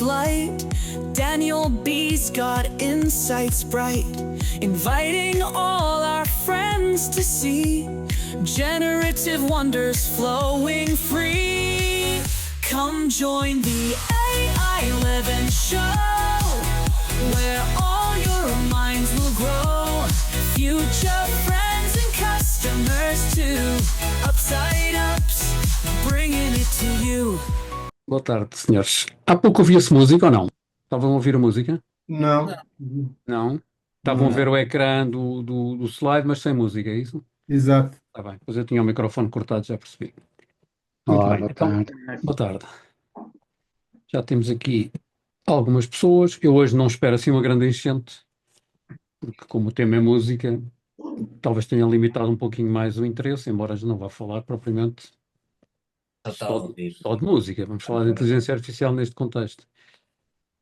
light. Daniel B's got insights bright, inviting all our friends to see generative wonders flowing free. Come join the AI 11 show, where all your minds will grow. Future friends and customers too. Upside ups, bringing it to you. Boa tarde, senhores. Há pouco ouvia-se música ou não? Estavam a ouvir a música? Não. Não? Estavam a ver o ecrã do slide, mas sem música, é isso? Exato. Está bem, pois eu tinha o microfone cortado, já percebi. Muito bem, então, boa tarde. Já temos aqui algumas pessoas. Eu hoje não espero assim uma grande enchente, porque como o tema é música, talvez tenha limitado um pouquinho mais o interesse, embora não vá falar propriamente só de música. Vamos falar de inteligência artificial neste contexto.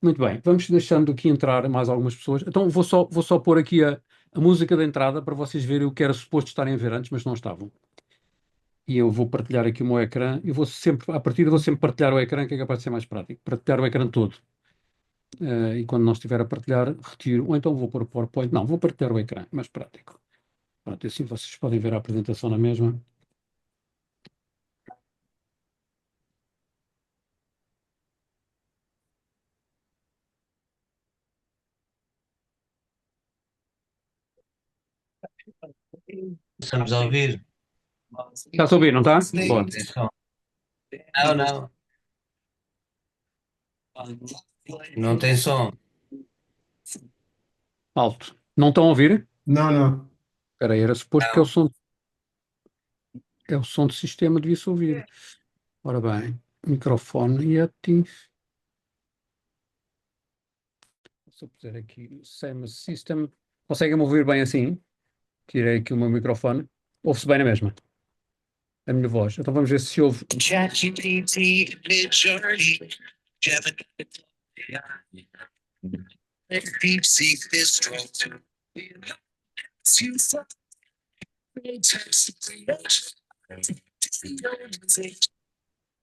Muito bem, vamos deixando aqui entrar mais algumas pessoas. Então vou só pôr aqui a música de entrada para vocês verem o que era suposto estarem a ver antes, mas não estavam. E eu vou partilhar aqui o meu ecrã. Eu vou sempre, à partida, vou sempre partilhar o ecrã, que é capaz de ser mais prático. Partilhar o ecrã todo. E quando não estiver a partilhar, retiro. Ou então vou pôr o PowerPoint. Não, vou partilhar o ecrã, mais prático. Pronto, assim vocês podem ver a apresentação na mesma. Estamos a ouvir? Está a ouvir, não está? Bom. Não. Não tem som. Alto. Não estão a ouvir? Não. Espera aí, era suposto que é o som. É o som do sistema, devia-se ouvir. Ora bem, microfone e ati. Se eu puser aqui Same System, conseguem-me ouvir bem assim? Tirei aqui o meu microfone. Ouve-se bem na mesma? A minha voz. Então vamos ver se ouve. ChatGPT, Midjourney, Gemini, DeepSeek, Mistral.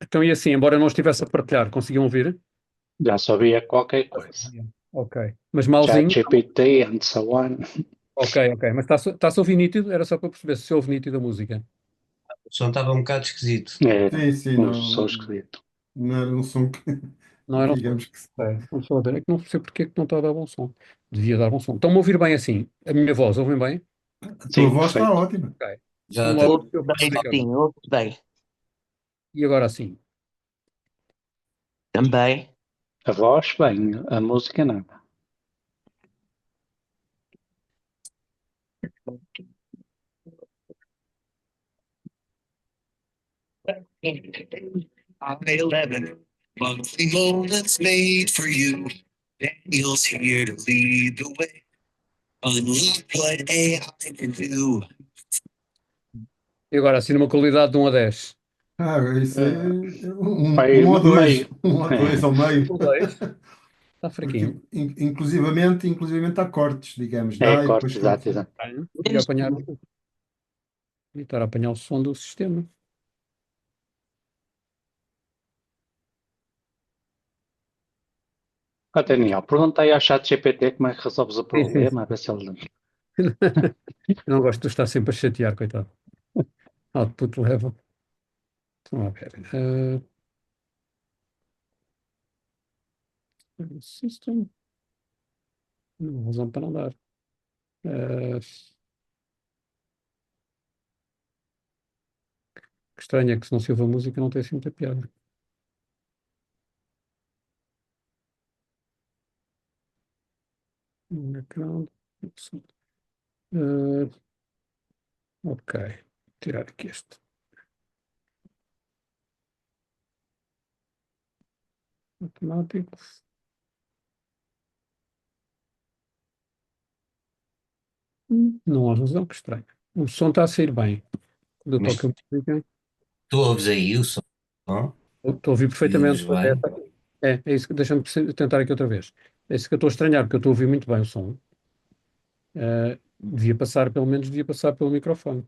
Então e assim, embora eu não estivesse a partilhar, conseguiam ouvir? Já sabia qualquer coisa. Ok. Mas malzinho? ChatGPT and so on. Ok. Mas está-se a ouvir nítido? Era só para perceber se ouve nítido a música. O som estava um bocado esquisito. Sim, Um não. som esquisito. Não era um som que. Não era um Digamos som. que sim. Vamos só ver. É que não sei porque é que não está a dar bom som. Devia dar bom som. Estão-me a ouvir bem assim? A minha voz, ouvem bem? A tua Sim, voz está perfeito. ótima. Ok. Já Não está. ouve, eu vou explicar. Sim, ouve bem. E agora sim? Também. A voz, bem, a música nada. I11, monthly moments made for you. Daniel's here to lead the way. Unlock what AI can do. E agora assim numa qualidade de 1 a 10? Isso é Vai um ou dois. meio. Um ou dois ao meio. Um 2? Está Porque, fraquinho. inclusivamente há cortes, digamos. É, Dá e corte, depois exato. Devia apanhar. Devia estar a apanhar o som do sistema. Daniel, pergunta aí ao ChatGPT como é que resolves o Sim. problema, a ver se ele... Eu não gosto de estar sempre a chatear, coitado. Output level. Vamos lá ver. System. Não há razão para não dar. Que estranho é que se não se ouve a música não tem assim muita piada. Background. Ok. Tirar aqui este. Automático. Não há razão, que estranho. O som está a sair bem. Quando eu Mas toco a música, tu ouves aí o som? estou a ouvir perfeitamente. E ouves bem? É isso que deixa-me tentar aqui outra vez. É isso que eu estou a estranhar, porque eu estou a ouvir muito bem o som. Pelo menos devia passar pelo microfone.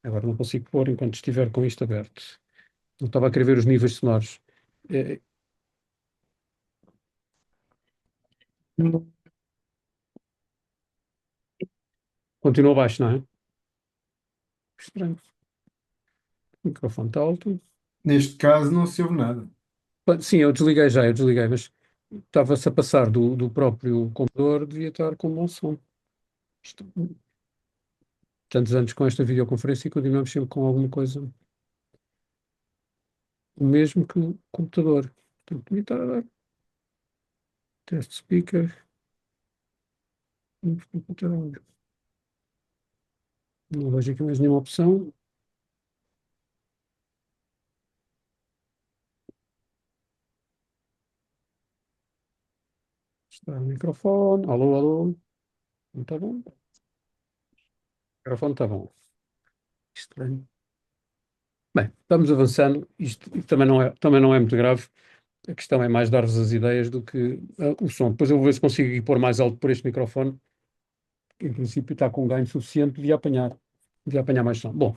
Agora não consigo pôr enquanto estiver com isto aberto. Não estava a querer ver os níveis sonoros. Continua baixo, não é? Estranho. O microfone está alto. Neste caso não se ouve nada. Sim, eu desliguei, mas estava-se a passar do próprio computador, devia estar com bom som. Isto- Tantos anos com esta videoconferência e continuamos sempre com alguma coisa. O mesmo que o computador. Portanto, devia estar a dar teste speaker. Não vejo aqui mais nenhuma opção. Está o microfone. Alô, alô. Não está bom? O microfone está bom. Estranho. Bem, vamos avançando. Isto também não é muito grave. A questão é mais dar-vos as ideias do que o som. Depois eu vou ver se consigo ir pôr mais alto por este microfone. Em princípio está com um ganho suficiente, devia apanhar mais som. Bom,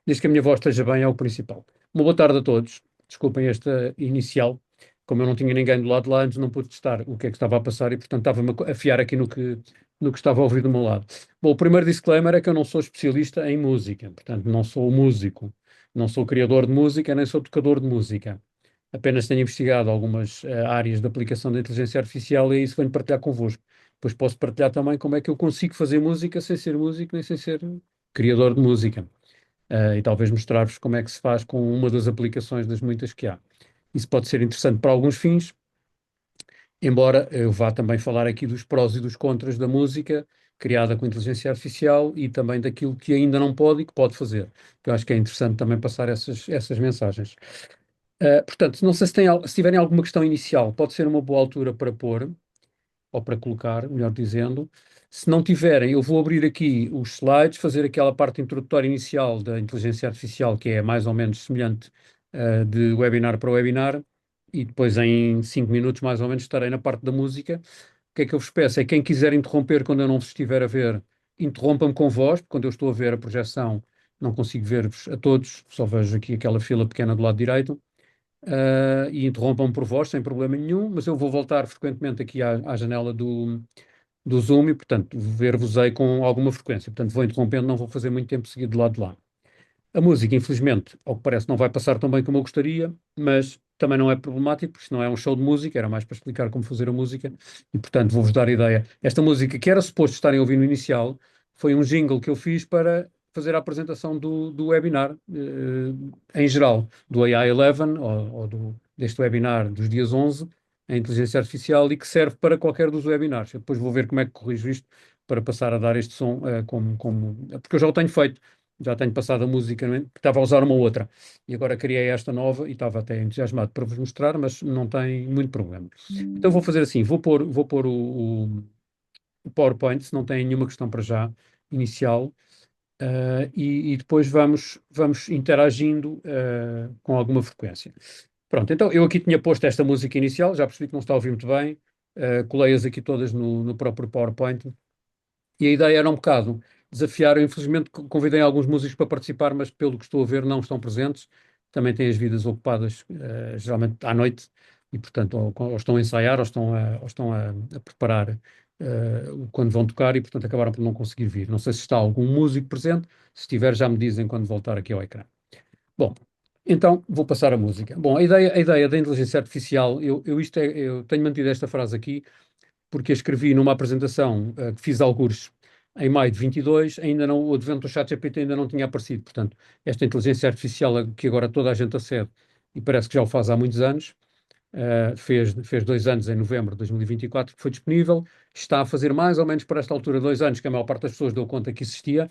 desde que a minha voz esteja bem é o principal. Uma boa tarde a todos. Desculpem esta inicial. Como eu não tinha ninguém do lado de lá, antes não pude testar o que é que estava a passar e, portanto, estava-me a afiar aqui no que estava a ouvir do meu lado. Bom, o primeiro disclaimer é que eu não sou especialista em música, portanto, não sou músico, não sou criador de música, nem sou tocador de música. Apenas tenho investigado algumas áreas de aplicação da inteligência artificial e é isso que venho partilhar convosco. Depois posso partilhar também como é que eu consigo fazer música sem ser músico, nem sem ser criador de música. E talvez mostrar-vos como é que se faz com uma das aplicações das muitas que há. Isso pode ser interessante para alguns fins, embora eu vá também falar aqui dos prós e dos contras da música criada com inteligência artificial e também daquilo que ainda não pode e que pode fazer. Eu acho que é interessante também passar essas mensagens. Portanto, não sei se tiverem alguma questão inicial, pode ser uma boa altura para pôr, ou para colocar, melhor dizendo. Se não tiverem, eu vou abrir aqui os slides, fazer aquela parte introdutória inicial da inteligência artificial, que é mais ou menos semelhante de webinar para webinar, e depois em 5 minutos mais ou menos estarei na parte da música. O que é que eu vos peço? É quem quiser interromper quando eu não vos estiver a ver, interrompa-me com voz, porque quando eu estou a ver a projeção não consigo ver-vos a todos, só vejo aqui aquela fila pequena do lado direito. E interrompam por voz, sem problema nenhum, mas eu vou voltar frequentemente aqui à janela do Zoom e, portanto, ver-vos-ei com alguma frequência. Portanto, vou interrompendo, não vou fazer muito tempo seguido de lado de lá. A música, infelizmente, ao que parece, não vai passar tão bem como eu gostaria, mas também não é problemático, porque isto não é um show de música, era mais para explicar como fazer a música, e portanto vou-vos dar a ideia. Esta música, que era suposto estarem a ouvir no inicial, foi um jingle que eu fiz para fazer a apresentação do webinar, em geral, do AI 11, ou deste webinar dos dias 11, a inteligência artificial, e que serve para qualquer dos webinars. Eu depois vou ver como é que corrijo isto para passar a dar este som porque eu já o tenho feito. Já tenho passado a música, não é? Estava a usar uma outra e agora criei esta nova e estava até entusiasmado para vos mostrar, mas não tem muito problema. Então vou fazer assim, vou pôr o PowerPoint, se não tem nenhuma questão para já, inicial, e depois vamos interagindo com alguma frequência. Pronto, então eu aqui tinha posto esta música inicial, já percebi que não está a ouvir muito bem, colei-as aqui todas no próprio PowerPoint. E a ideia era um bocado desafiar. Eu, infelizmente, convidei alguns músicos para participar, mas pelo que estou a ver, não estão presentes. Também têm as vidas ocupadas, geralmente à noite, e portanto, ou estão a ensaiar, ou estão a preparar quando vão tocar, e portanto acabaram por não conseguir vir. Não sei se está algum músico presente. Se estiver, já me dizem quando voltar aqui ao ecrã. Bom, então vou passar a música. Bom, a ideia da inteligência artificial, eu tenho mantido esta frase aqui porque a escrevi numa apresentação que fiz algures em maio de 22, ainda não, o advento do ChatGPT ainda não tinha aparecido. Portanto, esta inteligência artificial que agora toda a gente acede, e parece que já o faz há muitos anos, fez 2 anos em novembro de 2024 que foi disponível, está a fazer mais ou menos por esta altura 2 anos que a maior parte das pessoas deu conta que existia,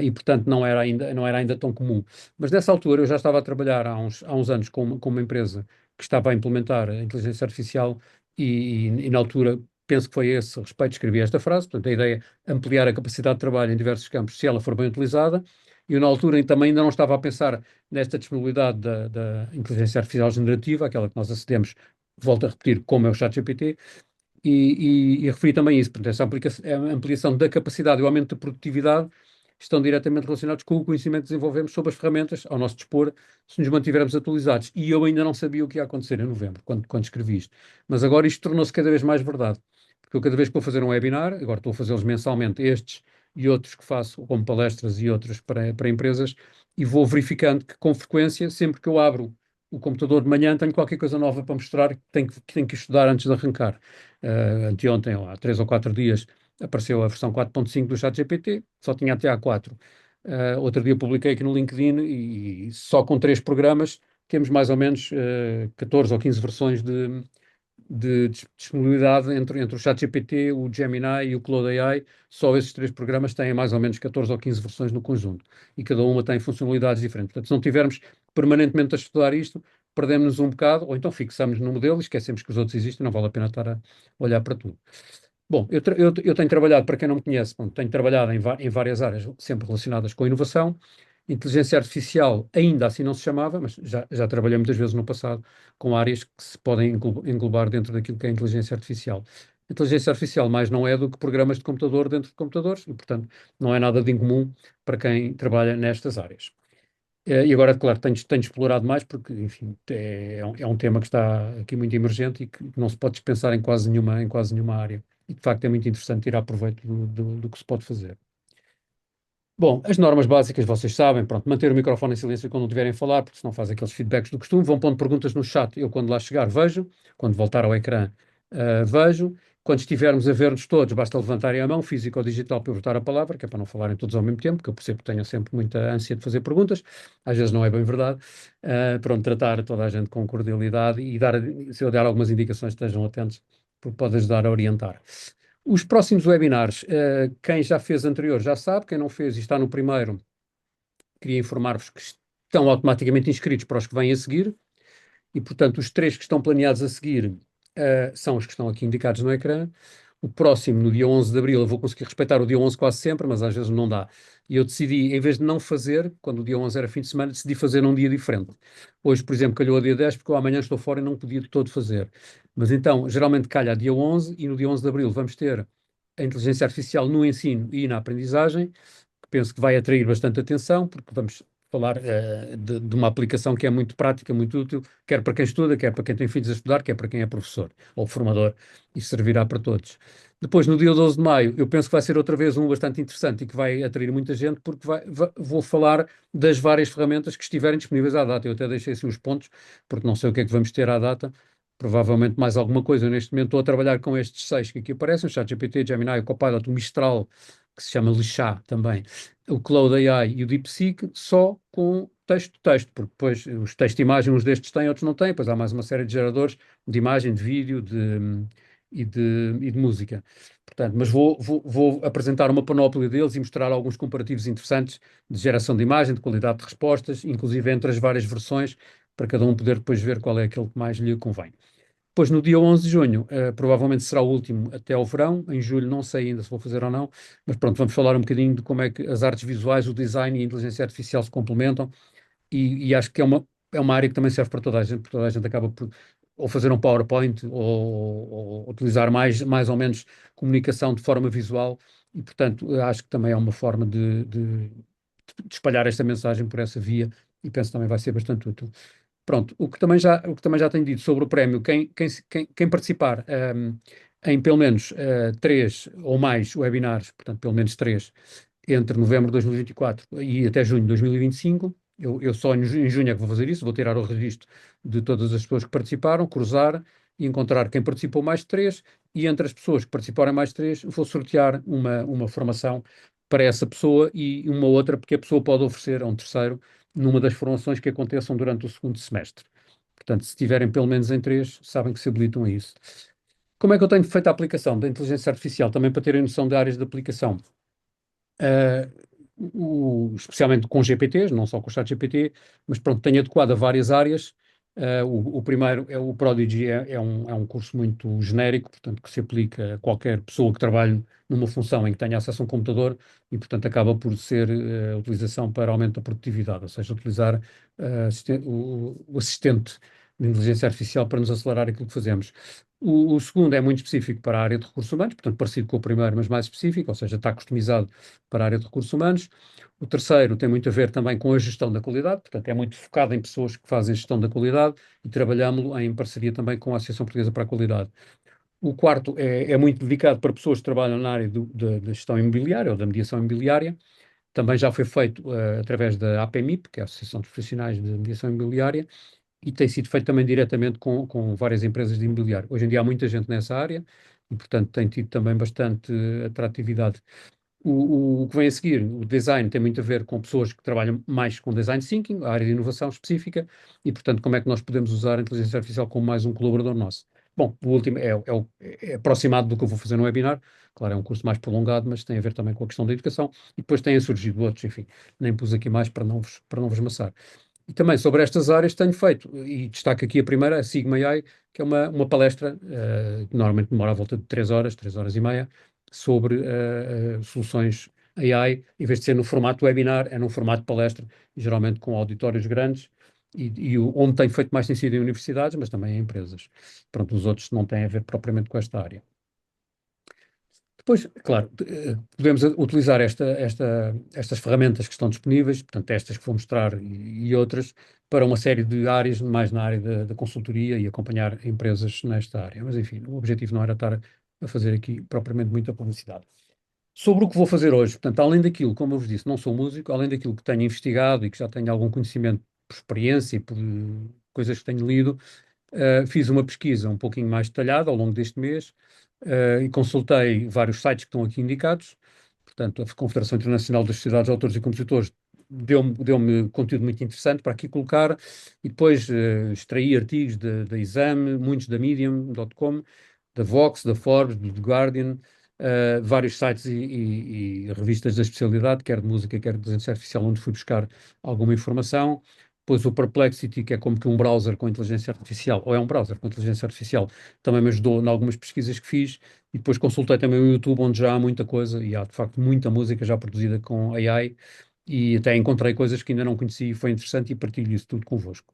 e portanto não era ainda tão comum. Mas nessa altura eu já estava a trabalhar há uns anos com uma empresa que estava a implementar a inteligência artificial e na altura penso que foi a esse respeito que escrevi esta frase. Portanto, a ideia é ampliar a capacidade de trabalho em diversos campos se ela for bem utilizada. E eu na altura também ainda não estava a pensar nesta disponibilidade da inteligência artificial generativa, aquela que nós acedemos, volto a repetir, como é o ChatGPT, e referi também isso. Portanto, essa ampliação da capacidade e o aumento da produtividade estão diretamente relacionados com o conhecimento que desenvolvemos sobre as ferramentas ao nosso dispor, se nos mantivermos atualizados. E eu ainda não sabia o que ia acontecer em novembro, quando escrevi isto. Mas agora isto tornou-se cada vez mais verdade. porque eu cada vez que vou fazer um webinar, agora estou a fazê-los mensalmente, estes e outros que faço, como palestras e outros para empresas, e vou verificando que com frequência, sempre que eu abro o computador de manhã, tenho qualquer coisa nova para mostrar que tenho que estudar antes de arrancar. Anteontem, ou há 3 ou 4 dias, apareceu a versão 4.5 do ChatGPT, só tinha até a 4. Outro dia publiquei aqui no LinkedIn e só com 3 programas temos mais ou menos 14 ou 15 versões de disponibilidade entre o ChatGPT, o Gemini e o Claude AI. Só esses 3 programas têm mais ou menos 14 ou 15 versões no conjunto e cada uma tem funcionalidades diferentes. Portanto, se não tivermos permanentemente a estudar isto, perdemos-nos um bocado, ou então fixamos no modelo e esquecemos que os outros existem, não vale a pena estar a olhar para tudo. Bom, eu tenho trabalhado, para quem não me conhece, bom, tenho trabalhado em várias áreas, sempre relacionadas com a inovação. Inteligência artificial ainda assim não se chamava, mas já trabalhei muitas vezes no passado com áreas que se podem englobar dentro daquilo que é inteligência artificial. Inteligência artificial mais não é do que programas de computador dentro de computadores e, portanto, não é nada de incomum para quem trabalha nestas áreas. E agora, claro, tenho explorado mais porque, enfim, é um tema que está aqui muito emergente e que não se pode dispensar em quase nenhuma área. E, de facto, é muito interessante tirar proveito do que se pode fazer. Bom, as normas básicas vocês sabem, pronto, manter o microfone em silêncio quando não tiverem a falar, porque senão faz aqueles feedbacks do costume, vão pondo perguntas no chat, eu quando lá chegar vejo, quando voltar ao ecrã vejo, quando estivermos a ver-nos todos, basta levantarem a mão, físico ou digital, para eu botar a palavra, que é para não falarem todos ao mesmo tempo, que eu percebo que tenham sempre muita ânsia de fazer perguntas, às vezes não é bem verdade, pronto, tratar toda a gente com cordialidade e se eu der algumas indicações, estejam atentos, porque pode ajudar a orientar. Os próximos webinars, quem já fez anterior já sabe, quem não fez e está no primeiro, queria informar-vos que estão automaticamente inscritos para os que vêm a seguir, e portanto os 3 que estão planeados a seguir são os que estão aqui indicados no ecrã. O próximo, no dia 11 de Abril, eu vou conseguir respeitar o dia 11 quase sempre, mas às vezes não dá. E eu decidi, em vez de não fazer, quando o dia 11 era fim de semana, decidi fazer num dia diferente. Hoje, por exemplo, calhou a dia 10, porque eu amanhã estou fora e não podia de todo fazer. Mas então, geralmente calha a dia 11, e no dia 11 de Abril vamos ter a inteligência artificial no ensino e na aprendizagem, que penso que vai atrair bastante atenção, porque vamos falar de uma aplicação que é muito prática, muito útil, quer para quem estuda, quer para quem tem filhos a estudar, quer para quem é professor ou formador, e servirá para todos. Depois, no dia 12 de maio, eu penso que vai ser outra vez um bastante interessante e que vai atrair muita gente, porque vou falar das várias ferramentas que estiverem disponíveis à data. Eu até deixei assim os pontos, porque não sei o que é que vamos ter à data, provavelmente mais alguma coisa. Eu, neste momento, estou a trabalhar com estes 6 que aqui aparecem: o ChatGPT, Gemini, o Copilot, o Mistral, que se chama Lixá também, o Claude AI e o DeepSeek, só com texto, porque depois os textos de imagem, uns destes têm, outros não têm, depois há mais uma série de geradores de imagem, de vídeo e de música. Portanto, mas vou apresentar uma panóplia deles e mostrar alguns comparativos interessantes de geração de imagem, de qualidade de respostas, inclusive entre as várias versões, para cada um poder depois ver qual é aquele que mais lhe convém. Depois, no dia 11 de junho, provavelmente será o último até ao verão. Em julho, não sei ainda se vou fazer ou não, mas pronto, vamos falar um bocadinho de como é que as artes visuais, o design e a inteligência artificial se complementam. E acho que é uma área que também serve para toda a gente, porque toda a gente acaba por ou fazer um PowerPoint ou utilizar mais ou menos comunicação de forma visual. E, portanto, acho que também é uma forma de espalhar esta mensagem por essa via, e penso que também vai ser bastante útil. Pronto, o que também já tenho dito sobre o prémio, quem participar em pelo menos 3 ou mais webinars, portanto, pelo menos 3, entre novembro de 2024 e até junho de 2025, eu só em junho é que vou fazer isso, vou tirar o registro de todas as pessoas que participaram, cruzar e encontrar quem participou mais de 3, e entre as pessoas que participarem mais de 3, vou sortear uma formação para essa pessoa e uma outra, porque a pessoa pode oferecer a um terceiro numa das formações que aconteçam durante o segundo semestre. Portanto, se tiverem pelo menos em 3, sabem que se habilitam a isso. Como é que eu tenho feito a aplicação da inteligência artificial? Também para terem noção de áreas de aplicação. Especialmente com GPTs, não só com o ChatGPT, mas pronto, tenho adequado a várias áreas. O primeiro é o Prodigy, é um curso muito genérico, portanto, que se aplica a qualquer pessoa que trabalhe numa função em que tenha acesso a um computador, e, portanto, acaba por ser a utilização para aumento da produtividade, ou seja, utilizar o assistente de inteligência artificial para nos acelerar aquilo que fazemos. O segundo é muito específico para a área de recursos humanos, portanto, parecido com o primeiro, mas mais específico, ou seja, está customizado para a área de recursos humanos. O terceiro tem muito a ver também com a gestão da qualidade, portanto, é muito focado em pessoas que fazem gestão da qualidade, e trabalhamos em parceria também com a Associação Portuguesa para a Qualidade. O quarto é muito dedicado para pessoas que trabalham na área da gestão imobiliária ou da mediação imobiliária. Também já foi feito através da APMIP, que é a Associação de Profissionais de Mediação Imobiliária, e tem sido feito também diretamente com várias empresas de imobiliário. Hoje em dia há muita gente nessa área e, portanto, tem tido também bastante atratividade. O que vem a seguir, o design, tem muito a ver com pessoas que trabalham mais com design thinking, a área de inovação específica, e, portanto, como é que nós podemos usar a inteligência artificial como mais um colaborador nosso. Bom, o último é aproximado do que eu vou fazer no webinar. Claro, é um curso mais prolongado, mas tem a ver também com a questão da educação, e depois têm surgido outros, enfim, nem pus aqui mais para não vos maçar. E também sobre estas áreas tenho feito, e destaco aqui a primeira, a Sigma AI, que é uma palestra, que normalmente demora à volta de 3 horas e meia, sobre soluções AI, em vez de ser no formato webinar, é num formato de palestra, geralmente com auditórios grandes, onde tenho feito mais tem sido em universidades, mas também em empresas. Pronto, os outros não têm a ver propriamente com esta área. Depois, claro, podemos utilizar estas ferramentas que estão disponíveis, portanto, estas que vou mostrar e outras, para uma série de áreas, mais na área da consultoria e acompanhar empresas nesta área. Mas, enfim, o objetivo não era estar a fazer aqui propriamente muita publicidade. Sobre o que vou fazer hoje, portanto, além daquilo, como eu vos disse, não sou músico, além daquilo que tenho investigado e que já tenho algum conhecimento por experiência e por coisas que tenho lido, fiz uma pesquisa um pouquinho mais detalhada ao longo deste mês, e consultei vários sites que estão aqui indicados. Portanto, a Confederação Internacional das Sociedades de Autores e Compositores deu-me conteúdo muito interessante para aqui colocar, e depois extraí artigos da Exame, muitos da Medium.com, da Vox, da Forbes, do The Guardian, vários sites e revistas da especialidade, quer de música, quer de inteligência artificial, onde fui buscar alguma informação. Depois o Perplexity, que é como que um browser com inteligência artificial, ou é um browser com inteligência artificial, também me ajudou em algumas pesquisas que fiz. E depois consultei também o YouTube, onde já há muita coisa, e há de facto muita música já produzida com AI, e até encontrei coisas que ainda não conhecia e foi interessante, e partilho isso tudo convosco.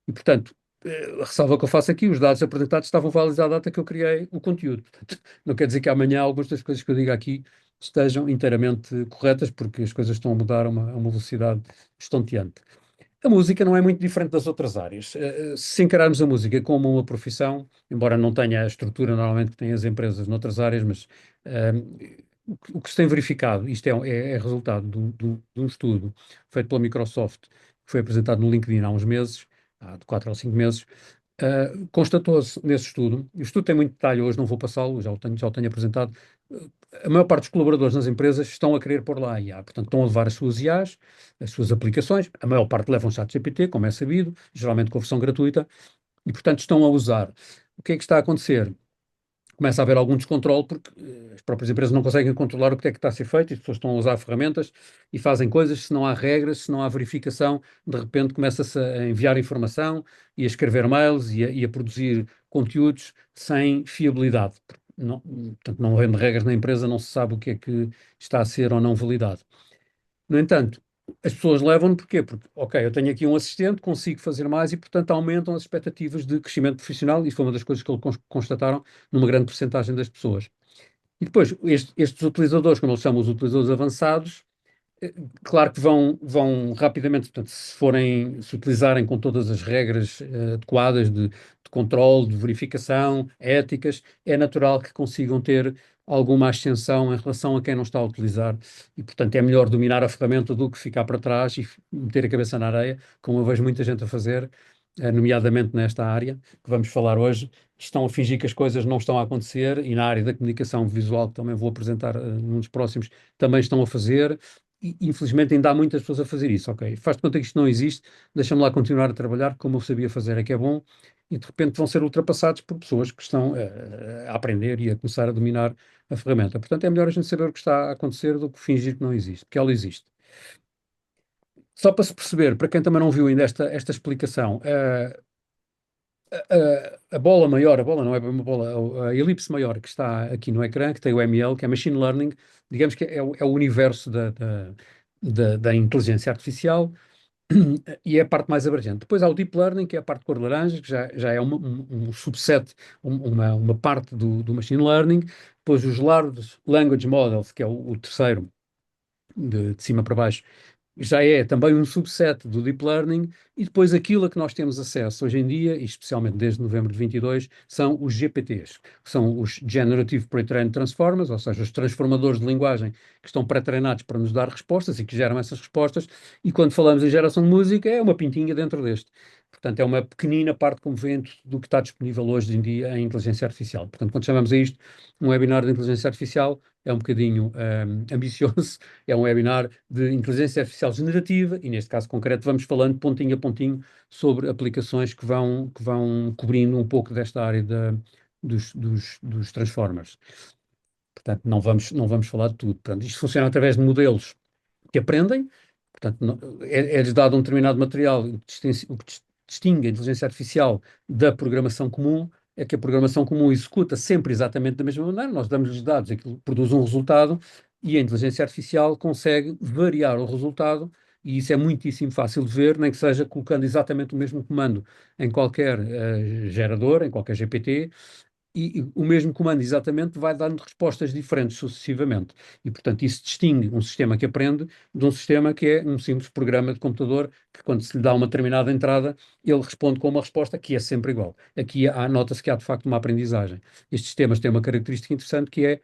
E portanto, a ressalva que eu faço aqui, os dados apresentados estavam válidos à data que eu criei o conteúdo. Portanto, não quer dizer que amanhã algumas das coisas que eu digo aqui estejam inteiramente corretas, porque as coisas estão a mudar a uma velocidade estonteante. A música não é muito diferente das outras áreas. Se encararmos a música como uma profissão, embora não tenha a estrutura normalmente que têm as empresas noutras áreas, mas o que se tem verificado, isto é resultado de um estudo feito pela Microsoft, que foi apresentado no LinkedIn há uns meses, há de 4 ou 5 meses. Constatou-se nesse estudo, e o estudo tem muito detalhe, hoje não vou passá-lo, já o tenho apresentado. A maior parte dos colaboradores nas empresas estão a querer pôr lá a IA, portanto estão a levar as suas IAs, as suas aplicações, a maior parte levam ChatGPT, como é sabido, geralmente com a versão gratuita, e portanto estão a usar. O que é que está a acontecer? Começa a haver algum descontrole, porque as próprias empresas não conseguem controlar o que é que está a ser feito, e as pessoas estão a usar ferramentas e fazem coisas. Se não há regras, se não há verificação, de repente começa-se a enviar informação e a escrever mails e a produzir conteúdos sem fiabilidade. Não, portanto, não havendo regras na empresa, não se sabe o que é que está a ser ou não validado. No entanto, as pessoas levam-no porquê? Porque, ok, eu tenho aqui um assistente, consigo fazer mais e, portanto, aumentam as expectativas de crescimento profissional. Isso foi uma das coisas que eles constataram numa grande porcentagem das pessoas. E depois, estes utilizadores, como eles chamam os utilizadores avançados, claro que vão rapidamente, portanto, se utilizarem com todas as regras adequadas de controle, de verificação, éticas, é natural que consigam ter alguma ascensão em relação a quem não está a utilizar, e portanto é melhor dominar a ferramenta do que ficar para trás e meter a cabeça na areia, como eu vejo muita gente a fazer, nomeadamente nesta área que vamos falar hoje. Estão a fingir que as coisas não estão a acontecer, e na área da comunicação visual, que também vou apresentar num dos próximos, também estão a fazer. E, infelizmente ainda há muitas pessoas a fazer isso, ok? Faz de conta que isto não existe, deixa-me lá continuar a trabalhar como eu sabia fazer, é que é bom, e de repente vão ser ultrapassados por pessoas que estão a aprender e a começar a dominar a ferramenta. Portanto, é melhor a gente saber o que está a acontecer do que fingir que não existe, porque ela existe. Só para se perceber, para quem também não viu ainda esta explicação, a bola maior, a bola não é uma bola, a elipse maior que está aqui no ecrã, que tem o ML, que é Machine Learning, digamos que é o universo da inteligência artificial, e é a parte mais abrangente. Depois há o Deep Learning, que é a parte de cor laranja, que já é um subset, uma parte do Machine Learning. Depois os Large Language Models, que é o terceiro, de cima para baixo, já é também um subset do Deep Learning, e depois aquilo a que nós temos acesso hoje em dia, e especialmente desde novembro de 22, são os GPTs, que são os Generative Pre-trained Transformers, ou seja, os transformadores de linguagem que estão pré-treinados para nos dar respostas e que geram essas respostas, e quando falamos em geração de música, é uma pintinha dentro deste. Portanto, é uma pequenina parte convento do que está disponível hoje em dia em inteligência artificial. Portanto, quando chamamos a isto um webinar de inteligência artificial, é um bocadinho ambicioso, é um webinar de inteligência artificial generativa e, neste caso concreto, vamos falando pontinho a pontinho sobre aplicações que vão cobrindo um pouco desta área dos transformers. Portanto, não vamos falar de tudo. Portanto, isto funciona através de modelos que aprendem, portanto, é-lhes dado um determinado material. O que distingue a inteligência artificial da programação comum é que a programação comum executa sempre exatamente da mesma maneira. Nós damos-lhes dados, aquilo produz um resultado, e a inteligência artificial consegue variar o resultado, e isso é muitíssimo fácil de ver, nem que seja colocando exatamente o mesmo comando em qualquer gerador, em qualquer GPT, e o mesmo comando exatamente vai dando respostas diferentes sucessivamente. E, portanto, isso distingue um sistema que aprende de um sistema que é um simples programa de computador que, quando se lhe dá uma determinada entrada, ele responde com uma resposta que é sempre igual. Aqui nota-se que há, de facto, uma aprendizagem. Estes sistemas têm uma característica interessante que é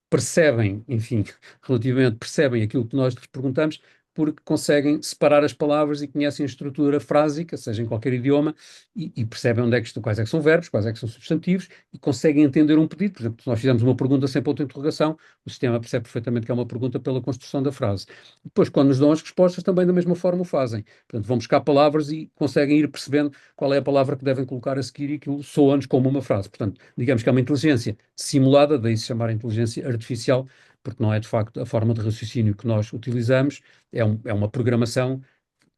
percebem, enfim, relativamente percebem aquilo que nós lhes perguntamos, porque conseguem separar as palavras e conhecem a estrutura frásica, seja em qualquer idioma, e percebem onde é que quais é que são verbos, quais é que são substantivos, e conseguem entender um pedido. Por exemplo, se nós fizermos uma pergunta sem ponto de interrogação, o sistema percebe perfeitamente que é uma pergunta pela construção da frase. Depois, quando nos dão as respostas, também da mesma forma o fazem. Portanto, vão buscar palavras e conseguem ir percebendo qual é a palavra que devem colocar a seguir, e aquilo soa-nos como uma frase. Portanto, digamos que é uma inteligência simulada, daí se chamar inteligência artificial, porque não é de facto a forma de raciocínio que nós utilizamos, é uma programação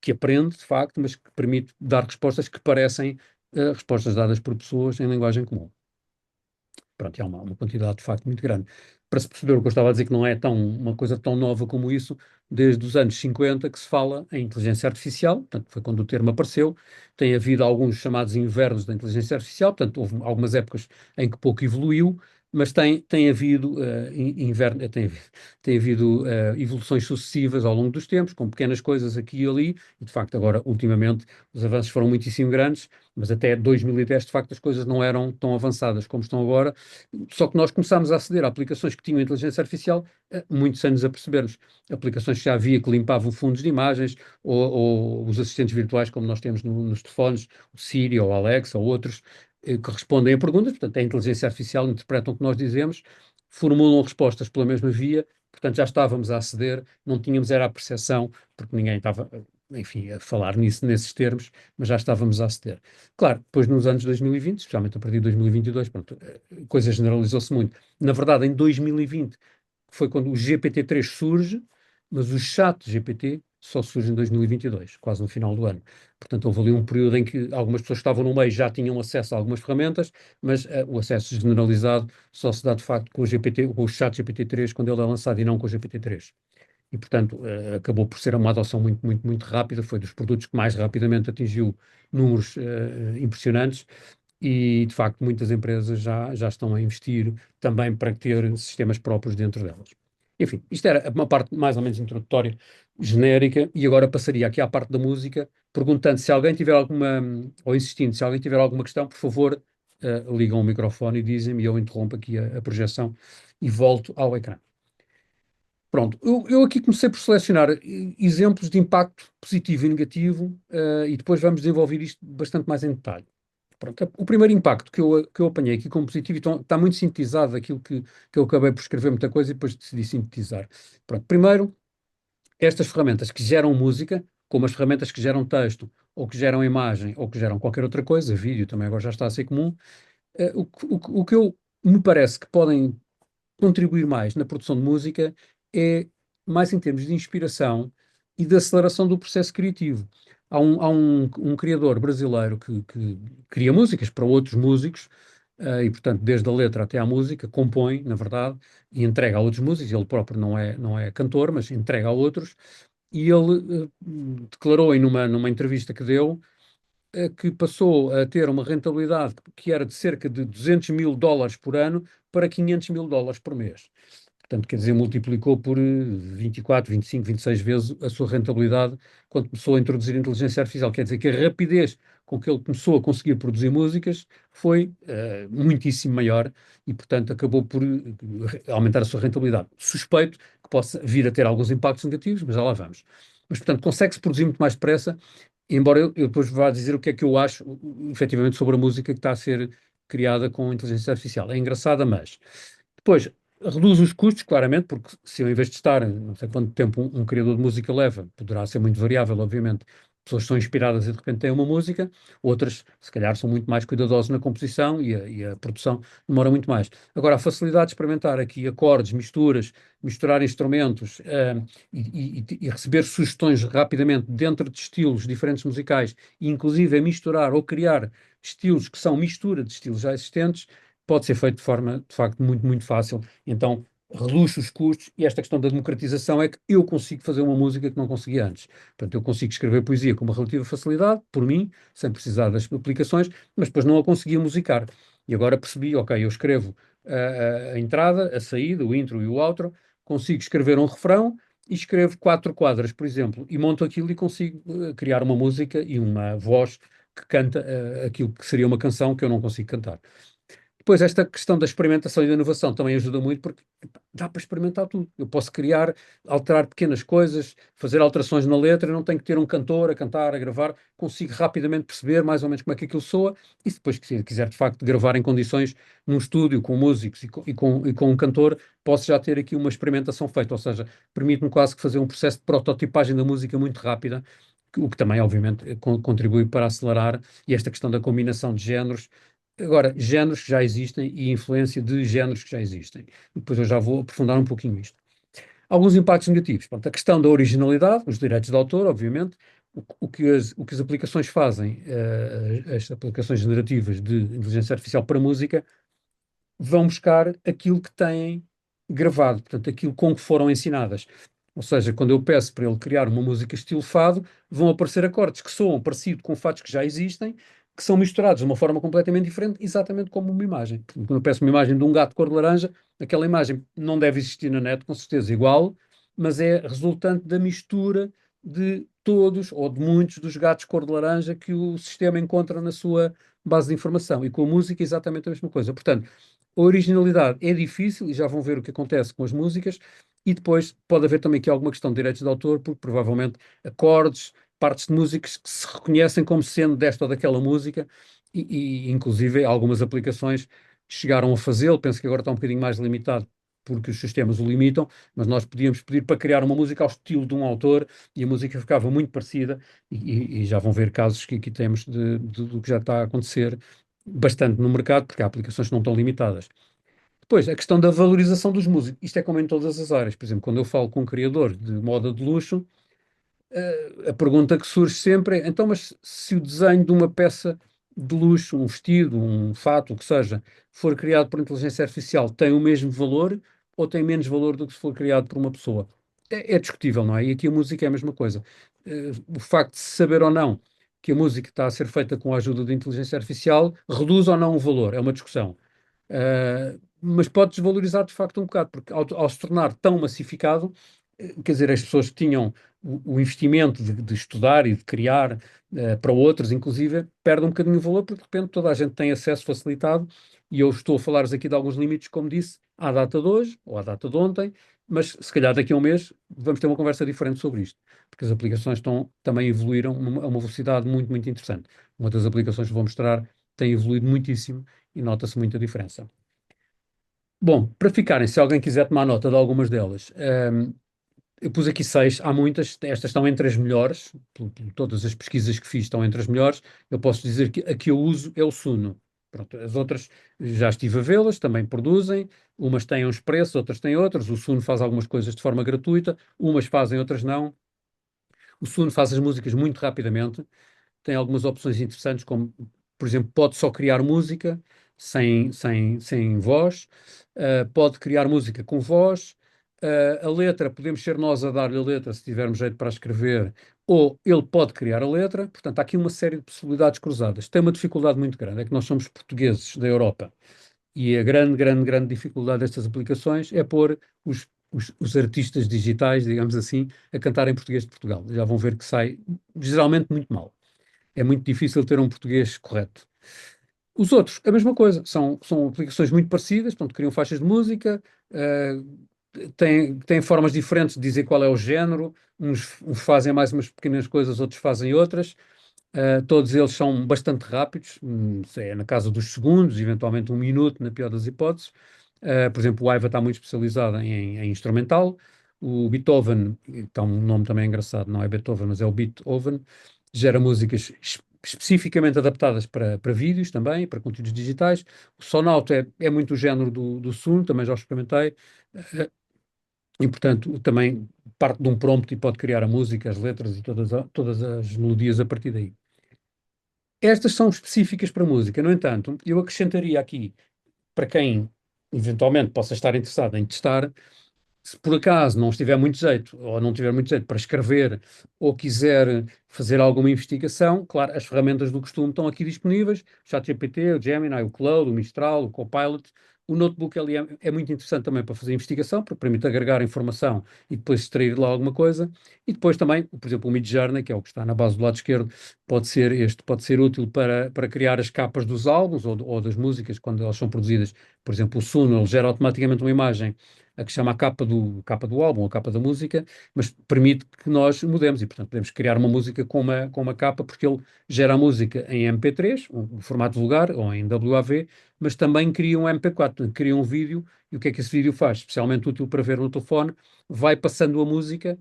que aprende de facto, mas que permite dar respostas que parecem respostas dadas por pessoas em linguagem comum. Pronto, é uma quantidade de facto muito grande. Para se perceber o que eu estava a dizer, que não é uma coisa tão nova como isso, desde os anos 50 que se fala em inteligência artificial, portanto, foi quando o termo apareceu. Tem havido alguns chamados invernos da inteligência artificial, portanto, houve algumas épocas em que pouco evoluiu, mas tem havido, evoluções sucessivas ao longo dos tempos, com pequenas coisas aqui e ali, e de facto agora, ultimamente, os avanços foram muitíssimo grandes, mas até 2010, de facto, as coisas não eram tão avançadas como estão agora. Só que nós começámos a aceder a aplicações que tinham inteligência artificial muitos anos a percebermos. Aplicações que já havia que limpavam fundos de imagens, ou os assistentes virtuais, como nós temos nos telefones, o Siri ou o Alexa ou outros, que respondem a perguntas. Portanto, a inteligência artificial interpretam o que nós dizemos, formulam respostas pela mesma via. Portanto, já estávamos a aceder, não tínhamos era a percepção, porque ninguém estava, enfim, a falar nesses termos, mas já estávamos a aceder. Claro, depois nos anos 2020, especialmente a partir de 2022, pronto, a coisa generalizou-se muito. Na verdade, em 2020 foi quando o GPT-3 surge, mas o chat GPT só surge em 2022, quase no final do ano. Portanto, houve ali um período em que algumas pessoas que estavam no meio já tinham acesso a algumas ferramentas, mas o acesso generalizado só se dá de facto com o chat GPT-3 quando ele é lançado, e não com o GPT-3. E, portanto, acabou por ser uma adoção muito, muito, muito rápida. Foi dos produtos que mais rapidamente atingiu números impressionantes, e, de facto, muitas empresas já estão a investir também para ter sistemas próprios dentro delas. Enfim, isto era uma parte mais ou menos introdutória, genérica, e agora passaria aqui à parte da música, perguntando se alguém tiver alguma, ou insistindo, se alguém tiver alguma questão, por favor, ligam o microfone e dizem-me, e eu interrompo aqui a projeção e volto ao ecrã. Pronto, eu aqui comecei por selecionar exemplos de impacto positivo e negativo, e depois vamos desenvolver isto bastante mais em detalhe. Pronto, o primeiro impacto que eu apanhei aqui como positivo, então, está muito sintetizado daquilo que eu acabei por escrever muita coisa e depois decidi sintetizar. Pronto, primeiro, estas ferramentas que geram música, como as ferramentas que geram texto, ou que geram imagem, ou que geram qualquer outra coisa, vídeo também agora já está a ser comum, o que eu me parece que podem contribuir mais na produção de música é mais em termos de inspiração e de aceleração do processo criativo. Há um criador brasileiro que cria músicas para outros músicos, e, portanto, desde a letra até à música, compõe, na verdade, e entrega a outros músicos. Ele próprio não é cantor, mas entrega a outros. E ele declarou numa entrevista que deu que passou a ter uma rentabilidade que era de cerca de $200 mil por ano para $500 mil por mês. Portanto, quer dizer, multiplicou por 24, 25, 26 vezes a sua rentabilidade quando começou a introduzir a inteligência artificial. Quer dizer que a rapidez com que ele começou a conseguir produzir músicas foi muitíssimo maior e, portanto, acabou por aumentar a sua rentabilidade. Suspeito que possa vir a ter alguns impactos negativos, mas já lá vamos. Mas, portanto, consegue-se produzir muito mais depressa, embora eu depois vá dizer o que é que eu acho, efetivamente, sobre a música que está a ser criada com inteligência artificial. É engraçada, mas... Depois, reduz os custos, claramente, porque se eu, em vez de estar, não sei quanto tempo um criador de música leva, poderá ser muito variável, obviamente. Pessoas são inspiradas e de repente têm uma música, outras, se calhar, são muito mais cuidadosas na composição e a produção demora muito mais. Agora, a facilidade de experimentar aqui acordes, misturas, misturar instrumentos, e receber sugestões rapidamente dentro de estilos diferentes musicais, e inclusive a misturar ou criar estilos que são mistura de estilos já existentes, pode ser feito de forma, de facto, muito, muito fácil. Então, reduz os custos e esta questão da democratização é que eu consigo fazer uma música que não conseguia antes. Portanto, eu consigo escrever poesia com uma relativa facilidade, por mim, sem precisar das aplicações, mas depois não a conseguia musicar. E agora percebi, ok, eu escrevo a entrada, a saída, o intro e o outro, consigo escrever um refrão e escrevo 4 quadras, por exemplo, e monto aquilo e consigo criar uma música e uma voz que canta aquilo que seria uma canção que eu não consigo cantar. Depois, esta questão da experimentação e da inovação também ajuda muito porque dá para experimentar tudo. Eu posso criar, alterar pequenas coisas, fazer alterações na letra, eu não tenho que ter um cantor a cantar, a gravar, consigo rapidamente perceber mais ou menos como é que aquilo soa e se depois quiser de facto gravar em condições num estúdio com músicos e com um cantor, posso já ter aqui uma experimentação feita, ou seja, permite-me quase que fazer um processo de prototipagem da música muito rápida, o que também, obviamente, contribui para acelerar e esta questão da combinação de géneros. Agora, géneros que já existem e influência de géneros que já existem. Depois eu já vou aprofundar um pouquinho isto. Alguns impactos negativos. Pronto, a questão da originalidade, os direitos de autor, obviamente, o que as aplicações fazem, as aplicações generativas de inteligência artificial para música, vão buscar aquilo que têm gravado, portanto, aquilo com que foram ensinadas. Ou seja, quando eu peço para ele criar uma música estilo fado, vão aparecer acordes que soam parecido com fados que já existem, que são misturados de uma forma completamente diferente, exatamente como uma imagem. Portanto, quando eu peço uma imagem de um gato cor de laranja, aquela imagem não deve existir na net, com certeza igual, mas é resultante da mistura de todos ou de muitos dos gatos cor de laranja que o sistema encontra na sua base de informação. E com a música, exatamente a mesma coisa. Portanto, a originalidade é difícil, e já vão ver o que acontece com as músicas, e depois pode haver também aqui alguma questão de direitos de autor, porque provavelmente acordes, partes de músicas que se reconhecem como sendo desta ou daquela música, e inclusive algumas aplicações chegaram a fazê-lo, penso que agora está um bocadinho mais limitado, porque os sistemas o limitam, mas nós podíamos pedir para criar uma música ao estilo de um autor, e a música ficava muito parecida, e já vão ver casos que aqui temos do que já está a acontecer bastante no mercado, porque há aplicações que não estão limitadas. Depois, a questão da valorização dos músicos. Isto é como em todas as áreas. Por exemplo, quando eu falo com um criador de moda de luxo, a pergunta que surge sempre é: então, mas se o desenho de uma peça de luxo, um vestido, um fato, o que seja, for criado por inteligência artificial, tem o mesmo valor ou tem menos valor do que se for criado por uma pessoa? É discutível, não é? E aqui a música é a mesma coisa. O facto de se saber ou não que a música está a ser feita com a ajuda de inteligência artificial reduz ou não o valor? É uma discussão. Mas pode desvalorizar de facto um bocado, porque ao se tornar tão massificado, quer dizer, as pessoas que tinham o investimento de estudar e de criar para outros, inclusive, perdem um bocadinho o valor, porque de repente toda a gente tem acesso facilitado, e eu estou a falar-vos aqui de alguns limites, como disse, à data de hoje, ou à data de ontem, mas se calhar daqui a um mês vamos ter uma conversa diferente sobre isto, porque as aplicações também evoluíram a uma velocidade muito, muito interessante. Uma das aplicações que vou mostrar tem evoluído muitíssimo e nota-se muita diferença. Bom, para ficarem, se alguém quiser tomar nota de algumas delas, eu pus aqui 6, há muitas, estas estão entre as melhores, todas as pesquisas que fiz estão entre as melhores. Eu posso dizer que a que eu uso é o Suno. Pronto, as outras já estive a vê-las, também produzem, umas têm uns preços, outras têm outros. O Suno faz algumas coisas de forma gratuita, umas fazem, outras não. O Suno faz as músicas muito rapidamente, tem algumas opções interessantes, como, por exemplo, pode só criar música sem voz, pode criar música com voz, a letra, podemos ser nós a dar-lhe a letra se tivermos jeito para escrever, ou ele pode criar a letra. Portanto, há aqui uma série de possibilidades cruzadas. Tem uma dificuldade muito grande, é que nós somos portugueses da Europa E a grande dificuldade destas aplicações é pôr os artistas digitais, digamos assim, a cantar em português de Portugal. Já vão ver que sai geralmente muito mal. É muito difícil ter um português correto. Os outros, a mesma coisa, são aplicações muito parecidas, portanto, criam faixas de música, têm formas diferentes de dizer qual é o género, uns fazem mais umas pequenas coisas, outros fazem outras. Todos eles são bastante rápidos, é na casa dos segundos, eventualmente um minuto, na pior das hipóteses. Por exemplo, o Aiva está muito especializado em instrumental. O Beethoven, então um nome também engraçado, não é Beethoven, mas é o Beethoven, gera músicas especificamente adaptadas para vídeos também, para conteúdos digitais. O Sonauto é muito o género do Suno, também já o experimentei. E, portanto, também parte de um prompt e pode criar a música, as letras e todas as melodias a partir daí. Estas são específicas para música. No entanto, eu acrescentaria aqui, para quem eventualmente possa estar interessado em testar, se por acaso não estiver muito jeito, ou não tiver muito jeito para escrever, ou quiser fazer alguma investigação, claro, as ferramentas do costume estão aqui disponíveis, o ChatGPT, o Gemini, o Claude, o Mistral, o Copilot. O Notebook ali é muito interessante também para fazer investigação, porque permite agregar informação e depois extrair lá alguma coisa. E depois também, por exemplo, o Midjourney, que é o que está na base do lado esquerdo, pode ser útil para criar as capas dos álbuns ou das músicas quando elas são produzidas. Por exemplo, o Suno, ele gera automaticamente uma imagem a que chama a capa do álbum, a capa da música, mas permite que nós mudemos e, portanto, podemos criar uma música com uma capa, porque ele gera a música em MP3, um formato vulgar, ou em WAV, mas também cria um MP4, portanto, cria um vídeo, e o que é que esse vídeo faz? Especialmente útil para ver no telefone, vai passando a música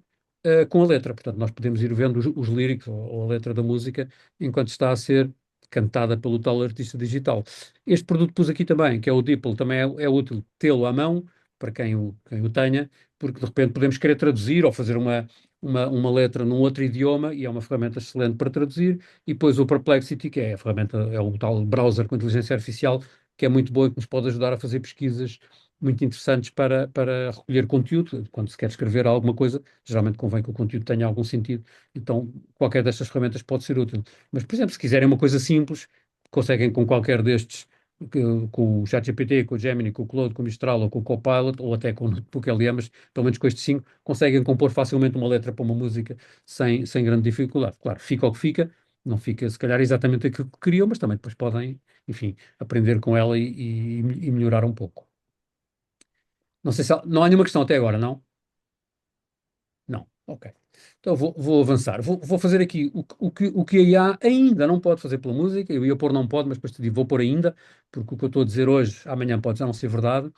com a letra, portanto, nós podemos ir vendo os lyrics ou a letra da música enquanto está a ser cantada pelo tal artista digital. Este produto pus aqui também, que é o DeepL, também é útil tê-lo à mão, para quem o tenha, porque de repente podemos querer traduzir ou fazer uma letra num outro idioma e é uma ferramenta excelente para traduzir. E depois o Perplexity, que é a ferramenta, é o tal browser com inteligência artificial, que é muito boa e que nos pode ajudar a fazer pesquisas muito interessantes para recolher conteúdo. Quando se quer escrever alguma coisa, geralmente convém que o conteúdo tenha algum sentido. Então, qualquer destas ferramentas pode ser útil. Mas, por exemplo, se quiserem uma coisa simples, conseguem com qualquer destes com o ChatGPT, com o Gemini, com o Claude, com o Mistral ou com o Copilot, ou até com o Notebook LM, mas pelo menos com estes 5, conseguem compor facilmente uma letra para uma música sem grande dificuldade. Claro, fica o que fica, não fica se calhar exatamente aquilo que queriam, mas também depois podem, enfim, aprender com ela e melhorar um pouco. Não sei se não há nenhuma questão até agora, não? Não, ok. Então vou avançar. Vou fazer aqui o que a IA ainda não pode fazer pela música. Eu ia pôr não pode, mas depois te digo, vou pôr ainda, porque o que eu estou a dizer hoje, amanhã pode já não ser verdade.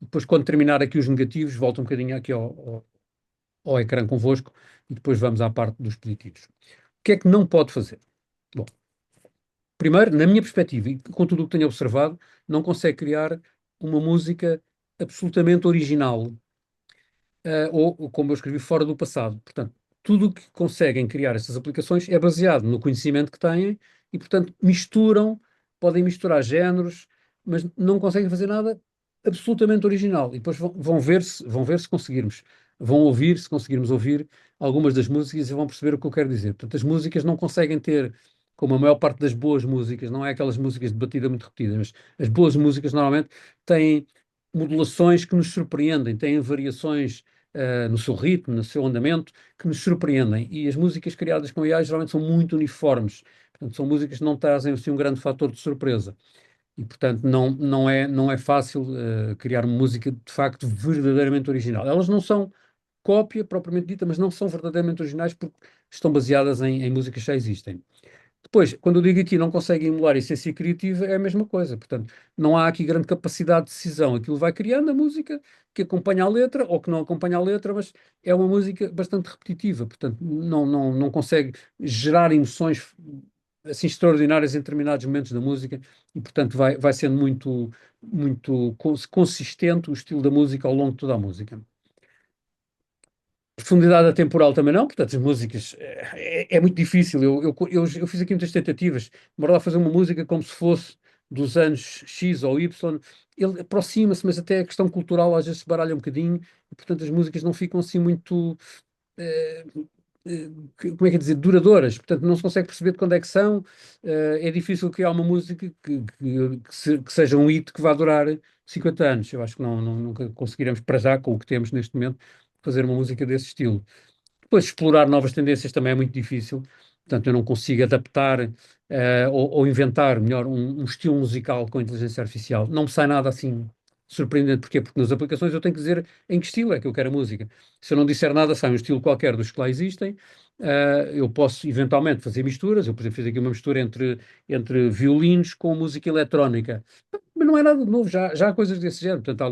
Depois, quando terminar aqui os negativos, volto um bocadinho aqui ao ecrã convosco e depois vamos à parte dos positivos. O que é que não pode fazer? Bom, primeiro, na minha perspectiva, e com tudo o que tenho observado, não consegue criar uma música absolutamente original, ou, como eu escrevi, fora do passado. Portanto, tudo o que conseguem criar estas aplicações é baseado no conhecimento que têm e, portanto, podem misturar géneros, mas não conseguem fazer nada absolutamente original. E depois vão ver se conseguirmos. Vão ouvir, se conseguirmos ouvir algumas das músicas e vão perceber o que eu quero dizer. Portanto, as músicas não conseguem ter, como a maior parte das boas músicas, não é aquelas músicas de batida muito repetidas, mas as boas músicas normalmente têm modulações que nos surpreendem, têm variações no seu ritmo, no seu andamento, que nos surpreendem. E as músicas criadas com AI geralmente são muito uniformes. Portanto, são músicas que não trazem assim, um grande fator de surpresa. E, portanto, não é fácil criar uma música de facto verdadeiramente original. Elas não são cópia propriamente dita, mas não são verdadeiramente originais porque estão baseadas em músicas que já existem. Depois, quando eu digo aqui não consegue emular a essência criativa, é a mesma coisa. Portanto, não há aqui grande capacidade de decisão. Aquilo vai criando a música que acompanha a letra ou que não acompanha a letra, mas é uma música bastante repetitiva. Portanto, não consegue gerar emoções assim extraordinárias em determinados momentos da música e, portanto, vai sendo muito consistente o estilo da música ao longo de toda a música. Profundidade temporal também não, portanto, as músicas é muito difícil. Eu fiz aqui muitas tentativas, bora lá fazer uma música como se fosse dos anos X ou Y. Ele aproxima-se, mas até a questão cultural às vezes se baralha um bocadinho, e portanto as músicas não ficam assim muito. como é que é dizer, duradouras, portanto não se consegue perceber de quando é que são, é difícil criar uma música que seja um hit que vá durar 50 anos. Eu acho que nunca conseguiremos, para já, com o que temos neste momento, fazer uma música desse estilo. Depois, explorar novas tendências também é muito difícil, portanto, eu não consigo adaptar ou inventar, melhor, um estilo musical com inteligência artificial. Não me sai nada assim surpreendente. Porquê? Porque nas aplicações eu tenho que dizer em que estilo é que eu quero a música. Se eu não disser nada, sai um estilo qualquer dos que lá existem. Eu posso eventualmente fazer misturas. Eu, por exemplo, fiz aqui uma mistura entre violinos com música eletrónica. Mas não é nada de novo, já há coisas desse género. Portanto, há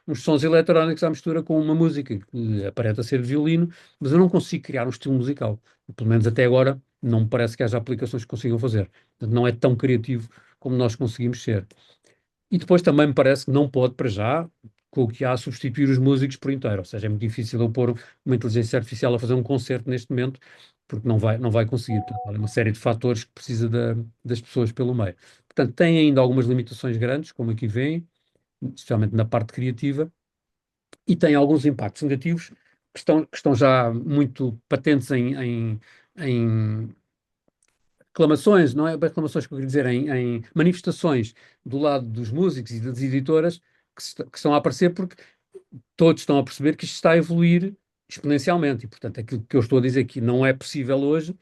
uns sons eletrónicos à mistura com uma música que aparenta ser de violino, mas eu não consigo criar um estilo musical. Pelo menos até agora, não me parece que haja aplicações que consigam fazer. Portanto, não é tão criativo como nós conseguimos ser. E depois também me parece que não pode, para já, com o que há, substituir os músicos por inteiro. Ou seja, é muito difícil eu pôr uma inteligência artificial a fazer um concerto neste momento, porque não vai conseguir. Portanto, há uma série de fatores que precisa das pessoas pelo meio. Portanto, tem ainda algumas limitações grandes, como aqui vem, especialmente na parte criativa, e tem alguns impactos negativos que estão já muito patentes em reclamações, não é bem reclamações que eu queria dizer, em manifestações do lado dos músicos e das editoras que estão a aparecer porque todos estão a perceber que isto está a evoluir exponencialmente e, portanto, aquilo que eu estou a dizer que não é possível hoje,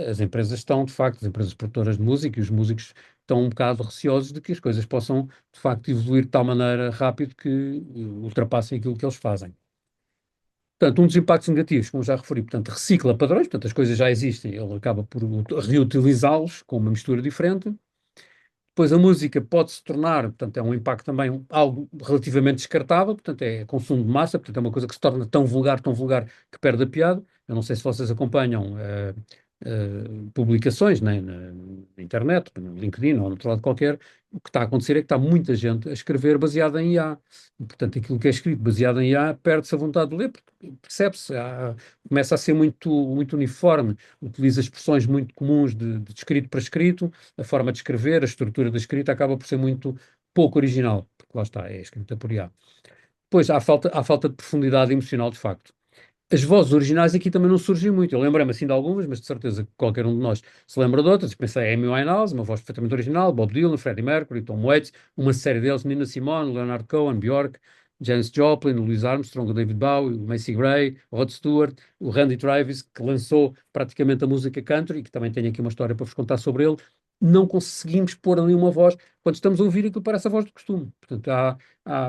as empresas estão, de facto, as empresas produtoras de música e os músicos estão um bocado receosos de que as coisas possam, de facto, evoluir de tal maneira rápido que ultrapassem aquilo que eles fazem. Portanto, um dos impactos negativos, como já referi, portanto, recicla padrões, portanto, as coisas já existem, ele acaba por reutilizá-los com uma mistura diferente. Depois a música pode se tornar, portanto, é um impacto também algo relativamente descartável, portanto, é consumo de massa, portanto, é uma coisa que se torna tão vulgar que perde a piada. Eu não sei se vocês acompanham publicações, né, na internet, no LinkedIn ou no outro lado qualquer. O que está a acontecer é que está muita gente a escrever baseada em IA. E, portanto, aquilo que é escrito baseado em IA perde-se a vontade de ler, porque percebe-se, começa a ser muito uniforme, utiliza expressões muito comuns de escrito para escrito, a forma de escrever, a estrutura da escrita acaba por ser muito pouco original, porque lá está, é escrita por IA. Depois, há falta de profundidade emocional, de facto. As vozes originais aqui também não surgem muito. Eu lembro-me assim de algumas, mas de certeza que qualquer um de nós se lembra de outras. Pensei em Amy Winehouse, uma voz perfeitamente original, Bob Dylan, Freddie Mercury, Tom Waits, uma série deles, Nina Simone, Leonard Cohen, Bjork, Janis Joplin, Louis Armstrong, o David Bowie, o Macy Gray, o Rod Stewart, o Randy Travis, que lançou praticamente a música country, e que também tenho aqui uma história para vos contar sobre ele. Não conseguimos pôr ali uma voz. Quando estamos a ouvir, aquilo parece a voz do costume. Portanto,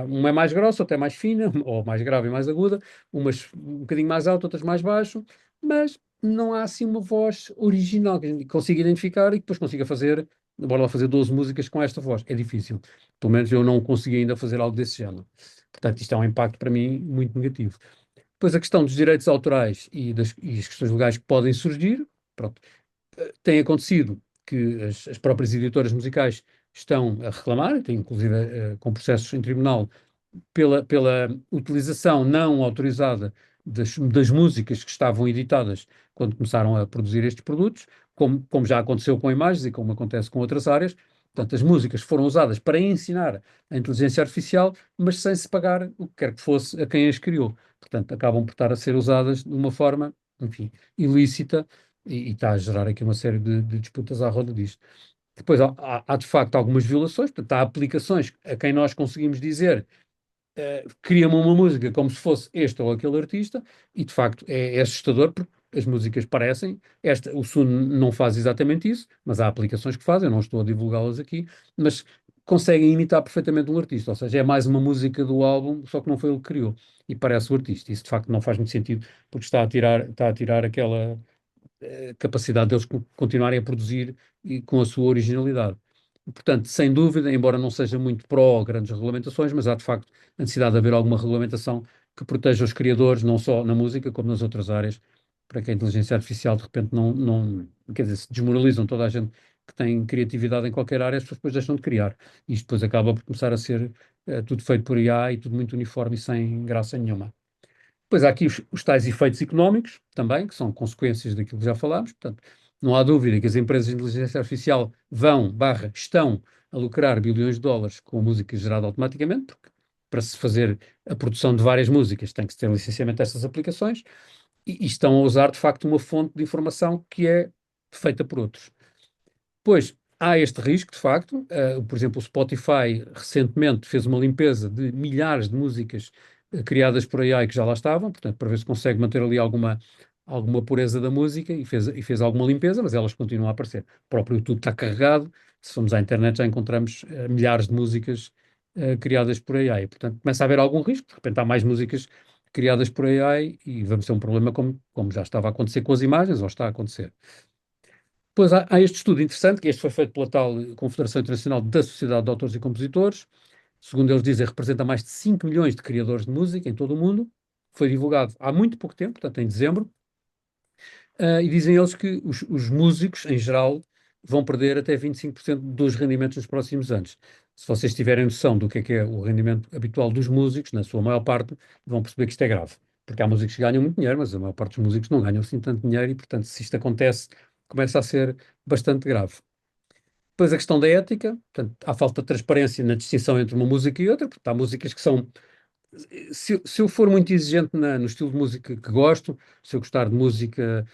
uma é mais grossa, outra é mais fina, ou mais grave e mais aguda, umas um bocadinho mais alto, outras mais baixo, mas não há assim uma voz original que a gente consiga identificar e que depois consiga fazer, bora lá fazer 12 músicas com esta voz. É difícil. Pelo menos eu não consegui ainda fazer algo desse género. Portanto, isto é um impacto para mim muito negativo. Depois a questão dos direitos autorais e as questões legais que podem surgir, pronto, tem acontecido que as próprias editoras musicais estão a reclamar, tem inclusive com processos em tribunal, pela utilização não autorizada das músicas que estavam editadas quando começaram a produzir estes produtos, como já aconteceu com imagens e como acontece com outras áreas. Portanto, as músicas foram usadas para ensinar a inteligência artificial, mas sem se pagar o que quer que fosse a quem as criou. Portanto, acabam por estar a ser usadas de uma forma, enfim, ilícita e está a gerar aqui uma série de disputas à roda disto. Depois há de facto algumas violações, portanto, há aplicações a quem nós conseguimos dizer cria-me uma música como se fosse este ou aquele artista, e de facto é assustador porque as músicas parecem, o Sun não faz exatamente isso, mas há aplicações que fazem, eu não estou a divulgá-las aqui, mas conseguem imitar perfeitamente um artista, ou seja, é mais uma música do álbum, só que não foi ele que criou, e parece o artista. Isso de facto não faz muito sentido, porque está a tirar aquela capacidade deles continuarem a produzir e com a sua originalidade. Portanto, sem dúvida, embora não seja muito pró grandes regulamentações, mas há de facto a necessidade de haver alguma regulamentação que proteja os criadores, não só na música, como nas outras áreas, para que a inteligência artificial de repente não quer dizer, se desmoralizam toda a gente que tem criatividade em qualquer área, as pessoas depois deixam de criar. E isto depois acaba por começar a ser tudo feito por IA e tudo muito uniforme e sem graça nenhuma. Depois há aqui os tais efeitos económicos também, que são consequências daquilo que já falámos. Portanto, não há dúvida que as empresas de inteligência artificial estão a lucrar bilhões de dólares com a música gerada automaticamente, porque para se fazer a produção de várias músicas tem que se ter licenciamento dessas aplicações. e estão a usar, de facto, uma fonte de informação que é feita por outros. Pois, há este risco, de facto. Por exemplo, o Spotify recentemente fez uma limpeza de milhares de músicas criadas por AI que já lá estavam, portanto, para ver se consegue manter ali alguma pureza da música e fez alguma limpeza, mas elas continuam a aparecer. O próprio YouTube está carregado. Se formos à internet já encontramos milhares de músicas criadas por AI. Portanto, começa a haver algum risco. De repente há mais músicas criadas por AI e vamos ter um problema como já estava a acontecer com as imagens, ou está a acontecer. Pois há este estudo interessante, que este foi feito pela tal Confederação Internacional da Sociedade de Autores e Compositores. Segundo eles dizem, representa mais de 5 milhões de criadores de música em todo o mundo. Foi divulgado há muito pouco tempo, portanto em dezembro. E dizem eles que os músicos, em geral, vão perder até 25% dos rendimentos nos próximos anos. Se vocês tiverem noção do que é o rendimento habitual dos músicos, na sua maior parte, vão perceber que isto é grave. Porque há músicos que ganham muito dinheiro, mas a maior parte dos músicos não ganham assim tanto dinheiro e, portanto, se isto acontece, começa a ser bastante grave. Depois a questão da ética, portanto, há falta de transparência na distinção entre uma música e outra, porque há músicas que são se eu for muito exigente no estilo de música que gosto, se eu gostar de música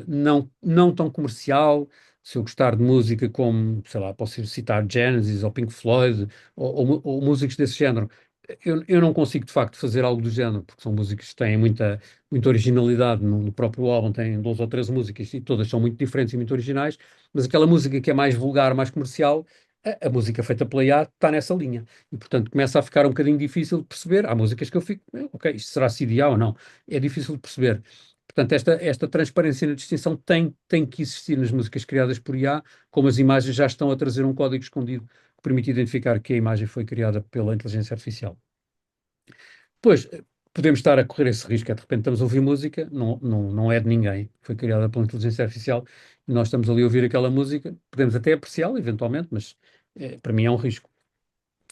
não tão comercial, se eu gostar de música como, sei lá, posso citar Genesis ou Pink Floyd ou músicos desse género, eu não consigo de facto fazer algo do género, porque são músicos que têm muita originalidade no próprio álbum, têm 12 ou 13 músicas e todas são muito diferentes e muito originais, mas aquela música que é mais vulgar, mais comercial, a música feita pela IA está nessa linha. E, portanto, começa a ficar um bocadinho difícil de perceber. Há músicas que eu fico, ok, isto será CDA ou não? É difícil de perceber. Portanto, esta transparência na distinção tem que existir nas músicas criadas por IA, como as imagens já estão a trazer um código escondido que permite identificar que a imagem foi criada pela inteligência artificial. Pois, podemos estar a correr esse risco, de repente estamos a ouvir música, não é de ninguém, foi criada pela inteligência artificial, e nós estamos ali a ouvir aquela música, podemos até apreciá-la eventualmente, mas para mim é um risco.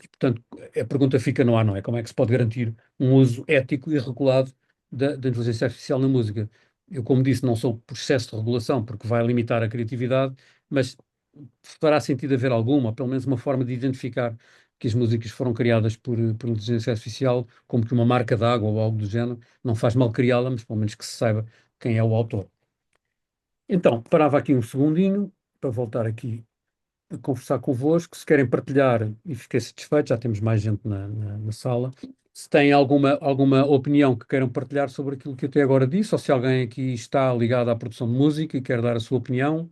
E, portanto, a pergunta fica no ar, não é? Como é que se pode garantir um uso ético e regulado da inteligência artificial na música? Eu, como disse, não sou por excesso de regulação, porque vai limitar a criatividade, mas fará sentido haver alguma, ou pelo menos uma forma de identificar que as músicas foram criadas por inteligência artificial, como que uma marca de água ou algo do género. Não faz mal criá-la, mas pelo menos que se saiba quem é o autor. Então, parava aqui um segundinho para voltar aqui a conversar convosco. Se querem partilhar e fiquei satisfeito, já temos mais gente na sala. Se têm alguma opinião que queiram partilhar sobre aquilo que eu até agora disse, ou se alguém aqui está ligado à produção de música e quer dar a sua opinião,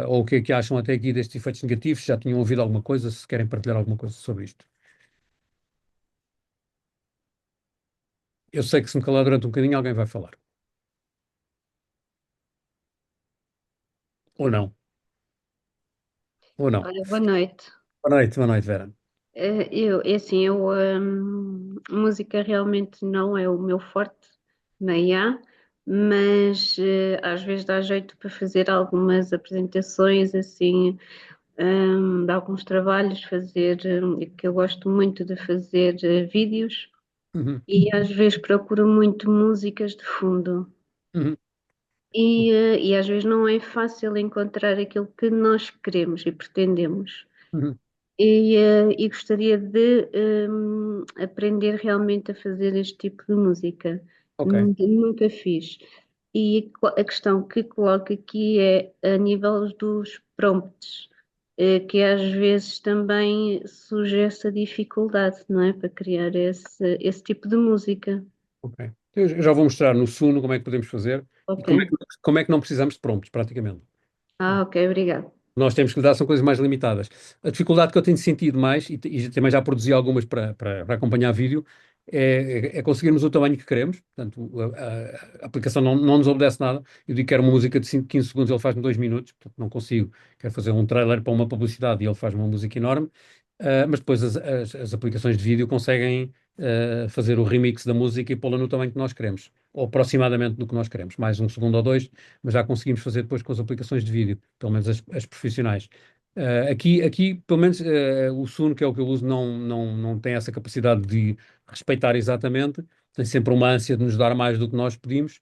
ou o que é que acham até aqui destes efeitos negativos, se já tinham ouvido alguma coisa, se querem partilhar alguma coisa sobre isto. Eu sei que se me calar durante um bocadinho, alguém vai falar. Ou não. Ou não. Olha, boa noite. Boa noite, Vera. Música realmente não é o meu forte, nem há, mas às vezes dá jeito para fazer algumas apresentações, assim, de alguns trabalhos, que eu gosto muito de fazer vídeos, Uhum, e às vezes procuro muito músicas de fundo. uhum, E às vezes não é fácil encontrar aquilo que nós queremos e pretendemos. uhum. E gostaria de aprender realmente a fazer este tipo de música. Ok, Nunca fiz. E a questão que coloco aqui é a nível dos prompts, que às vezes também surge essa dificuldade, não é? Para criar esse tipo de música. ok. Eu já vou mostrar no Suno como é que podemos fazer e Ok. como é que não precisamos de prompts, praticamente. Ok, obrigado. Nós temos que lhe dar são coisas mais limitadas. A dificuldade que eu tenho sentido mais, e também já produzi algumas para acompanhar vídeo, é conseguirmos o tamanho que queremos. Portanto, a aplicação não nos obedece nada. Eu digo que quero uma música de 5, 15 segundos, ele faz-me 2 minutos, portanto não consigo. Quero fazer um trailer para uma publicidade e ele faz uma música enorme. Mas depois as aplicações de vídeo conseguem fazer o remix da música e pô-la no tamanho que nós queremos, ou aproximadamente do que nós queremos, mais um segundo ou dois, mas já conseguimos fazer depois com as aplicações de vídeo, pelo menos as profissionais. Aqui, pelo menos, o Suno, que é o que eu uso, não tem essa capacidade de respeitar exatamente, tem sempre uma ânsia de nos dar mais do que nós pedimos,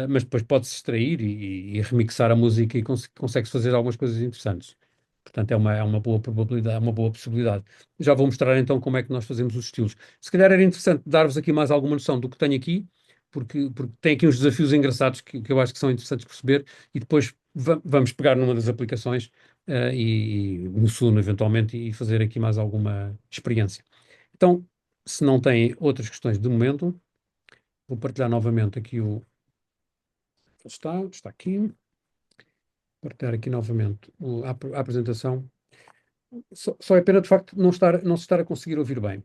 mas depois pode-se extrair e remixar a música e consegue-se fazer algumas coisas interessantes. Portanto, é uma boa probabilidade, é uma boa possibilidade. Já vou mostrar então como é que nós fazemos os estilos. Se calhar era interessante dar-vos aqui mais alguma noção do que tenho aqui. porque tem aqui uns desafios engraçados que eu acho que são interessantes perceber e depois vamos pegar numa das aplicações e no Suno, eventualmente, e fazer aqui mais alguma experiência. Então, se não têm outras questões de momento, vou partilhar novamente aqui está aqui. Partilhar aqui novamente a apresentação. Só é pena, de facto, não se estar a conseguir ouvir bem.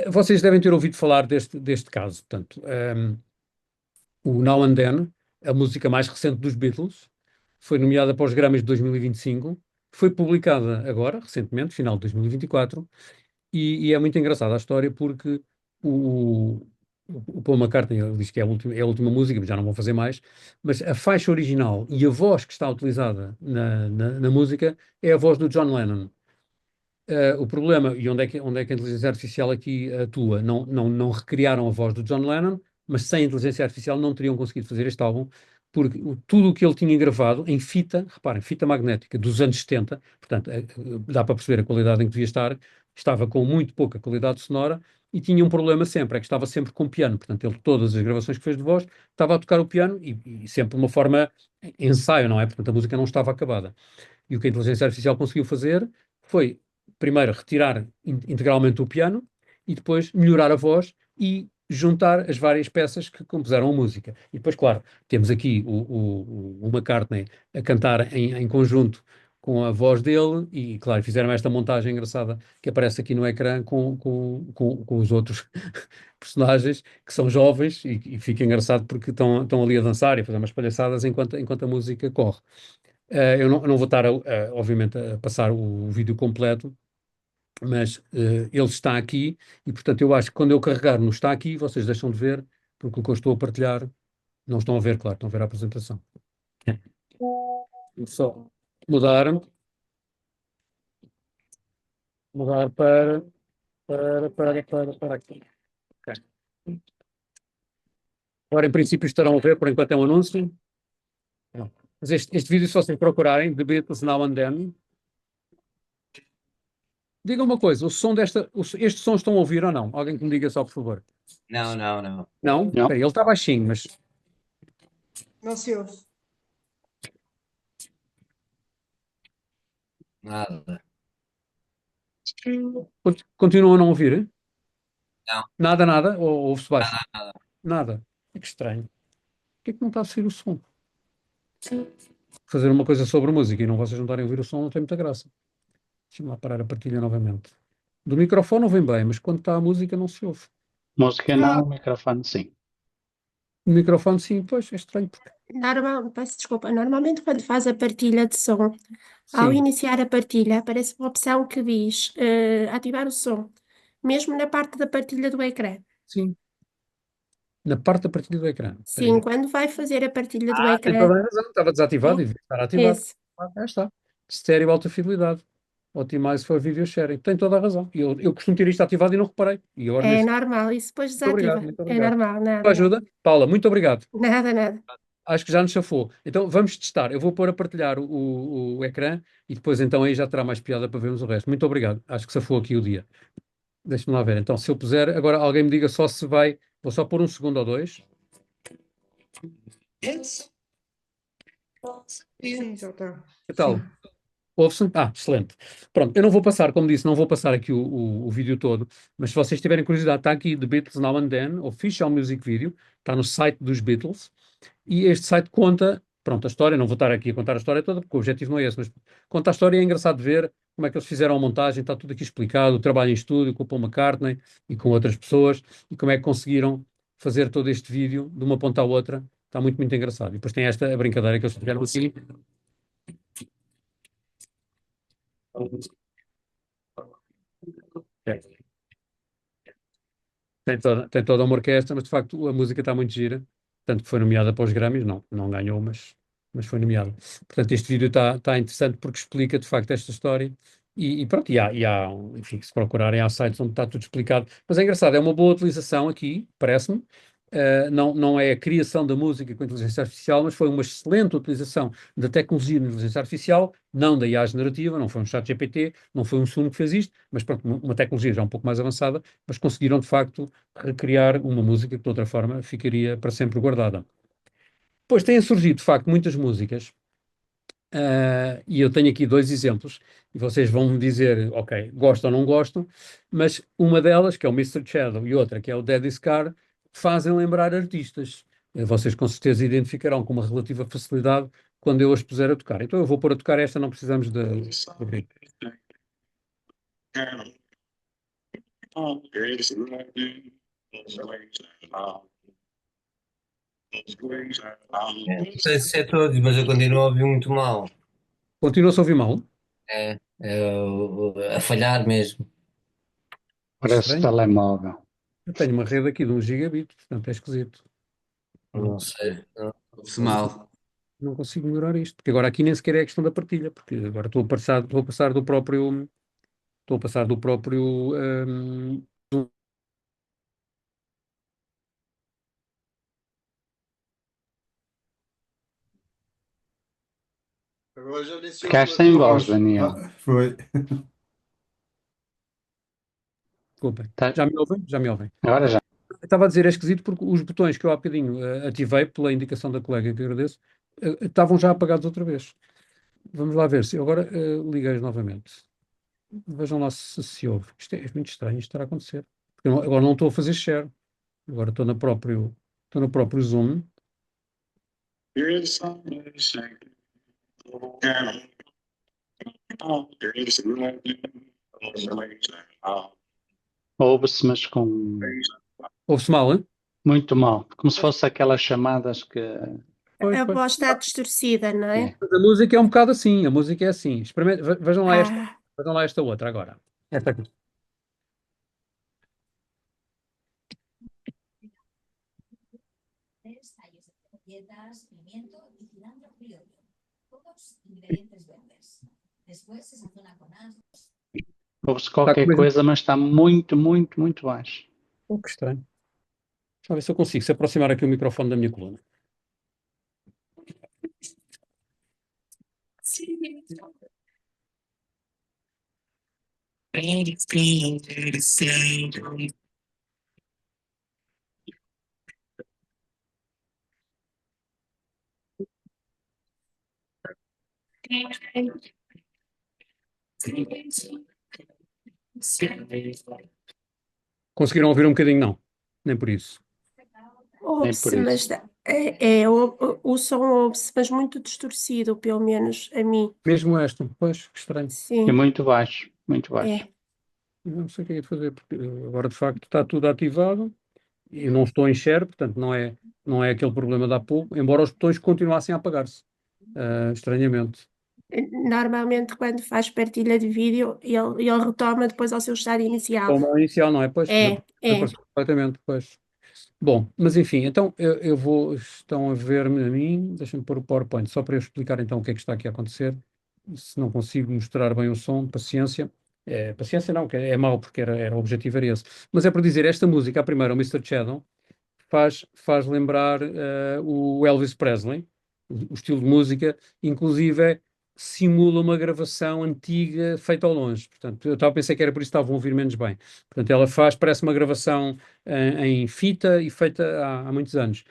Vocês devem ter ouvido falar deste caso. Portanto, o Now and Then, a música mais recente dos Beatles, foi nomeada para os Grammys de 2025, foi publicada agora, recentemente, final de 2024, e é muito engraçada a história porque o Paul McCartney ele diz que é a última música, mas já não vão fazer mais, mas a faixa original e a voz que está utilizada na música é a voz do John Lennon. O problema, e onde é que a inteligência artificial aqui atua? Não recriaram a voz do John Lennon, mas sem inteligência artificial não teriam conseguido fazer este álbum, porque tudo o que ele tinha gravado em fita, reparem, fita magnética dos anos 70, portanto, dá para perceber a qualidade em que devia estar, estava com muito pouca qualidade sonora e tinha um problema sempre, é que estava sempre com piano, portanto, ele, todas as gravações que fez de voz, estava a tocar o piano e sempre de uma forma ensaio, não é? Portanto, a música não estava acabada. E o que a inteligência artificial conseguiu fazer foi, primeiro, retirar integralmente o piano e depois melhorar a voz e juntar as várias peças que compuseram a música. E depois, claro, temos aqui o McCartney a cantar em conjunto com a voz dele e, claro, fizeram esta montagem engraçada que aparece aqui no ecrã com os outros personagens que são jovens e fica engraçado porque estão ali a dançar e a fazer umas palhaçadas enquanto a música corre. Eu não vou estar, obviamente, a passar o vídeo completo, mas ele está aqui e, portanto, eu acho que quando eu carregar no está aqui, vocês deixam de ver, porque o que eu estou a partilhar, não estão a ver, claro, estão a ver a apresentação. Vou só mudar para aqui. Ok. Agora, em princípio, estarão a ver, por enquanto é um anúncio. Não. Mas este vídeo, se vocês procurarem, The Beatles Now and Then, diga uma coisa, estes sons estão a ouvir ou não? Alguém que me diga só, por favor. Não. Não? Não. Espera aí, ele está baixinho, mas Não se ouve. Nada. continuam a não ouvir? Não. Nada? Ou ouve-se baixo? Nada. Que estranho. Por que é que não está a sair o som? Fazer uma coisa sobre música e vocês não estarem a ouvir o som não tem muita graça. Deixa-me lá parar a partilha novamente. Do microfone não vem bem, mas quando está a música não se ouve. Música não, microfone sim. O microfone sim, pois, é estranho. Peço desculpa. Normalmente, quando faz a partilha de som, ao Sim, iniciar a partilha, aparece uma opção que diz ativar o som, mesmo na parte da partilha do ecrã. sim. Na parte da partilha do ecrã. Espera Sim, aí. quando vai fazer a partilha do Tem ecrã, toda a razão. Estava desativado e devia estar ativado. esse. Já está. Estéreo alta fidelidade. Optimize for video sharing. Tem toda a razão. E eu costumo ter isto ativado e não reparei. E agora É nesse. normal, isso depois Muito obrigado, desativa. muito É obrigado. normal, Tua nada. ajuda? Paula, muito obrigado. Nada. Acho que já nos chafou. Então vamos testar. Eu vou pôr a partilhar o ecrã e depois então aí já terá mais piada para vermos o resto. Muito obrigado. Acho que chafou aqui o dia. Deixa-me lá ver. Então, se eu puser, agora alguém me diga só se vai. Vou só pôr um segundo ou dois. Sim, já está. Que tal? Ouve-se? Excelente. Pronto, eu não vou passar, como disse, não vou passar aqui o vídeo todo, mas se vocês tiverem curiosidade, está aqui The Beatles Now and Then, Official Music Video, está no site dos Beatles, e este site conta, pronto, a história, não vou estar aqui a contar a história toda, porque o objetivo não é esse, mas conta a história e é engraçado ver como é que eles fizeram a montagem, está tudo aqui explicado, o trabalho em estúdio com o Paul McCartney e com outras pessoas, e como é que conseguiram fazer todo este vídeo de uma ponta à outra, está muito, muito engraçado. E depois tem esta brincadeira que eles fizeram aqui. É. Tem toda uma orquestra, mas de facto a música está muito gira, tanto que foi nomeada para os Grammys, não ganhou, mas foi nomeada. Portanto, este vídeo está interessante porque explica de facto esta história e pronto, enfim, se procurarem há sites onde está tudo explicado. Mas é engraçado, é uma boa utilização aqui, parece-me, não é a criação da música com a inteligência artificial, mas foi uma excelente utilização da tecnologia de inteligência artificial, não da IA generativa, não foi um chat GPT, não foi um Suno que fez isto, mas pronto, uma tecnologia já um pouco mais avançada, mas conseguiram de facto recriar uma música que de outra forma ficaria para sempre guardada. Depois têm surgido de facto muitas músicas, e eu tenho aqui dois exemplos, e vocês vão me dizer, ok, gostam ou não gostam, mas uma delas, que é o Mr. Shadow, e outra, que é o Daddy's Car, fazem lembrar artistas. Vocês com certeza identificarão com uma relativa facilidade quando eu as puser a tocar. Então eu vou pôr a tocar esta, não precisamos de abrir. Não sei se é todos, mas eu continuo a ouvir muito mal. Continua-se a ouvir mal? A falhar mesmo. Parece Estranho. telemóvel. Eu tenho uma rede aqui de 1 gigabit, portanto é esquisito. Não sei. Ouve-se mal. Não consigo melhorar isto, porque agora aqui nem sequer é a questão da partilha, porque agora estou a passar do próprio, Agora já nem se ouve Ficaste a sem tua voz, Daniel. Foi. desculpem. Tá. Já me ouvem? Já me ouvem. Agora já. Estava a dizer, é esquisito porque os botões que eu há bocadinho ativei, pela indicação da colega que agradeço, estavam já apagados outra vez. Vamos lá ver se eu agora liguei novamente. Vejam lá se ouve. Isto é muito estranho isto estar a acontecer. Porque agora não estou a fazer share. Agora estou no próprio Zoom. Ouve-se, mas com Ouve-se mal, hein? muito mal. Como se fosse aquelas chamadas que. Pois, A pois. voz está distorcida, não é? Mas a música é um bocado assim. A música é assim. Vejam lá Ah, vejam lá esta outra agora. Esta aqui. Tallos de cebolletas, pimiento y cilantro criollo. Todos ingredientes verdes. Después se sazona con ajos. Ouve-se qualquer mesmo. coisa, mas está muito, muito, muito baixo. Oh, que estranho. Deixa eu ver se eu consigo se aproximar aqui o microfone da minha coluna. Conseguiram ouvir um bocadinho? Não. Nem por isso. ouve-se, por mas isso. o som ouve-se, mas muito distorcido, pelo menos a mim. Mesmo esta. Pois, que estranho. E Sim, muito baixo, muito baixo. é. Eu não sei o que é de fazer, porque agora de facto está tudo ativado. Eu não estou em share, portanto não é aquele problema de há pouco, embora os botões continuassem a apagar-se. Estranhamente. Normalmente, quando faz partilha de vídeo, ele retoma depois ao seu estado inicial. Como ao inicial, não é? Pois, É. desapareceu completamente, pois. Bom, mas enfim, então eu vou, estão a ver-me a mim, deixem-me pôr o PowerPoint só para eu explicar então o que é que está aqui a acontecer. Se não consigo mostrar bem o som, paciência. Paciência não, que é mau, porque o objetivo era esse. Mas é para dizer, esta música, a primeira, o Mr. Shadow, faz lembrar o Elvis Presley, o estilo de música, inclusive simula uma gravação antiga feita ao longe. Portanto, eu estava a pensar que era por isso que estavam a ouvir menos bem. Portanto, ela parece uma gravação em fita e feita há muitos anos.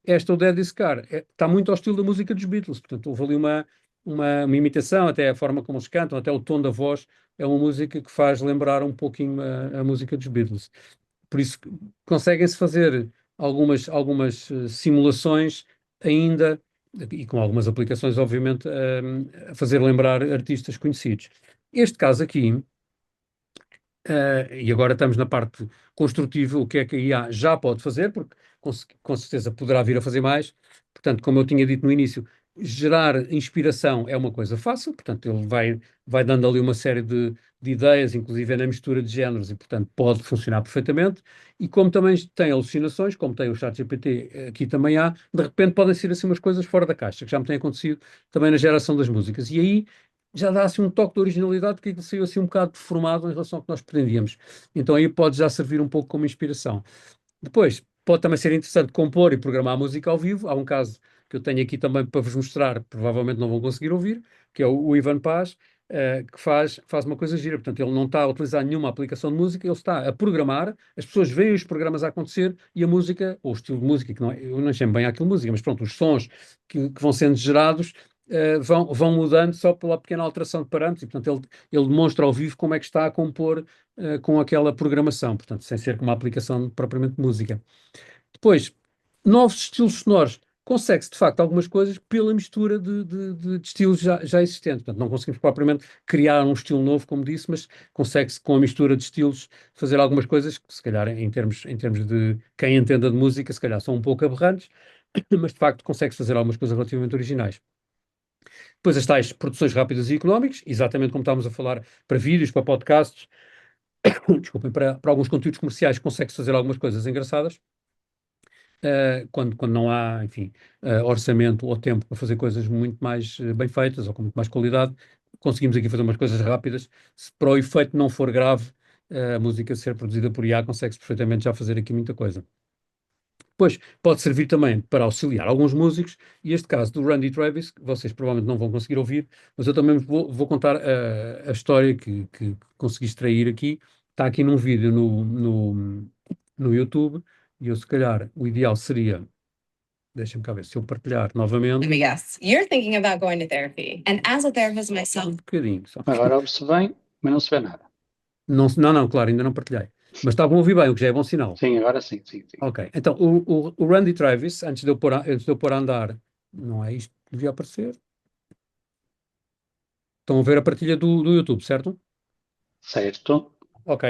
Esta, o Daddy's Car, está muito ao estilo da música dos Beatles. Portanto, houve ali uma imitação, até a forma como eles cantam, até o tom da voz, é uma música que faz lembrar um pouquinho a música dos Beatles. Por isso, conseguem-se fazer algumas simulações ainda, e com algumas aplicações, obviamente, a fazer lembrar artistas conhecidos. Este caso aqui, e agora estamos na parte construtiva, o que é que a IA já pode fazer, porque com certeza poderá vir a fazer mais. Portanto, como eu tinha dito no início, gerar inspiração é uma coisa fácil, portanto, ele vai dando ali uma série de ideias, inclusive na mistura de géneros, e portanto pode funcionar perfeitamente. E como também tem alucinações, como tem o ChatGPT, aqui também há, de repente podem ser assim umas coisas fora da caixa, que já me tem acontecido também na geração das músicas. E aí já dá assim um toque de originalidade, porque aquilo saiu assim um bocado deformado em relação ao que nós pretendíamos. Então aí pode já servir um pouco como inspiração. Depois, pode também ser interessante compor e programar música ao vivo. Há um caso que eu tenho aqui também para vos mostrar, provavelmente não vão conseguir ouvir, que é o Ivan Paz, que faz uma coisa gira. Portanto, ele não está a utilizar nenhuma aplicação de música, ele está a programar, as pessoas veem os programas a acontecer e a música, ou o estilo de música, que não é, eu não chamo bem aquilo música, mas pronto, os sons que vão sendo gerados vão mudando só pela pequena alteração de parâmetros e, portanto, ele demonstra ao vivo como é que está a compor com aquela programação, portanto, sem ser com uma aplicação propriamente de música. Depois, novos estilos sonoros. Consegue-se, de facto, algumas coisas pela mistura de estilos já existentes. Portanto, não conseguimos propriamente criar um estilo novo, como disse, mas consegue-se, com a mistura de estilos, fazer algumas coisas que, se calhar, em termos de quem entenda de música, se calhar são um pouco aberrantes, mas, de facto, consegue-se fazer algumas coisas relativamente originais. Depois as tais produções rápidas e económicas, exatamente como estávamos a falar para vídeos, para podcasts, desculpem, para alguns conteúdos comerciais, consegue-se fazer algumas coisas engraçadas. Quando não há, enfim, orçamento ou tempo para fazer coisas muito mais bem feitas ou com muito mais qualidade, conseguimos aqui fazer umas coisas rápidas. Se para o efeito não for grave, a música ser produzida por IA, consegue-se perfeitamente já fazer aqui muita coisa. Depois, pode servir também para auxiliar alguns músicos, e este caso do Randy Travis, que vocês provavelmente não vão conseguir ouvir, mas eu também vou contar a história que consegui extrair aqui. Está aqui num vídeo no YouTube, e eu, se calhar, o ideal seria, deixa-me cá ver, se eu partilhar novamente. Let me guess. You're thinking about going to therapy. And as a therapist Um myself, bocadinho, só. Agora ouve-se bem, mas não se vê nada. Não, claro, ainda não partilhei. Mas estavam a ouvir bem, o que já é bom sinal. Sim, agora sim. Ok, então o Randy Travis, antes de eu pôr a andar, não é isto que devia aparecer? Estão a ver a partilha do YouTube, certo? Certo. Ok.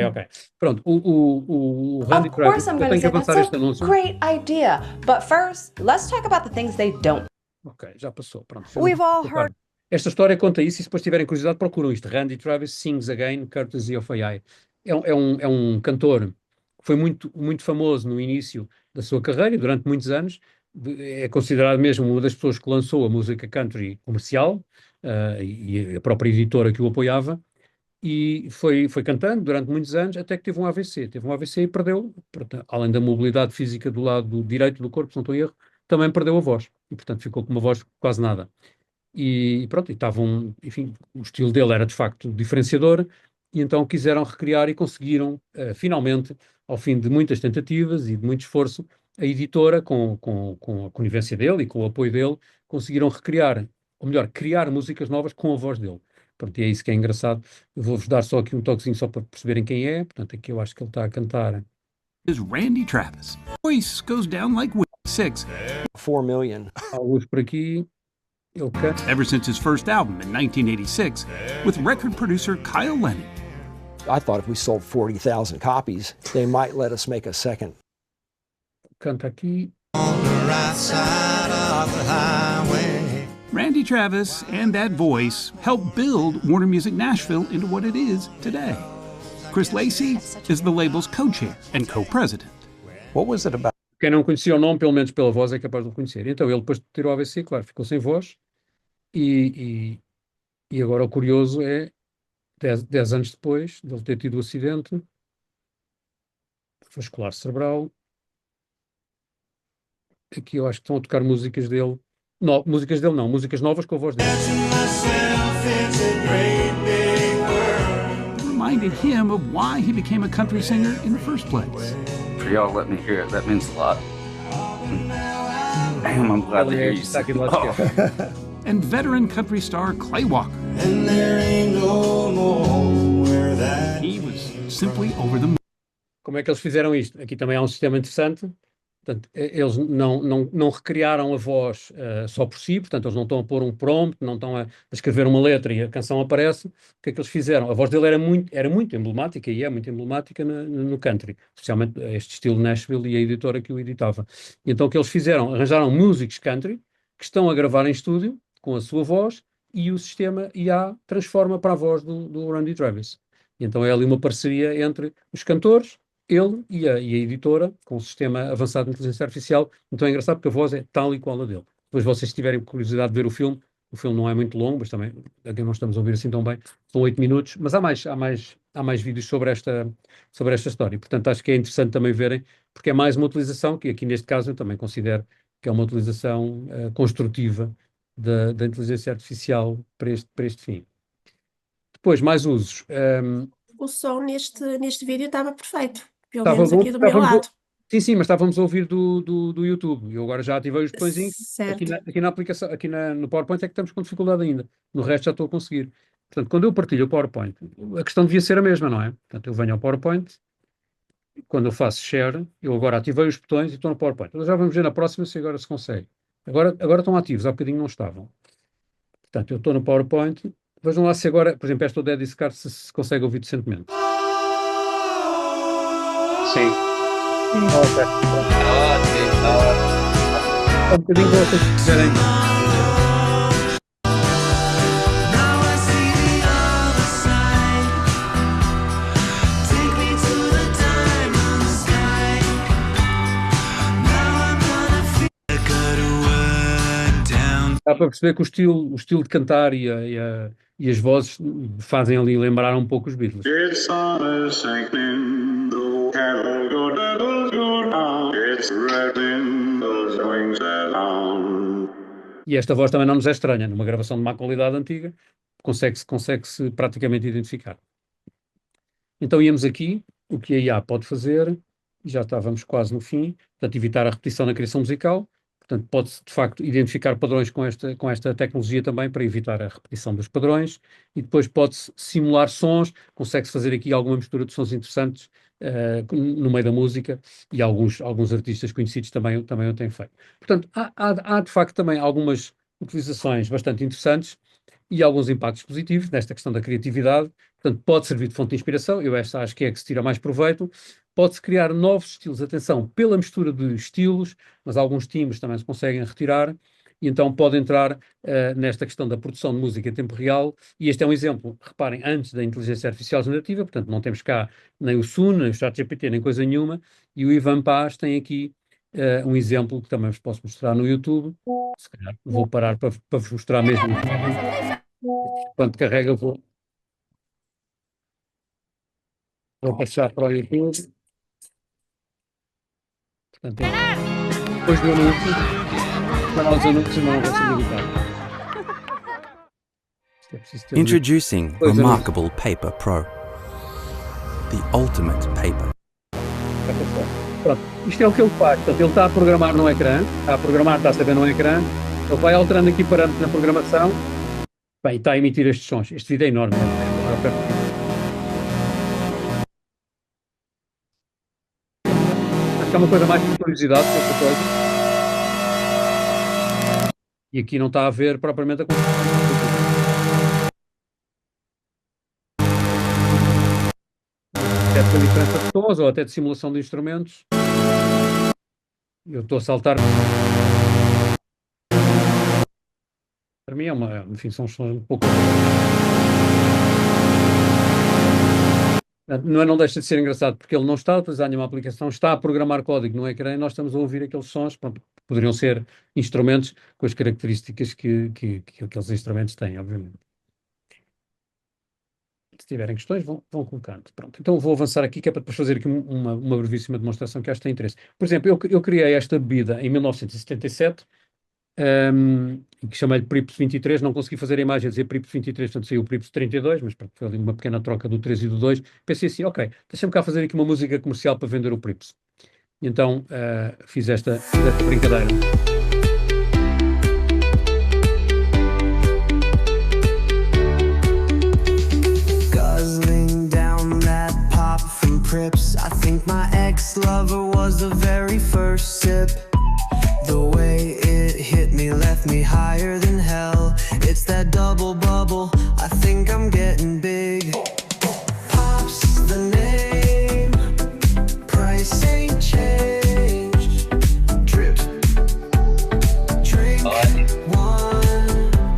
Pronto, o Randy of course Travis, I'm eu going to tenho que say avançar that's este a anúncio. great idea. But first, let's talk about the things they don't. Ok, já passou, pronto. We've all heard. Esta história conta isso, e se depois tiverem curiosidade, procuram isto. Randy Travis Sings Again, Courtesy of AI. É um cantor que foi muito, muito famoso no início da sua carreira, durante muitos anos. É considerado mesmo uma das pessoas que lançou a música country comercial, e a própria editora que o apoiava. E foi cantando durante muitos anos, até que teve um AVC. Teve um AVC e perdeu, portanto, além da mobilidade física do lado direito do corpo, se não estou em erro, também perdeu a voz. E, portanto, ficou com uma voz quase nada. E pronto, enfim, o estilo dele era de facto diferenciador, e então quiseram recriar e conseguiram, finalmente, ao fim de muitas tentativas e de muito esforço, a editora, com a conivência dele e com o apoio dele, conseguiram recriar, ou melhor, criar músicas novas com a voz dele. Pronto, e é isso que é engraçado. Eu vou-vos dar só aqui um toquezinho só para perceberem quem é. Portanto, aqui eu acho que ele está a cantar. Is Randy Travis. Voice goes down like 6. 4 million. Há luz por aqui. Ele canta. Ever since his first album in 1986 with record producer Kyle Lennon. I thought if we sold 40,000 copies, they might let us make a second. Canta aqui. Randy Travis and that voice helped build Warner Music Nashville into what it is today. Chris Lacey is the label's co-chair and co-president. What was it about? Quem não conhecia o nome, pelo menos pela voz, é capaz de o conhecer. Então ele depois de ter o AVC, claro, ficou sem voz, e agora o curioso é, 10 anos depois de ele ter tido o acidente vascular cerebral, aqui eu acho que estão a tocar músicas dele, músicas novas com a voz dele. Reminded him of why he became a country singer in the first place. For y'all to let me hear it, that means a lot. Damn, I'm glad to hear you Está aqui sing. do lado esquerdo. And veteran country star Clay Walker. He was simply over the moon. Como é que eles fizeram isto? Aqui também há um sistema interessante. Portanto, eles não recriaram a voz só por si, portanto, eles não estão a pôr um prompt, não estão a escrever uma letra e a canção aparece. O que é que eles fizeram? A voz dele era muito emblemática, e é muito emblemática no country, especialmente este estilo Nashville e a editora que o editava. E então o que eles fizeram? Arranjaram músicos country que estão a gravar em estúdio com a sua voz, e o sistema IA transforma para a voz do Randy Travis. E então é ali uma parceria entre os cantores, ele e a editora, com o sistema avançado de inteligência artificial. Então é engraçado porque a voz é tal e qual a dele. Depois, vocês tiverem curiosidade de ver o filme, O filme não é muito longo, mas também aqui não estamos a ouvir assim tão bem. São 8 minutos, mas há mais vídeos sobre esta história. Portanto, acho que é interessante também verem, porque é mais uma utilização, que aqui neste caso eu também considero que é uma utilização construtiva da inteligência artificial para este fim. Depois, mais usos. O som neste vídeo estava perfeito, pelo Estava menos bom, aqui do meu estávamos a- lado. Sim, mas estávamos a ouvir do YouTube. Eu agora já ativei os botõezinhos. Certo. Aqui na aplicação, no PowerPoint é que estamos com dificuldade ainda. No resto já estou a conseguir. Portanto, quando eu partilho o PowerPoint, a questão devia ser a mesma, não é? Portanto, eu venho ao PowerPoint, quando eu faço share, eu agora ativei os botões e estou no PowerPoint. Então já vamos ver na próxima se agora se consegue. Agora estão ativos, há bocadinho não estavam. Portanto, eu estou no PowerPoint. Vejam lá se agora, por exemplo, esta do Dead Scar se consegue ouvir decentemente. Sim. Ok. Está ótimo. Um bocadinho para vocês quiserem. Dá para perceber que o estilo de cantar e as vozes fazem ali lembrar um pouco os Beatles. E esta voz também não nos é estranha. Numa gravação de má qualidade antiga, consegue-se praticamente identificar. Então íamos aqui, o que a IA pode fazer, e já estávamos quase no fim, portanto, evitar a repetição na criação musical. Portanto, pode-se, de facto, identificar padrões com esta tecnologia também para evitar a repetição dos padrões, e depois pode-se simular sons, consegue-se fazer aqui alguma mistura de sons interessantes no meio da música, e alguns artistas conhecidos também o têm feito. Portanto, há de facto também algumas utilizações bastante interessantes e alguns impactos positivos nesta questão da criatividade. Portanto, pode servir de fonte de inspiração, eu esta acho que é que se tira mais proveito. Pode-se criar novos estilos, atenção, pela mistura de estilos, mas alguns timbres também se conseguem retirar, e então pode entrar nesta questão da produção de música em tempo real, e este é um exemplo, reparem, antes da inteligência artificial generativa, portanto não temos cá nem o Sun, nem o ChatGPT, nem coisa nenhuma, e o Ivan Paz tem aqui um exemplo que também vos posso mostrar no YouTube. Se calhar vou parar para vos mostrar mesmo. Quando carrega, vou passar para o YouTube. Portanto, depois do anúncio, para os anúncios não vou ser militar. Introducing Remarkable Paper Pro, the ultimate paper. Pronto, isto é o que ele faz. Portanto, ele está a programar no ecrã, está a saber no ecrã, ele vai alterando aqui parâmetros na programação, bem, está a emitir estes sons. Este vídeo é enorme. Acho que é uma coisa mais de curiosidade que esta coisa. E aqui não está a ver propriamente a coisa. Até de diferença de tons ou até de simulação de instrumentos. Eu estou a saltar. Para mim enfim, são sons um pouco. Não deixa de ser engraçado, porque ele não está a utilizar nenhuma aplicação, está a programar código no ecrã e nós estamos a ouvir aqueles sons, pronto, poderiam ser instrumentos com as características que aqueles instrumentos têm, obviamente. Se tiverem questões, vão colocando. Pronto, então vou avançar aqui, que é para depois fazer aqui uma brevíssima demonstração que acho que tem interesse. Por exemplo, eu criei esta bebida em 1977, que chamei-lhe Prips 23, não consegui fazer a imagem a dizer Prips 23, portanto saiu o Prips 32, mas pronto, foi ali uma pequena troca do 3 e do 2. Pensei assim, ok, deixa-me cá fazer aqui uma música comercial para vender o Prips. E então fiz esta brincadeira. Guzzling down that pop from Prips. I think my ex-lover was the very first sip. The way it hit me left me higher than hell. It's that double bubble, I think I'm getting big. Pop's the name, price ain't changed. Drip, drink one.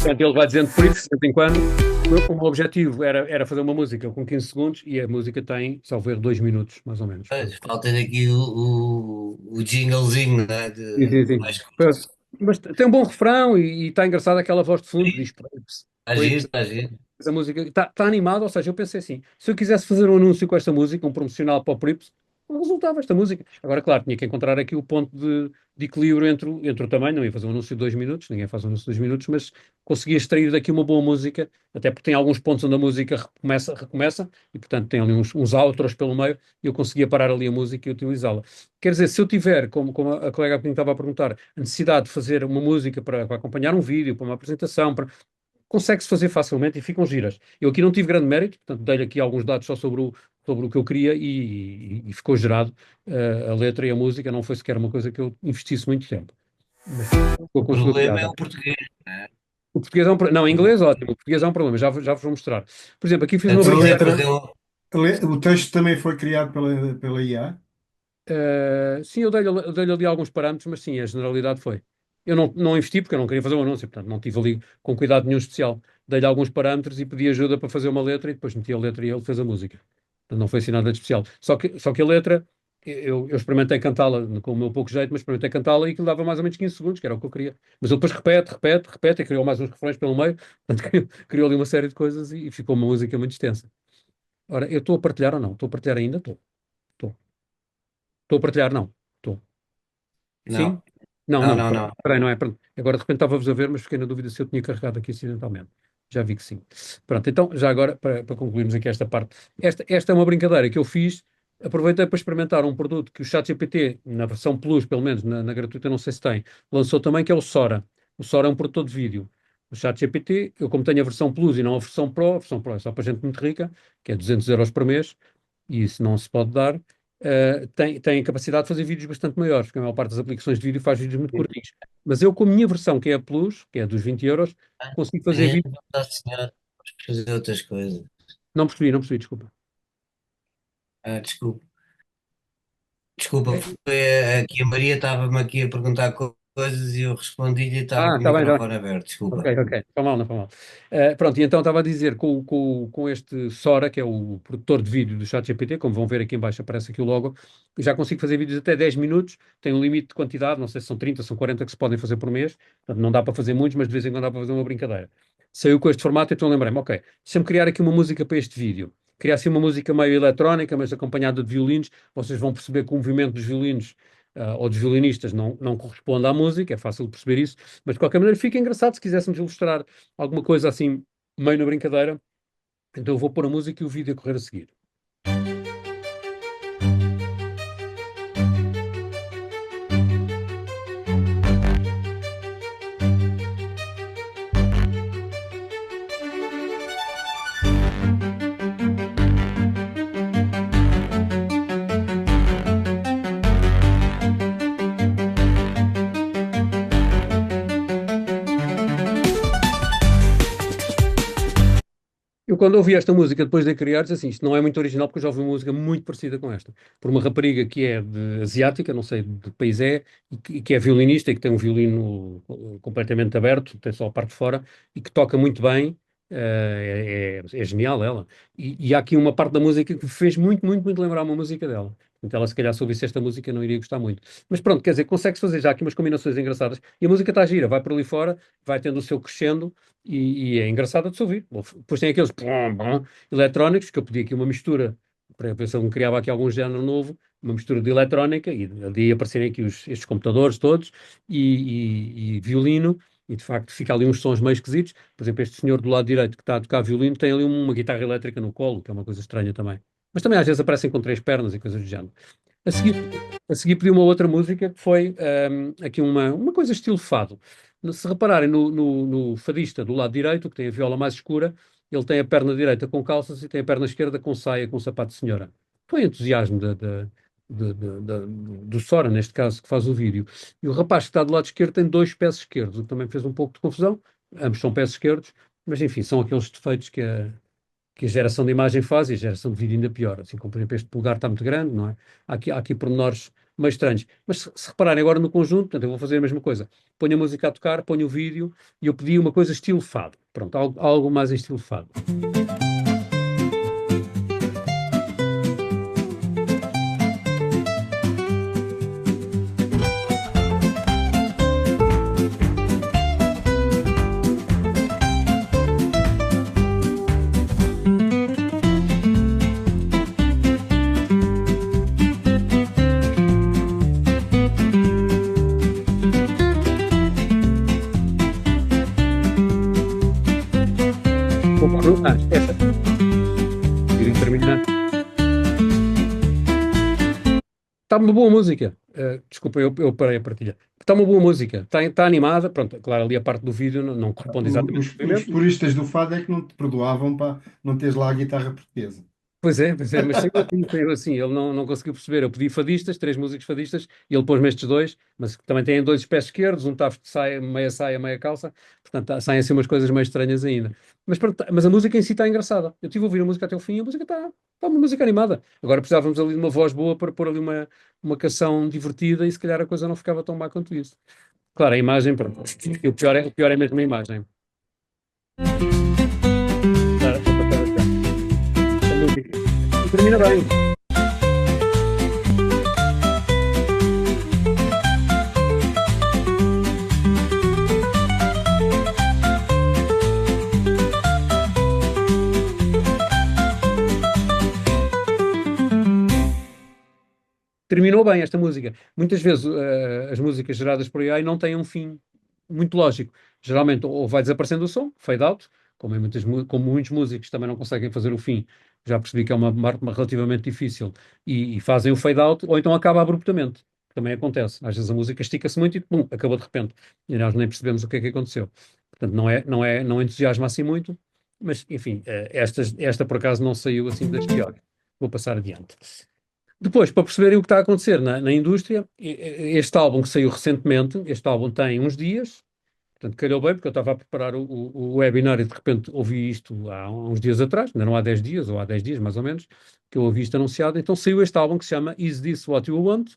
Portanto, ele vai dizendo Prips de vez em quando. O meu objetivo era fazer uma música com 15 segundos e a música tem, salvo erro, 2 minutos, mais ou menos. Falta aqui o jinglezinho, né? Sim. Mas tem um bom refrão e está engraçado aquela voz de fundo que diz Prips. Está giro. A música está animada, ou seja, eu pensei assim, se eu quisesse fazer um anúncio com esta música, um promocional para o Prips, não resultava esta música. Agora, claro, tinha que encontrar aqui o ponto de equilíbrio entre o tamanho, não ia fazer um anúncio de 2 minutos, ninguém faz um anúncio de 2 minutos, mas conseguia extrair daqui uma boa música, até porque tem alguns pontos onde a música recomeça e, portanto, tem ali uns outros pelo meio, e eu conseguia parar ali a música e utilizá-la. Quer dizer, se eu tiver, como a colega há bocadinho estava a perguntar, a necessidade de fazer uma música para acompanhar um vídeo, para uma apresentação, consegue-se fazer facilmente e ficam giras. Eu aqui não tive grande mérito, portanto, dei-lhe aqui alguns dados só sobre o que eu queria e ficou gerado a letra e a música, não foi sequer uma coisa que eu investisse muito tempo. Mas O problema é o português, não é? O português é um problema. Não, em inglês, ótimo. O português é um problema, já vos vou mostrar. Por exemplo, aqui fiz uma O texto também foi criado pela IA? sim, eu dei-lhe ali alguns parâmetros, mas sim, a generalidade foi. Eu não investi porque eu não queria fazer um anúncio, portanto não tive ali com cuidado nenhum especial. Dei-lhe alguns parâmetros e pedi ajuda para fazer uma letra e depois meti a letra e ele fez a música. Portanto, não foi assim nada de especial. Só que a letra, eu experimentei cantá-la com o meu pouco jeito, mas experimentei cantá-la e aquilo dava mais ou menos 15 segundos, que era o que eu queria. Mas ele depois repete e criou mais uns refrões pelo meio, portanto criou ali uma série de coisas e ficou uma música muito extensa. Ora, eu estou a partilhar ou não? Estou a partilhar ainda? Estou. Estou a partilhar? Não. Estou. Sim? Não. Peraí, não é. Pronto. Agora de repente estava-vos a ver, mas fiquei na dúvida se eu tinha carregado aqui acidentalmente. Já vi que sim. Pronto, então já agora, para concluirmos aqui esta parte. Esta é uma brincadeira que eu fiz, aproveitei para experimentar um produto que o ChatGPT, na versão Plus, pelo menos, na gratuita não sei se tem, lançou também, que é o Sora. O Sora é um produtor de vídeo. O ChatGPT, eu como tenho a versão Plus e não a versão Pro é só para gente muito rica, que é 200 euros por mês, e isso não se pode dar. Tem a capacidade de fazer vídeos bastante maiores, porque a maior parte das aplicações de vídeo faz vídeos muito curtinhos. Mas eu, com a minha versão, que é a Plus, que é dos 20 euros, consigo fazer vídeos. Senhora, fazer outras coisas. Não percebi, desculpa. Desculpa, foi aqui a Maria estava-me aqui a perguntar coisas e eu respondi-lhe e estava com o microfone aberto, desculpa. Ok, não foi mal. Pronto, e então estava a dizer, com este Sora, que é o produtor de vídeo do ChatGPT, como vão ver aqui em baixo aparece aqui o logo, já consigo fazer vídeos até 10 minutos, tem um limite de quantidade, não sei se são 30, são 40 que se podem fazer por mês, portanto não dá para fazer muitos, mas de vez em quando dá para fazer uma brincadeira. Saiu com este formato, então lembrei-me, ok, deixa-me criar aqui uma música para este vídeo. Criar assim uma música meio eletrónica, mas acompanhada de violinos, vocês vão perceber que o movimento dos violinos ou dos violinistas não corresponde à música, é fácil de perceber isso, mas de qualquer maneira fica engraçado se quiséssemos ilustrar alguma coisa assim, meio na brincadeira, então eu vou pôr a música e o vídeo a correr a seguir. Eu, quando ouvi esta música depois de a criar, disse assim, isto não é muito original, porque eu já ouvi uma música muito parecida com esta, por uma rapariga que é asiática, não sei de que país é, e que é violinista e que tem um violino completamente aberto, tem só a parte de fora, e que toca muito bem, é genial ela. E há aqui uma parte da música que me fez muito lembrar uma música dela. Então ela, se calhar, se ouvisse esta música, não iria gostar muito. Mas pronto, quer dizer, consegue-se fazer já aqui umas combinações engraçadas, e a música está gira, vai por ali fora, vai tendo o seu crescendo, e é engraçada de se ouvir. Depois tem aqueles eletrónicos, que eu pedi aqui uma mistura, para ver se ele me criava aqui algum género novo, uma mistura de eletrónica, e ali aparecerem aqui estes computadores todos, e violino, e de facto fica ali uns sons meio esquisitos. Por exemplo, este senhor do lado direito que está a tocar violino tem ali uma guitarra elétrica no colo, que é uma coisa estranha também. Mas também às vezes aparecem com 3 pernas e coisas do género. A seguir pedi uma outra música que foi aqui uma coisa estilo fado. Se repararem no fadista do lado direito, que tem a viola mais escura, ele tem a perna direita com calças e tem a perna esquerda com saia, com sapato de senhora. Foi entusiasmo do Sora, neste caso, que faz o vídeo. E o rapaz que está do lado esquerdo tem 2 pés esquerdos, o que também fez um pouco de confusão. Ambos são pés esquerdos, mas enfim, são aqueles defeitos que a geração de imagem faz e a geração de vídeo ainda pior. Assim como, por exemplo, este polegar está muito grande, não é? Há aqui pormenores meio estranhos. Mas se repararem agora no conjunto, portanto, eu vou fazer a mesma coisa. Ponho a música a tocar, ponho o vídeo e eu pedi uma coisa estilo fado. Pronto, algo mais em estilo fado. Esta. Termina. Está uma boa música. Desculpa, eu parei a partilhar. Está uma boa música. Está animada. Pronto, claro, ali a parte do vídeo não corresponde exatamente. Os puristas do fado é que não te perdoavam para não teres lá a guitarra portuguesa. Pois é, mas saiu assim, ele não conseguiu perceber. Eu pedi fadistas, 3 músicos fadistas, e ele pôs-me estes 2, mas que também têm 2 pés esquerdos, um tafo de saia, meia calça, portanto saem assim umas coisas meio estranhas ainda. Mas, pronto, mas a música em si está engraçada. Eu estive a ouvir a música até o fim e a música está uma música animada. Agora precisávamos ali de uma voz boa para pôr ali uma canção divertida e se calhar a coisa não ficava tão má quanto isso. Claro, a imagem, pronto, o pior é mesmo a imagem. Termina bem. Terminou bem esta música. Muitas vezes as músicas geradas por AI não têm um fim muito lógico. Geralmente ou vai desaparecendo o som, fade out, como muitos músicos também não conseguem fazer o fim, já percebi que é uma relativamente difícil, e fazem o fade out, ou então acaba abruptamente. Também acontece. Às vezes a música estica-se muito e pum, acabou de repente. E nós nem percebemos o que é que aconteceu. Portanto, não entusiasma assim muito, mas enfim, esta por acaso não saiu assim das piores. Vou passar adiante. Depois, para perceberem o que está a acontecer na indústria, este álbum que saiu recentemente, este álbum tem uns dias, portanto calhou bem, porque eu estava a preparar o webinar e de repente ouvi isto há uns dias atrás, ainda não há 10 dias, ou há 10 dias mais ou menos, que eu ouvi isto anunciado. Então saiu este álbum que se chama Is This What You Want?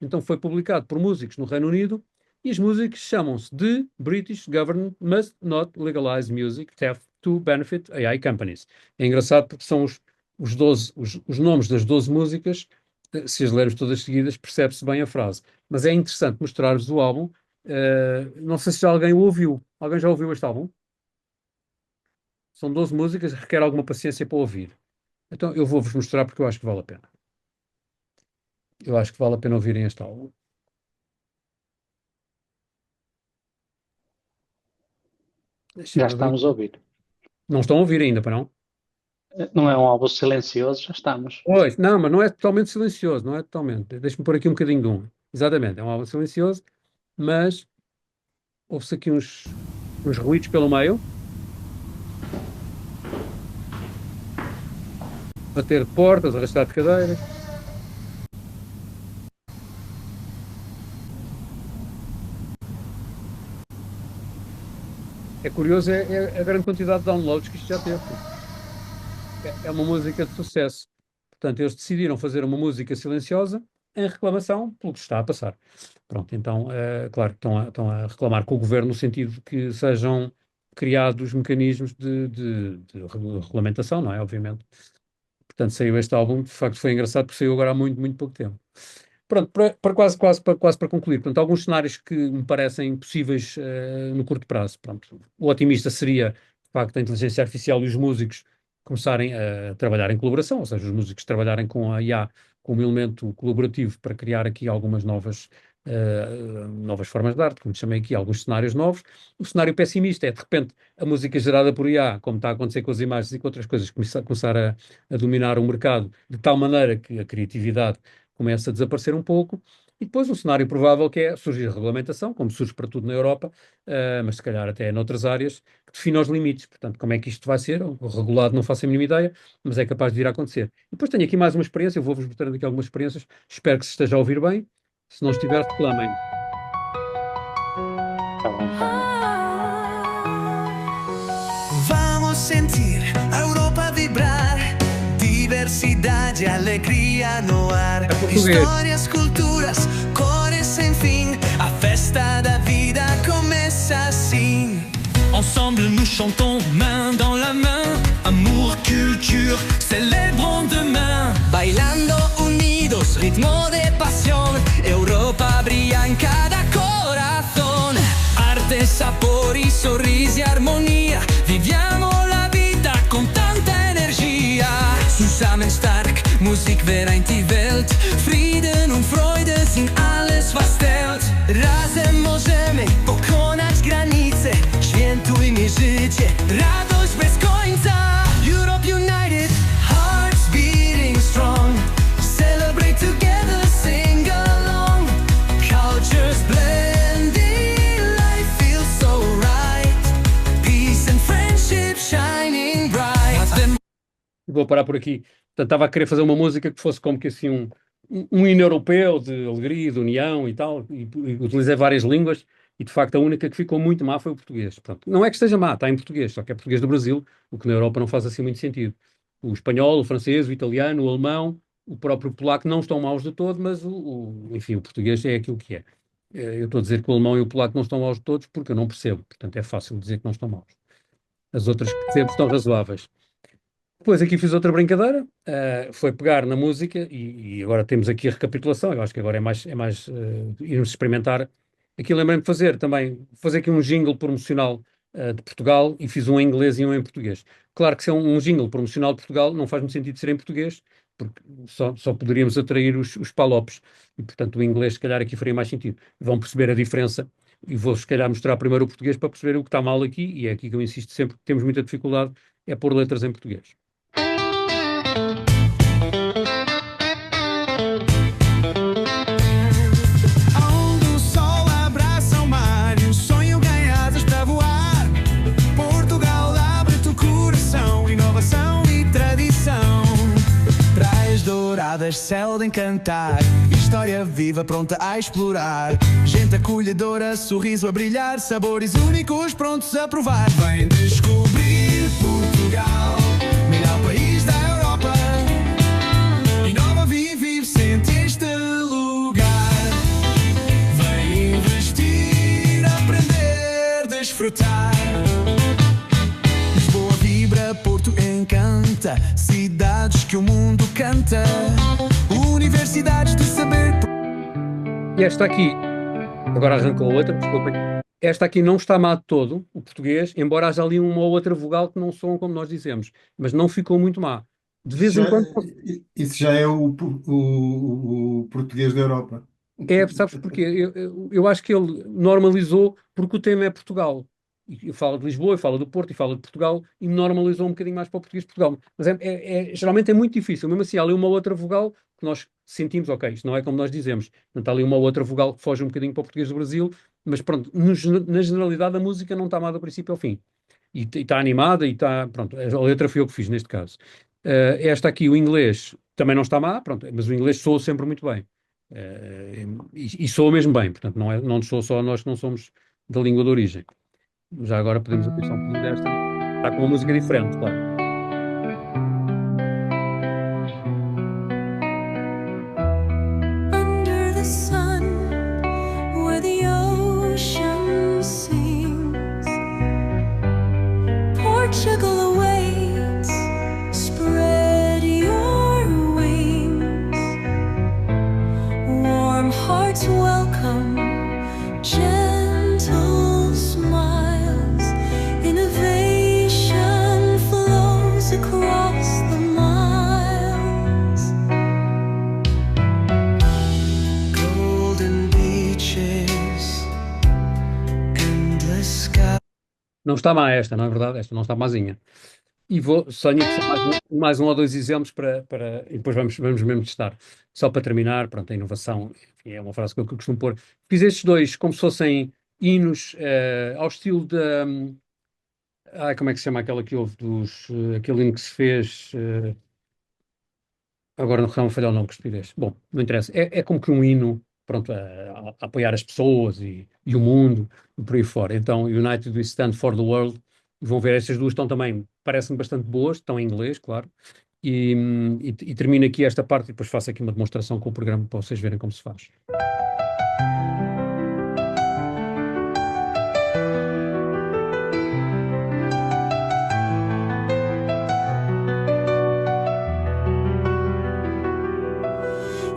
Então foi publicado por músicos no Reino Unido, e os músicos chamam-se The British Government Must Not Legalize Music Theft to Benefit AI Companies. É engraçado porque são os nomes das 12 músicas. Se as lermos todas seguidas, percebe-se bem a frase. Mas é interessante mostrar-vos o álbum. Não sei se já alguém o ouviu. Alguém já ouviu este álbum? São 12 músicas, requer alguma paciência para ouvir. Então eu vou-vos mostrar porque eu acho que vale a pena. Eu acho que vale a pena ouvirem este álbum. Já estamos a ouvir. Não estão a ouvir ainda, para não? Não é um álbum silencioso, já estamos. Pois, não, mas não é totalmente silencioso, não é totalmente. Deixa-me pôr aqui um bocadinho de um. Exatamente, é um álbum silencioso, mas ouve-se aqui uns ruídos pelo meio. Bater de portas, arrastar de cadeiras. É curioso a grande quantidade de downloads que isto já teve. É uma música de sucesso. Portanto, eles decidiram fazer uma música silenciosa em reclamação pelo que está a passar. Pronto, então, claro, estão a reclamar com o governo no sentido de que sejam criados mecanismos de regulamentação, não é? Obviamente. Portanto, saiu este álbum, de facto foi engraçado porque saiu agora há muito, muito pouco tempo. Pronto, para quase para concluir, portanto, alguns cenários que me parecem possíveis no curto prazo. Pronto, o otimista seria, de facto, a inteligência artificial e os músicos começarem a trabalhar em colaboração, ou seja, os músicos trabalharem com a IA como elemento colaborativo para criar aqui algumas novas formas de arte, como chamei aqui, alguns cenários novos. O cenário pessimista é, de repente, a música gerada por IA, como está a acontecer com as imagens e com outras coisas, começar a dominar o mercado de tal maneira que a criatividade começa a desaparecer um pouco. E depois um cenário provável que é surgir a regulamentação, como surge para tudo na Europa, mas se calhar até noutras áreas, que define os limites. Portanto, como é que isto vai ser? O regulado não faço a mínima ideia, mas é capaz de vir a acontecer. E depois tenho aqui mais uma experiência, eu vou-vos mostrando aqui algumas experiências, espero que se esteja a ouvir bem. Se não estiver, reclamem. Vamos sentir a Europa vibrar, diversidade e alegria no ar. Histórias, culturas, cores sem fim. A festa da vida começa assim. Ensemble nous chantons main dans la main. Amour, culture, célébrons demain. Bailando unidos, ritmo de pasión. Europa brilla en cada corazón. Arte, sapori, sorrisi, armonia. Viviamo la vita con tanta energia. Zusammen stark, Musik vereint die Welt. Frieden und Freude sind alles, was zählt. Razem możemy pokonać granice. Świętujmy życie, radość bez końca. vou parar por aqui. Portanto, estava a querer fazer uma música que fosse como que assim um hino europeu de alegria, de união e tal, e utilizei várias línguas, e de facto a única que ficou muito má foi o português. Pronto. Não é que esteja má, está em português, só que é português do Brasil, o que na Europa não faz assim muito sentido. O espanhol, o francês, o italiano, o alemão, o próprio polaco não estão maus de todo, mas enfim, o português é aquilo que é. Eu estou a dizer que o alemão e o polaco não estão maus de todos porque eu não percebo, portanto é fácil dizer que não estão maus. As outras que percebo estão razoáveis. Depois aqui fiz outra brincadeira, foi pegar na música e agora temos aqui a recapitulação. Eu acho que agora é mais irmos experimentar. Aqui lembrei-me de fazer aqui um jingle promocional de Portugal e fiz um em inglês e um em português. Claro que se é um jingle promocional de Portugal não faz muito sentido ser em português, porque só poderíamos atrair os palopes e portanto o inglês se calhar aqui faria mais sentido. Vão perceber a diferença e vou se calhar mostrar primeiro o português para perceber o que está mal aqui, e é aqui que eu insisto sempre que temos muita dificuldade, é pôr letras em português. Onde o sol abraça o mar e o sonho ganha asas para voar. Portugal abre-te o coração, inovação e tradição. Praias douradas, céu de encantar, história viva pronta a explorar. Gente acolhedora, sorriso a brilhar, sabores únicos prontos a provar. Vem descobrir Portugal, melhor país da Europa. Inova, vive, sente este lugar. Vem investir, aprender, desfrutar. Lisboa vibra, Porto encanta, cidades que o mundo canta, universidades de saber. E esta aqui, agora arrancou outra, desculpem. Esta aqui não está má de todo, o português, embora haja ali uma ou outra vogal que não soam como nós dizemos, mas não ficou muito má. De vez em quando. Isso já é o português da Europa. Sabes porquê? Eu acho que ele normalizou porque o tema é Portugal. E fala de Lisboa, e fala do Porto, e fala de Portugal, e normalizou um bocadinho mais para o português de Portugal. Mas geralmente é muito difícil. Mesmo assim, há ali uma outra vogal que nós sentimos, ok, isto não é como nós dizemos. Portanto, há ali uma outra vogal que foge um bocadinho para o português do Brasil, mas pronto, na generalidade a música não está má do princípio ao fim. E está animada, e está, pronto, a letra foi eu que fiz neste caso. Esta aqui, o inglês, também não está má, pronto, mas o inglês soa sempre muito bem. E soa mesmo bem, portanto, não soa só a nós que não somos da língua de origem. Já agora podemos atenção um pouquinho desta. Está com uma música diferente, claro. Under the sun, where the ocean sings, Portugal awaits. Spread your wings. Warm hearts welcome. Gentle smiles. Innovation flows across the miles. Golden beaches, endless sky. Não está má esta, não é verdade? Esta não está mazinha. E só tinha que ser mais um ou dois exemplos e depois vamos mesmo testar. Só para terminar, pronto, a inovação, enfim, é uma frase que eu costumo pôr. Fiz estes dois como se fossem hinos ao estilo da... como é que se chama aquela que houve aquele hino que se fez... agora não me falhar o nome, que estupidez. Bom, não interessa. É como que um hino, pronto, a apoiar as pessoas e o mundo, e por aí fora. Então, United We Stand for the World. Vão ver, estas duas estão também, parecem bastante boas, estão em inglês, claro. E termino aqui esta parte e depois faço aqui uma demonstração com o programa para vocês verem como se faz.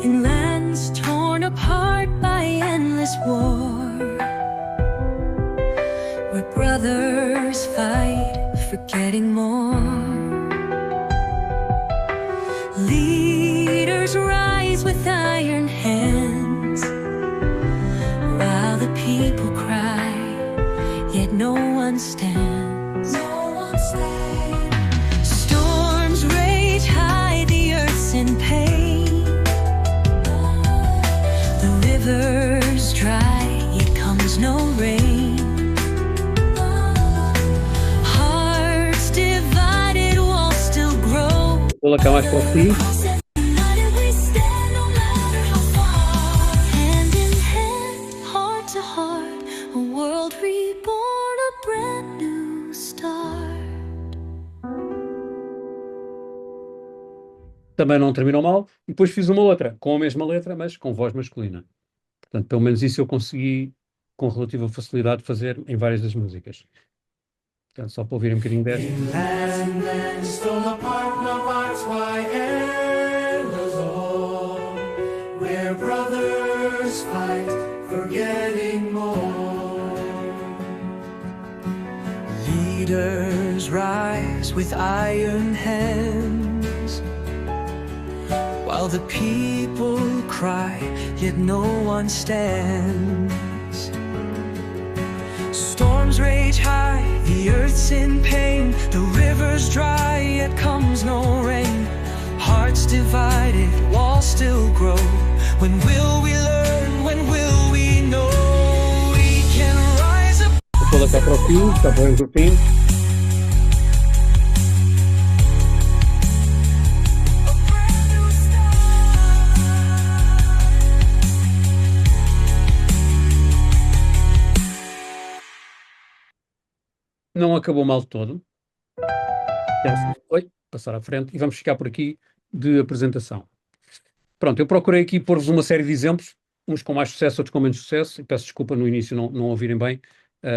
In lands torn apart by endless war, where brothers fight for getting more, leaders rise with iron hands, while the people cry, yet no one stands. No one stands. Storms rage high, the earth's in pain. The rivers dry, yet comes no rain. Hearts divided, walls still grow. Vou lá cá mais para o fim. Também não terminou mal. E depois fiz uma outra, com a mesma letra, mas com voz masculina. Portanto, pelo menos isso eu consegui, com relativa facilidade, fazer em várias das músicas. Portanto, só para ouvir um bocadinho desta. Leaders rise with iron hands, while the people cry, yet no one stands. Storms rage high, the earth's in pain, the river's dry, yet comes no rain. Hearts divided, walls still grow. When will we learn? When will we know? We can rise up. Vou colocar para o fim, está bom no fim. Não acabou mal de todo. Oi, passar à frente e vamos ficar por aqui de apresentação. Pronto, eu procurei aqui pôr-vos uma série de exemplos, uns com mais sucesso, outros com menos sucesso, e peço desculpa no início não ouvirem bem,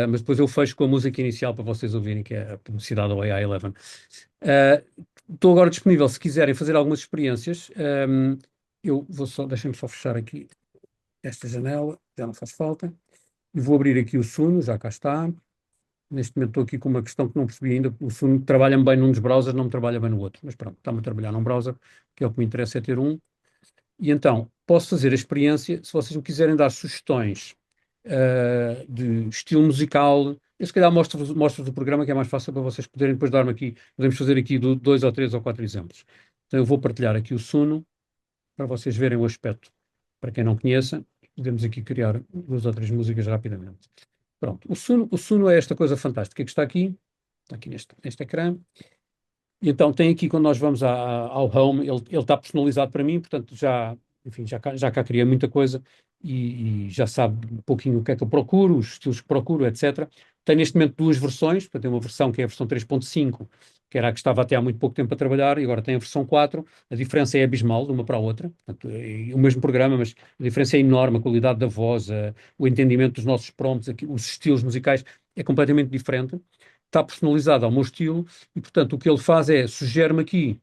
mas depois eu fecho com a música inicial para vocês ouvirem, que é a publicidade do AI11. Estou agora disponível, se quiserem fazer algumas experiências, eu vou só, deixem-me só fechar aqui esta janela, já não faz falta, e vou abrir aqui o Suno, já cá está. Neste momento estou aqui com uma questão que não percebi ainda. O Suno trabalha-me bem num dos browsers, não me trabalha bem no outro. Mas pronto, está-me a trabalhar num browser, que é o que me interessa, é ter um. E então, posso fazer a experiência, se vocês me quiserem dar sugestões de estilo musical, eu se calhar mostro-vos o programa, que é mais fácil para vocês poderem depois dar-me aqui, podemos fazer aqui 2 ou 3 ou 4 exemplos. Então eu vou partilhar aqui o Suno, para vocês verem o aspecto. Para quem não conheça, podemos aqui criar 2 ou 3 músicas rapidamente. Pronto, o Suno é esta coisa fantástica que está aqui neste ecrã. E então tem aqui, quando nós vamos ao Home, ele está personalizado para mim, portanto já cá criei muita coisa e já sabe um pouquinho o que é que eu procuro, os estilos que procuro, etc. Tem neste momento 2 versões, portanto tem uma versão que é a versão 3.5, que era a que estava até há muito pouco tempo a trabalhar, e agora tem a versão 4. A diferença é abismal de uma para a outra, portanto, é o mesmo programa, mas a diferença é enorme, a qualidade da voz, o entendimento dos nossos prompts, aqui, os estilos musicais é completamente diferente. Está personalizado ao meu estilo e, portanto, o que ele faz é sugere-me aqui,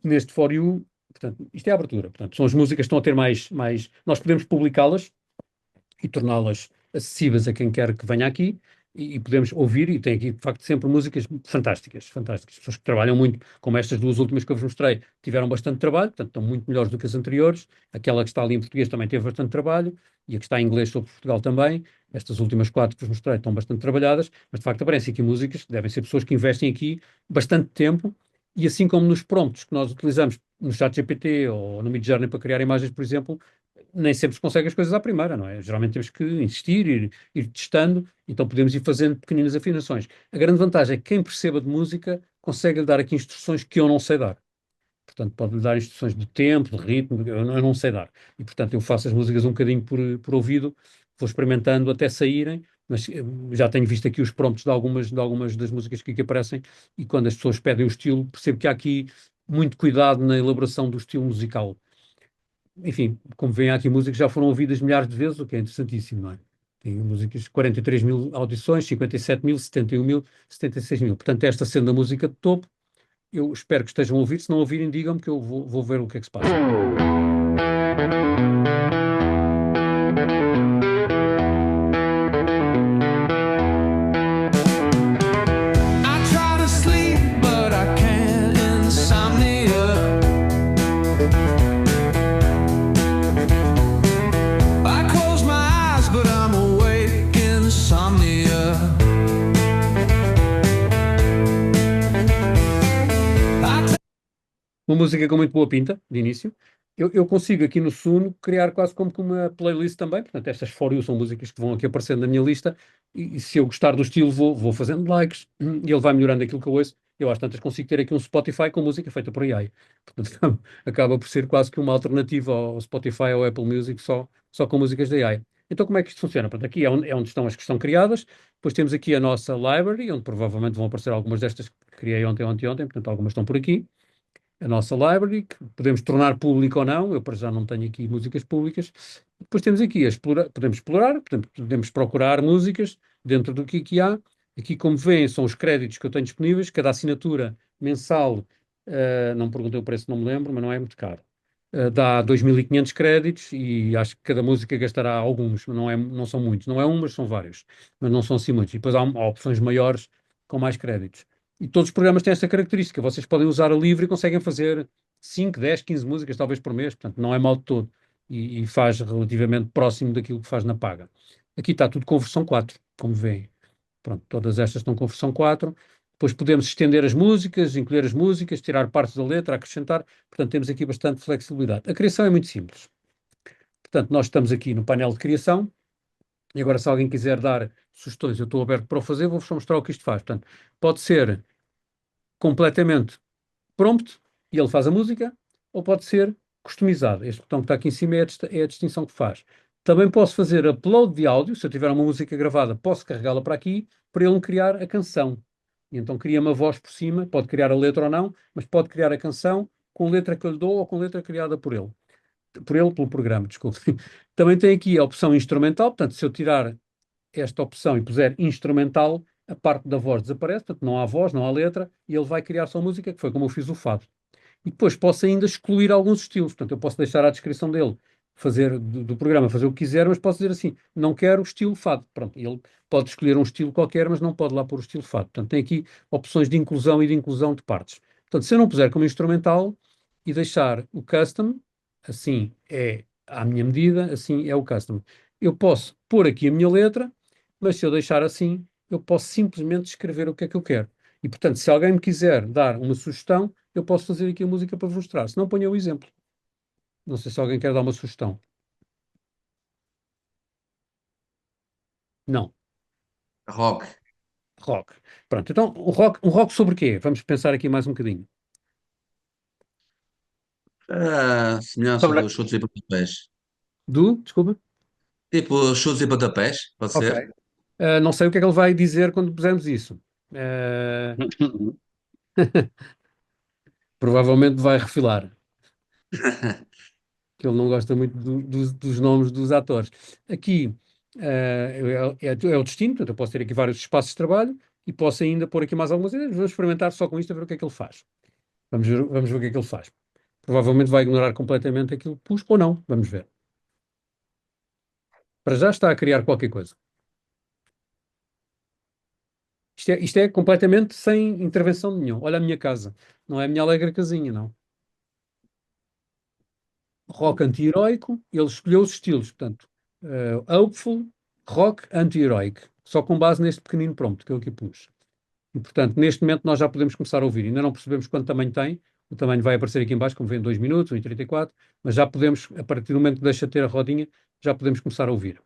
neste For You, portanto, isto é a abertura, portanto, são as músicas que estão a ter mais nós podemos publicá-las e torná-las acessíveis a quem quer que venha aqui e podemos ouvir, e tem aqui, de facto, sempre músicas fantásticas. Pessoas que trabalham muito, como estas 2 últimas que eu vos mostrei, tiveram bastante trabalho, portanto, estão muito melhores do que as anteriores. Aquela que está ali em português também teve bastante trabalho, e a que está em inglês sobre Portugal também. Estas últimas 4 que vos mostrei estão bastante trabalhadas, mas, de facto, aparecem aqui músicas que devem ser pessoas que investem aqui bastante tempo, e assim como nos prompts que nós utilizamos no ChatGPT ou no Midjourney para criar imagens, por exemplo, nem sempre se consegue as coisas à primeira, não é? Geralmente temos que insistir, ir testando, então podemos ir fazendo pequeninas afinações. A grande vantagem é que quem perceba de música consegue lhe dar aqui instruções que eu não sei dar. Portanto, pode-lhe dar instruções de tempo, de ritmo, eu não sei dar. E, portanto, eu faço as músicas um bocadinho por ouvido, vou experimentando até saírem, mas já tenho visto aqui os prompts de algumas das músicas que aqui aparecem, e quando as pessoas pedem o estilo, percebo que há aqui muito cuidado na elaboração do estilo musical. Enfim, como veem, há aqui músicas que já foram ouvidas milhares de vezes, o que é interessantíssimo, não é? Tem músicas, 43 mil audições, 57 mil, 71 mil, 76 mil. Portanto, esta sendo a música de topo, eu espero que estejam a ouvir. Se não ouvirem, digam-me que eu vou ver o que é que se passa. Uma música com muito boa pinta, de início. Eu consigo aqui no Suno criar quase como que uma playlist também. Portanto, estas For You são músicas que vão aqui aparecendo na minha lista, e se eu gostar do estilo vou fazendo likes, e ele vai melhorando aquilo que eu ouço. eu às tantas consigo ter aqui um Spotify com música feita por AI. Portanto, acaba por ser quase que uma alternativa ao Spotify ou ao Apple Music só com músicas da AI. Então, como é que isto funciona? Portanto, aqui é onde estão as que estão criadas, depois temos aqui a nossa library, onde provavelmente vão aparecer algumas destas que criei ontem, portanto, algumas estão por aqui. A nossa library, que podemos tornar público ou não, eu para já não tenho aqui músicas públicas. Depois temos aqui, podemos explorar, portanto, podemos procurar músicas dentro do que aqui há. Aqui, como veem, são os créditos que eu tenho disponíveis, cada assinatura mensal, não me perguntei o preço, não me lembro, mas não é muito caro. Dá 2.500 créditos e acho que cada música gastará alguns, não são muitos, não é um, mas são vários, mas não são assim muitos. E depois há opções maiores com mais créditos. E todos os programas têm essa característica, vocês podem usar a livre e conseguem fazer 5, 10, 15 músicas talvez por mês, portanto não é mal de todo e faz relativamente próximo daquilo que faz na paga. Aqui está tudo com versão 4, como veem. Pronto, todas estas estão com versão 4. Depois podemos estender as músicas, incluir as músicas, tirar partes da letra, acrescentar. Portanto, temos aqui bastante flexibilidade. A criação é muito simples. Portanto, nós estamos aqui no painel de criação. E agora, se alguém quiser dar sugestões, eu estou aberto para o fazer, vou-vos só mostrar o que isto faz. Portanto, pode ser completamente prompt, e ele faz a música, ou pode ser customizado. Este botão que está aqui em cima é a distinção que faz. Também posso fazer upload de áudio, se eu tiver uma música gravada, posso carregá-la para aqui, para ele me criar a canção. E então cria uma voz por cima, pode criar a letra ou não, mas pode criar a canção com letra que eu lhe dou ou com letra criada por ele. Pelo programa, desculpe. Também tem aqui a opção instrumental, portanto, se eu tirar esta opção e puser instrumental, a parte da voz desaparece, portanto, não há voz, não há letra, e ele vai criar só música, que foi como eu fiz o fado. E depois posso ainda excluir alguns estilos, portanto, eu posso deixar à descrição dele, do programa, fazer o que quiser, mas posso dizer assim, não quero o estilo fado. Pronto, ele pode escolher um estilo qualquer, mas não pode lá pôr o estilo fado. Portanto, tem aqui opções de inclusão e de inclusão de partes. Portanto, se eu não puser como instrumental e deixar o custom, assim é à minha medida, assim é o custom. Eu posso pôr aqui a minha letra, mas se eu deixar assim, eu posso simplesmente escrever o que é que eu quero. E, portanto, se alguém me quiser dar uma sugestão, eu posso fazer aqui a música para vos mostrar. Se não, ponha o exemplo. Não sei se alguém quer dar uma sugestão. Não. Rock. Rock. Pronto, então, um rock sobre quê? Vamos pensar aqui mais um bocadinho. Semelhança dos chutes e pontapés. Desculpa? Tipo chutes e pontapés, pode ser? Não sei o que é que ele vai dizer quando pusermos isso. Provavelmente vai refilar. Que ele não gosta muito dos nomes dos atores. Aqui é o destino, portanto eu posso ter aqui vários espaços de trabalho e posso ainda pôr aqui mais algumas ideias. Vamos experimentar só com isto a ver o que é que ele faz. Vamos ver o que é que ele faz. Provavelmente vai ignorar completamente aquilo que pus ou não. Vamos ver. Para já está a criar qualquer coisa. Isto é completamente sem intervenção nenhuma. Olha a minha casa. Não é a minha alegre casinha, não. Rock anti-heroico, ele escolheu os estilos, portanto, hopeful, rock anti-heroic, só com base neste pequenino prompt que eu aqui pus. E, portanto, neste momento nós já podemos começar a ouvir. Ainda não percebemos quanto tamanho tem, o tamanho vai aparecer aqui em baixo, como vem 2 minutos, 1,34, mas já podemos, a partir do momento que deixa de ter a rodinha, já podemos começar a ouvir.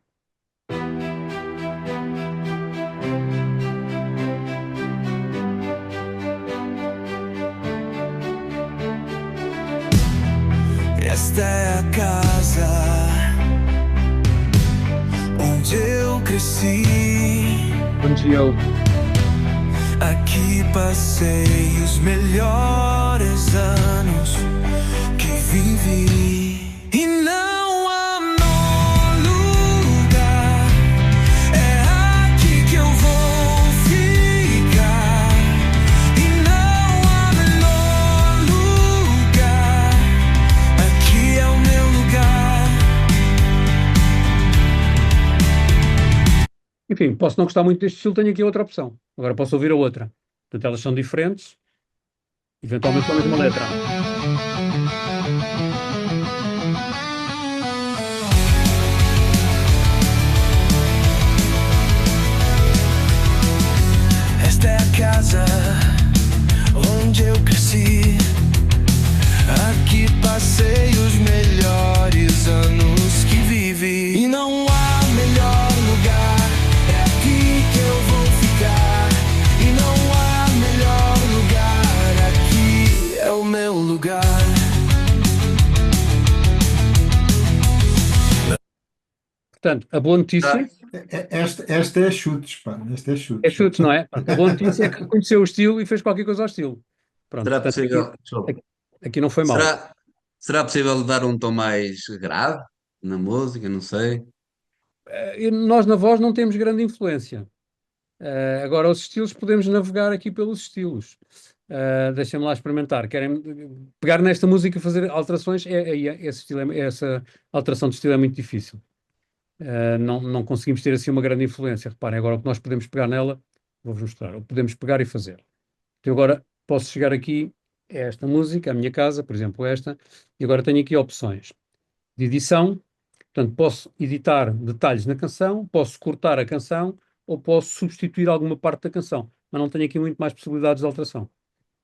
Esta é a casa onde eu cresci. Onde eu aqui passei os melhores anos que vivi. E não há lugar, é aqui que eu vou ficar. E não há melhor lugar, aqui é o meu lugar. Enfim, posso não gostar muito deste estilo, tenho aqui outra opção. Agora posso ouvir a outra. Portanto, elas são diferentes, eventualmente com a mesma letra. Esta é a casa onde eu cresci. Aqui passei os melhores anos que vivi. E não há melhor lugar, é aqui que eu vou ficar. E não há melhor lugar. Portanto, a boa notícia Esta é chutes, pá. Esta é é chutes. chutes, não é? Pronto, a boa notícia é que reconheceu o estilo e fez qualquer coisa ao estilo. Pronto, Será portanto, possível? Desculpa. aqui não foi mal. Será possível dar um tom mais grave na música? Não sei. Nós na voz não temos grande influência. Agora, os estilos, podemos navegar aqui pelos estilos. Deixem-me lá experimentar. Querem pegar nesta música e fazer alterações? Essa alteração de estilo é muito difícil. Não conseguimos ter assim uma grande influência. Reparem, agora o que nós podemos pegar nela, vou-vos mostrar. O que podemos pegar e fazer. Então, agora posso chegar aqui a esta música, a minha casa, por exemplo, esta, e agora tenho aqui opções de edição. Portanto, posso editar detalhes na canção, posso cortar a canção ou posso substituir alguma parte da canção, mas não tenho aqui muito mais possibilidades de alteração.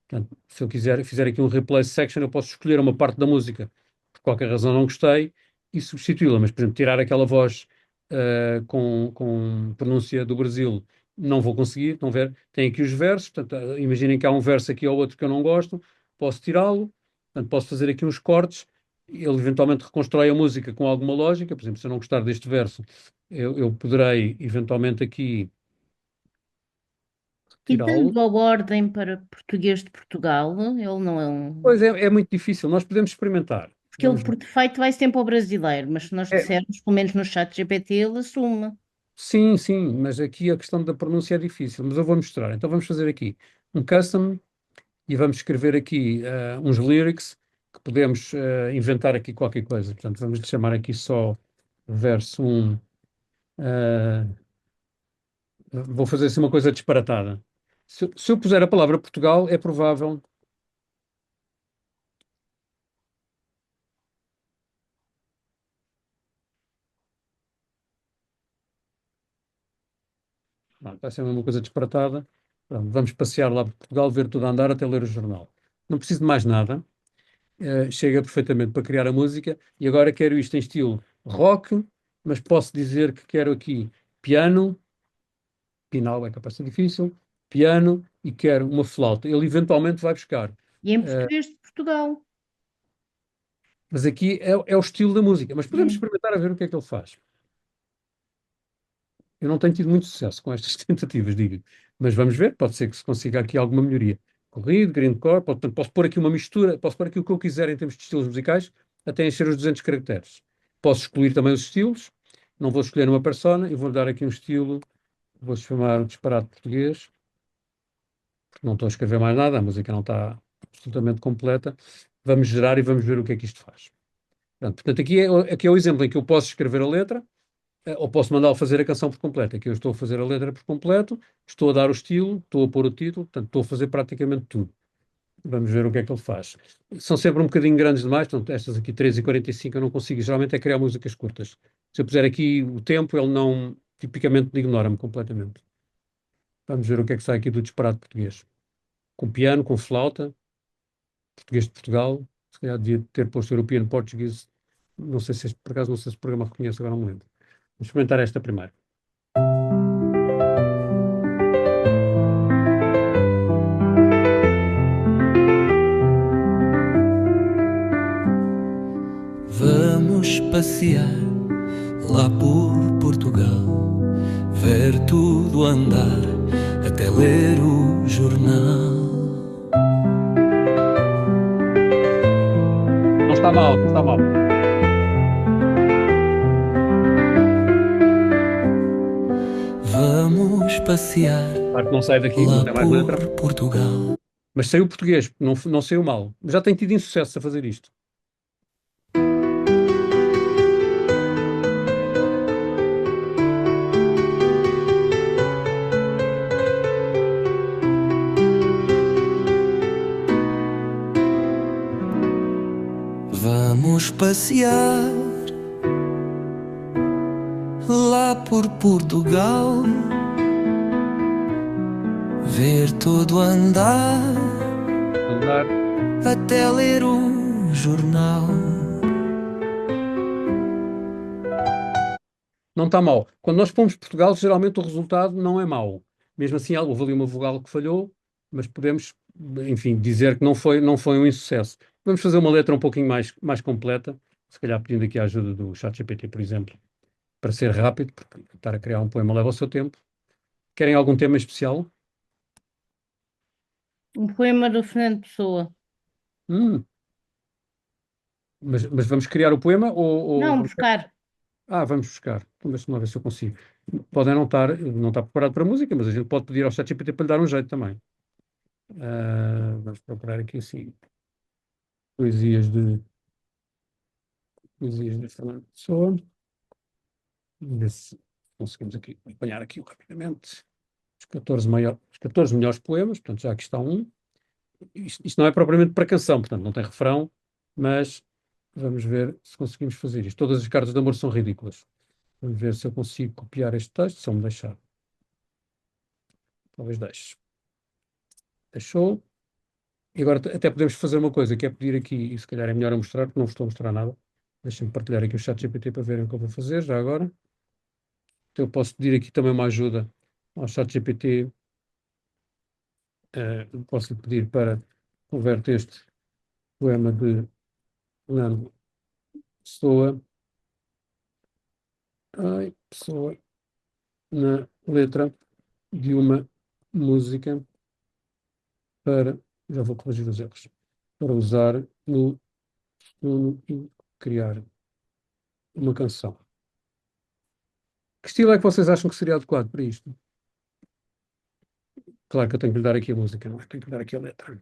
Portanto, se eu fizer aqui um replace section, eu posso escolher uma parte da música, por qualquer razão não gostei, e substituí-la. Mas, por exemplo, tirar aquela voz com pronúncia do Brasil, não vou conseguir. Estão a ver? Tem aqui os versos, portanto, imaginem que há um verso aqui ou outro que eu não gosto, posso tirá-lo, portanto, posso fazer aqui uns cortes. Ele eventualmente reconstrói a música com alguma lógica. Por exemplo, se eu não gostar deste verso, eu poderei eventualmente aqui E tirá-lo. dando a ordem para português de Portugal, ele não é um. Pois é muito difícil, nós podemos experimentar. Porque ele, por defeito, vai sempre ao brasileiro, mas se nós dissermos, pelo menos no chat GPT, ele assume. Sim, mas aqui a questão da pronúncia é difícil, mas eu vou mostrar. Então vamos fazer aqui um custom e vamos escrever aqui uns lyrics que podemos inventar aqui qualquer coisa. Portanto, vamos lhe chamar aqui só verso 1. Vou fazer assim uma coisa disparatada. Se eu puser a palavra Portugal, é provável. Vai ser uma coisa disparatada. Pronto, vamos passear lá por Portugal, ver tudo a andar até ler o jornal. Não preciso de mais nada. Chega perfeitamente para criar a música. E agora quero isto em estilo rock, mas posso dizer que quero aqui piano, pinal é capaz de ser difícil, piano, e quero uma flauta. Ele eventualmente vai buscar. E em português de Portugal. Mas aqui é o estilo da música. Mas podemos experimentar a ver o que é que ele faz. Eu não tenho tido muito sucesso com estas tentativas, digo. Mas vamos ver, pode ser que se consiga aqui alguma melhoria. Corrido, grindcore, portanto, posso pôr aqui uma mistura, posso pôr aqui o que eu quiser em termos de estilos musicais, até encher os 200 caracteres. Posso excluir também os estilos, não vou escolher uma persona, e vou dar aqui um estilo, vou chamar o disparate português, porque não estou a escrever mais nada, a música não está absolutamente completa. Vamos gerar e vamos ver o que é que isto faz. Portanto, aqui é o exemplo em que eu posso escrever a letra, ou posso mandá-lo fazer a canção por completo. Aqui eu estou a fazer a letra por completo, estou a dar o estilo, estou a pôr o título, portanto, estou a fazer praticamente tudo. Vamos ver o que é que ele faz. São sempre um bocadinho grandes demais, portanto, estas aqui 3:45 eu não consigo, geralmente é criar músicas curtas. Se eu puser aqui o tempo, ele não, tipicamente, ignora-me completamente. Vamos ver o que é que sai aqui do disparate português. Com piano, com flauta, português de Portugal, se calhar devia ter posto European Portuguese, não sei se por acaso, não sei se o programa reconhece, agora não me lembro. Vamos experimentar esta primeiro. Vamos passear lá por Portugal, ver tudo andar, até ler o jornal. Não está mal, não está mal. Vamos passear. Claro que não sai daqui, não tem mais letra. Portugal. Mas saiu português, não saiu mal. Já tenho tido insucesso a fazer isto. Vamos passear lá por Portugal, ver tudo andar, até ler o jornal. Não está mal. Quando nós pomos Portugal, geralmente o resultado não é mau. Mesmo assim, houve ali uma vogal que falhou, mas podemos, enfim, dizer que não foi um insucesso. Vamos fazer uma letra um pouquinho mais completa, se calhar pedindo aqui a ajuda do ChatGPT, por exemplo, para ser rápido, porque estar a criar um poema leva o seu tempo. Querem algum tema especial? Um poema do Fernando Pessoa. Mas vamos criar o poema ou Não, buscar. Vamos buscar. Então deixa-me lá ver se eu consigo. Podem não estar preparado para a música, mas a gente pode pedir ao ChatGPT para lhe dar um jeito também. Vamos procurar aqui assim. Poesias de Fernando Pessoa. Vamos ver se conseguimos aqui apanhar aqui rapidamente os 14 melhores poemas. Portanto, já aqui está um. Isto não é propriamente para canção, portanto não tem refrão, mas vamos ver se conseguimos fazer isto. Todas as cartas de amor são ridículas. Vamos ver se eu consigo copiar este texto, se eu me deixar. Talvez deixe. Deixou. E agora até podemos fazer uma coisa, que é pedir aqui, e se calhar é melhor eu mostrar, porque não vos estou a mostrar nada. Deixem-me partilhar aqui o ChatGPT para verem o que eu vou fazer já agora. Então eu posso pedir aqui também uma ajuda ao ChatGPT. Posso-lhe pedir para converter este poema de Fernando Pessoa, Pessoa na letra de uma música para, já vou corrigir os erros, para usar no e criar uma canção. Que estilo é que vocês acham que seria adequado para isto? Claro que eu tenho que lhe dar aqui a música, não é? Tenho que lhe dar aqui a letra.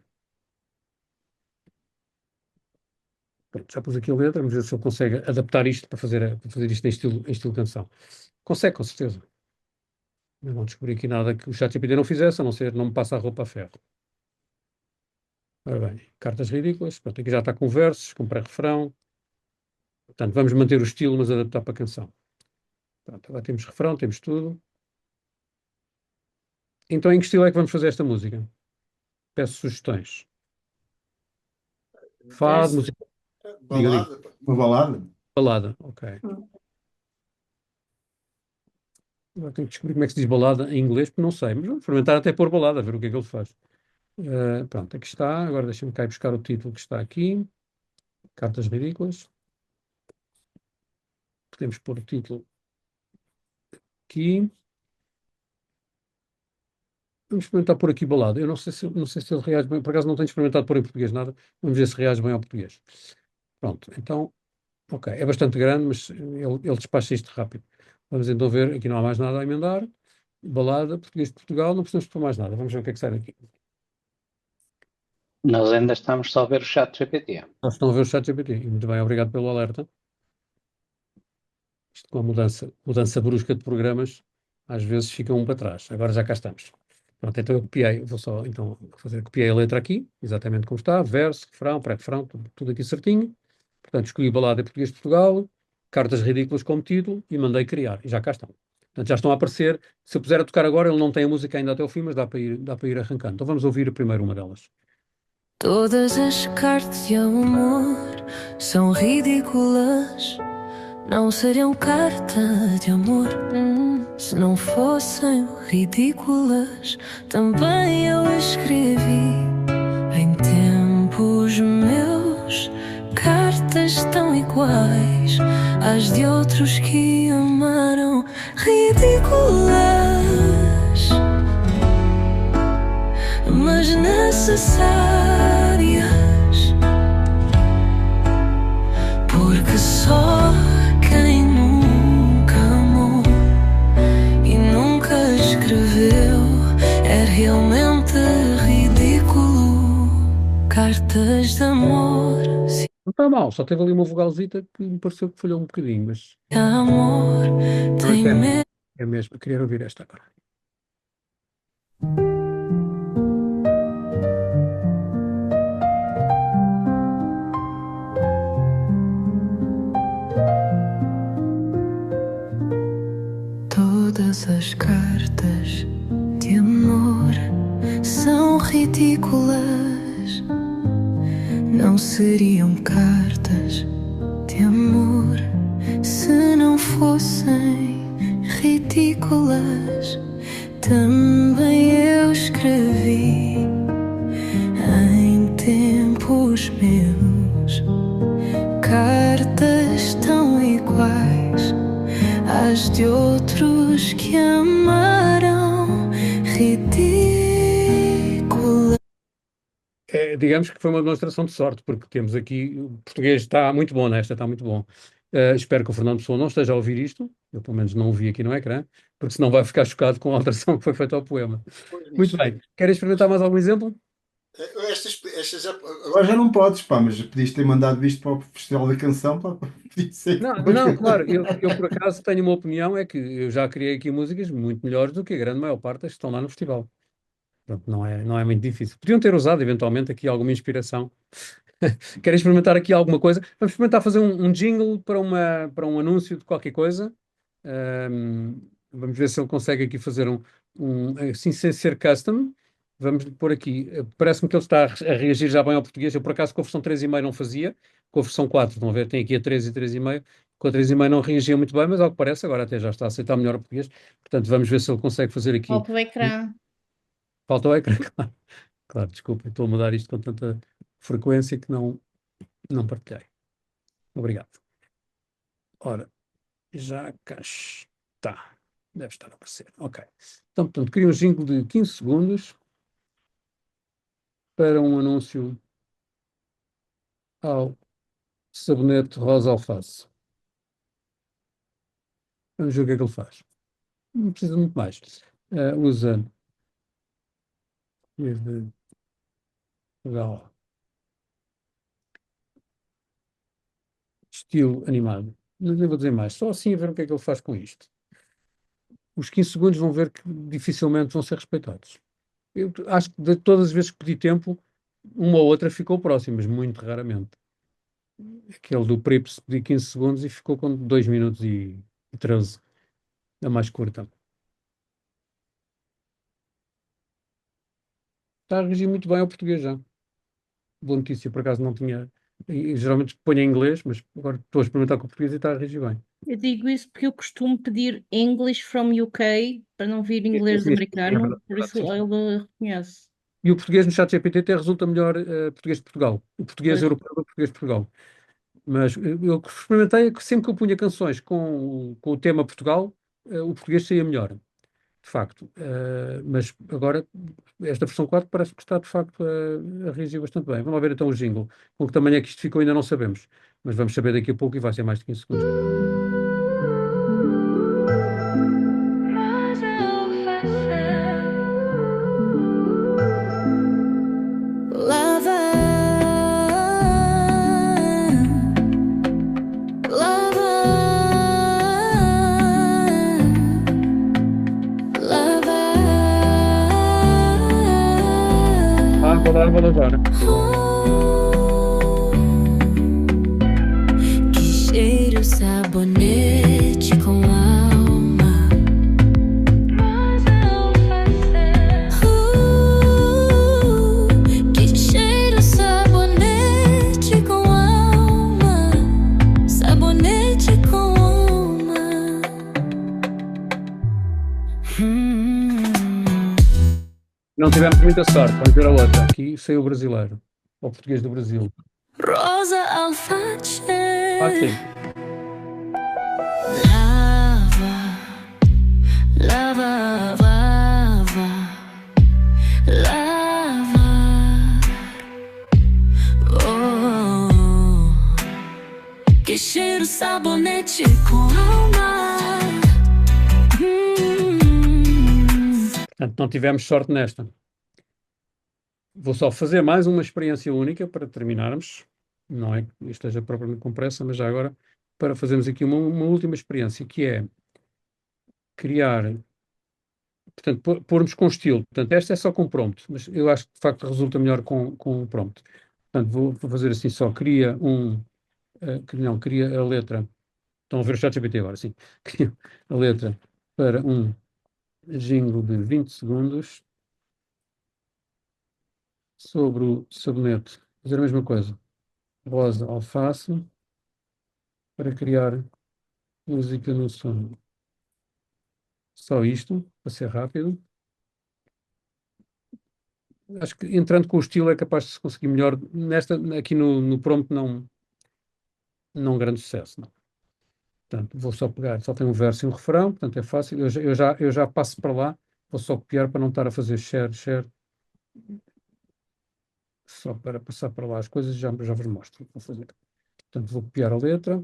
Pronto, já pus aqui a letra, vamos ver se ele consegue adaptar isto para fazer isto em estilo canção. Consegue, com certeza. Eu não descobri aqui nada que o ChatGPT não fizesse, a não ser não me passa a roupa a ferro. Ora bem, cartas ridículas. Pronto, aqui já está com versos, com pré-refrão. Portanto, vamos manter o estilo, mas adaptar para a canção. Pronto, agora temos refrão, temos tudo. Então, em que estilo é que vamos fazer esta música? Peço sugestões. Fado, música. Balada, uma balada. Balada, ok. Agora tenho que descobrir como é que se diz balada em inglês, porque não sei, mas vamos experimentar até pôr balada, a ver o que é que ele faz. Pronto, aqui está. Agora deixa-me cá ir buscar o título que está aqui. Cartas ridículas. Podemos pôr o título aqui. Vamos experimentar pôr aqui balada. Eu não sei se ele reage bem. Por acaso não tenho experimentado pôr em português nada. Vamos ver se reage bem ao português. Pronto, então, ok. É bastante grande, mas ele despacha isto rápido. Vamos então ver. Aqui não há mais nada a emendar. Balada, português de Portugal. Não precisamos pôr mais nada. Vamos ver o que é que sai daqui. Nós ainda estamos só a ver o ChatGPT. Nós estão a ver o ChatGPT. Muito bem, obrigado pelo alerta. Isto com a mudança brusca de programas, às vezes fica um para trás. Agora já cá estamos. Pronto, então eu copiei, vou só então copiei a letra aqui, exatamente como está, verso, refrão, pré-refrão, tudo aqui certinho. Portanto, escolhi balada em português de Portugal, cartas ridículas como título e mandei criar. E já cá estão. Portanto, já estão a aparecer. Se eu puser a tocar agora, ele não tem a música ainda até o fim, mas dá para ir arrancando. Então vamos ouvir primeiro uma delas. Todas as cartas de amor são ridículas. Não seriam cartas de amor se não fossem ridículas. Também eu escrevi em tempos meus cartas tão iguais às de outros que amaram. Ridículas, mas necessárias, porque só quem nunca amou e nunca escreveu é realmente ridículo. Cartas de amor. Não está mal, só teve ali uma vogalzita que me pareceu que falhou um bocadinho, mas... Amor, tem medo. É mesmo, eu queria ouvir esta agora. Todas as cartas de amor são ridículas. Não seriam cartas de amor se não fossem ridículas. Também eu escrevi em tempos meus cartas tão iguais às de outros que amaram ridícula. Digamos que foi uma demonstração de sorte, porque temos aqui, o português está muito bom nesta, está muito bom. Espero que o Fernando Pessoa não esteja a ouvir isto, eu pelo menos não o vi aqui no ecrã, porque senão vai ficar chocado com a alteração que foi feita ao poema. Muito bem. Querem experimentar mais algum exemplo? Agora já não podes, pá, mas podias ter mandado isto para o Festival da Canção, pá, podia ser. Não, claro, eu por acaso tenho uma opinião, é que eu já criei aqui músicas muito melhores do que a grande maior parte das que estão lá no festival. Pronto, não é muito difícil. Podiam ter usado, eventualmente, aqui alguma inspiração. Querem experimentar aqui alguma coisa? Vamos experimentar fazer um jingle para um anúncio de qualquer coisa. Vamos ver se ele consegue aqui fazer assim, sem ser custom. Vamos pôr aqui. Parece-me que ele está a reagir já bem ao português. Eu, por acaso, com a versão 3,5 não fazia. Com a versão 4, estão a ver, tem aqui a 3 e 3,5. Com a 3,5 não reagia muito bem, mas ao que parece, agora até já está a aceitar melhor o português. Portanto, vamos ver se ele consegue fazer aqui. Falta o ecrã. Falta o ecrã, claro. Claro, desculpa, estou a mudar isto com tanta frequência que não partilhei. Obrigado. Ora, já cá está. Deve estar a aparecer. Ok. Então, portanto, queria um jingle de 15 segundos para um anúncio ao sabonete rosa alface. Vamos ver o que é que ele faz. Não precisa de muito mais. Usa estilo animado. Não vou dizer mais. Só assim a ver o que é que ele faz com isto. Os 15 segundos vão ver que dificilmente vão ser respeitados. Eu acho que de todas as vezes que pedi tempo, uma ou outra ficou próxima, mas muito raramente. Aquele do Prips pedi 15 segundos e ficou com 2 minutos e 13. A mais curta. Está a reagir muito bem ao português já. Boa notícia, por acaso não tinha. Geralmente ponho em inglês, mas agora estou a experimentar com o português e está a reagir bem. Eu digo isso porque eu costumo pedir English from UK para não vir inglês americano, por isso ele reconhece. E o português no ChatGPT até resulta melhor português de Portugal. O português europeu é o português de Portugal. Mas eu experimentei que sempre que eu punha canções com o tema Portugal, o português saía melhor, de facto. Mas agora, esta versão 4 parece que está, de facto, a reagir bastante bem. Vamos lá ver então o jingle. Com que tamanho é que isto ficou ainda não sabemos. Mas vamos saber daqui a pouco e vai ser mais de 15 segundos. Vou lavar. Que cheiro sabonete com alma. Que cheiro sabonete com alma. Sabonete com alma. Não tivemos muita sorte, vamos ver a outra. Aqui saiu o brasileiro, ou o português do Brasil. Rosa alface. Sim. Lava, lava, lava. Oh, que cheiro sabonete com alma. Portanto, não tivemos sorte nesta. Vou só fazer mais uma experiência única para terminarmos. Não é que esteja propriamente com pressa, mas já agora para fazermos aqui uma última experiência, que é criar, portanto, pormos com estilo. Portanto, esta é só com prompt, mas eu acho que de facto resulta melhor com o prompt. Portanto, vou fazer assim só, cria a letra. Estão a ver o ChatGPT agora, sim. Cria a letra para um jingle de 20 segundos sobre o sabonete. Fazer a mesma coisa. Rosa alface para criar música no som. Só isto, para ser rápido. Acho que entrando com o estilo é capaz de se conseguir melhor. Aqui no prompt não grande sucesso, não. Portanto, vou só pegar, só tem um verso e um refrão, portanto é fácil. Eu já passo para lá, vou só copiar para não estar a fazer share, só para passar para lá as coisas, já vos mostro o que vou fazer. Portanto, vou copiar a letra,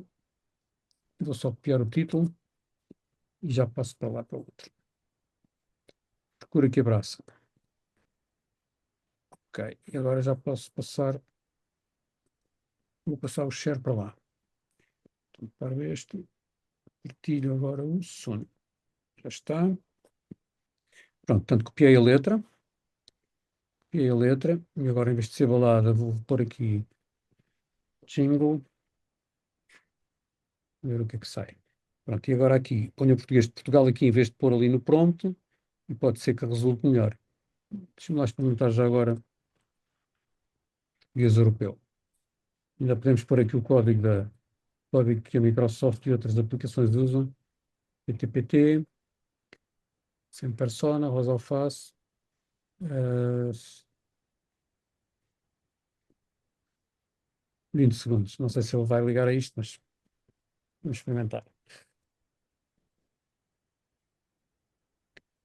vou só copiar o título e já passo para lá para o outro. Procura que abraça. Ok, e agora já posso passar, vou passar o share para lá. Então, para este, partilho agora o som. Já está. Pronto, portanto, copiei a letra, e agora em vez de ser balada vou pôr aqui jingle, ver o que é que sai. Pronto, e agora aqui, ponho o português de Portugal aqui em vez de pôr ali no prompt, e pode ser que resulte melhor. Deixa-me lá experimentar já agora português europeu. Ainda podemos pôr aqui o código que a Microsoft e outras aplicações usam. PTPT, sem persona, rosa alface. 20 segundos. Não sei se ele vai ligar a isto, mas vamos experimentar.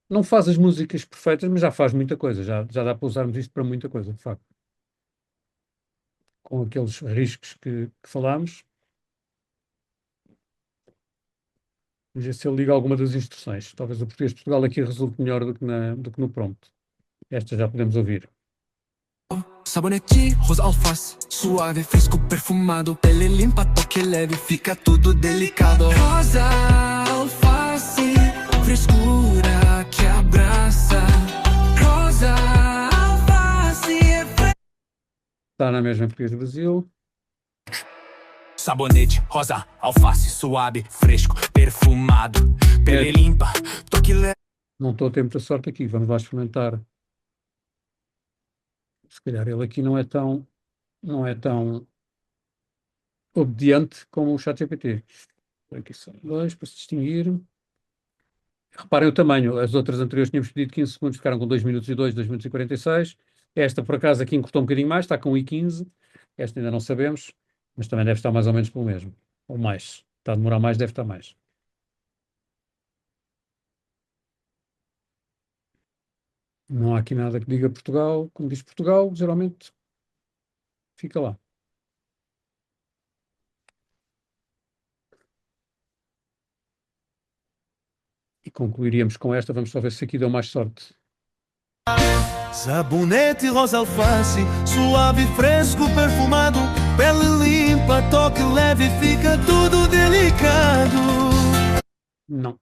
Não faz as músicas perfeitas, mas já faz muita coisa. Já dá para usarmos isto para muita coisa, de facto. Com aqueles riscos que falámos. Vamos ver se ele liga alguma das instruções. Talvez o português de Portugal aqui resulte melhor do que no prompt. Esta já podemos ouvir. Sabonete, rosa alface, suave, fresco, perfumado, pele limpa, toque leve, fica tudo delicado. Rosa alface, frescura que abraça. Rosa alface Está na mesma em português do Brasil. Sabonete, rosa alface, suave, fresco, perfumado, pele limpa, toque leve. Não estou a ter muita sorte aqui, vamos lá experimentar. Se calhar ele aqui não é tão obediente como o ChatGPT. Aqui são dois para se distinguir. Reparem o tamanho. As outras anteriores tínhamos pedido 15 segundos, ficaram com 2 minutos e 2, 2 minutos e 46. Esta, por acaso, aqui encurtou um bocadinho mais, está com 1:15. Esta ainda não sabemos, mas também deve estar mais ou menos pelo mesmo. Ou mais. Está a demorar mais, deve estar mais. Não há aqui nada que diga Portugal. Como diz Portugal, geralmente fica lá. E concluiríamos com esta. Vamos só ver se aqui deu mais sorte. Sabonete, rosa alface, suave, fresco, perfumado, pele limpa, toque leve, fica tudo delicado. Não.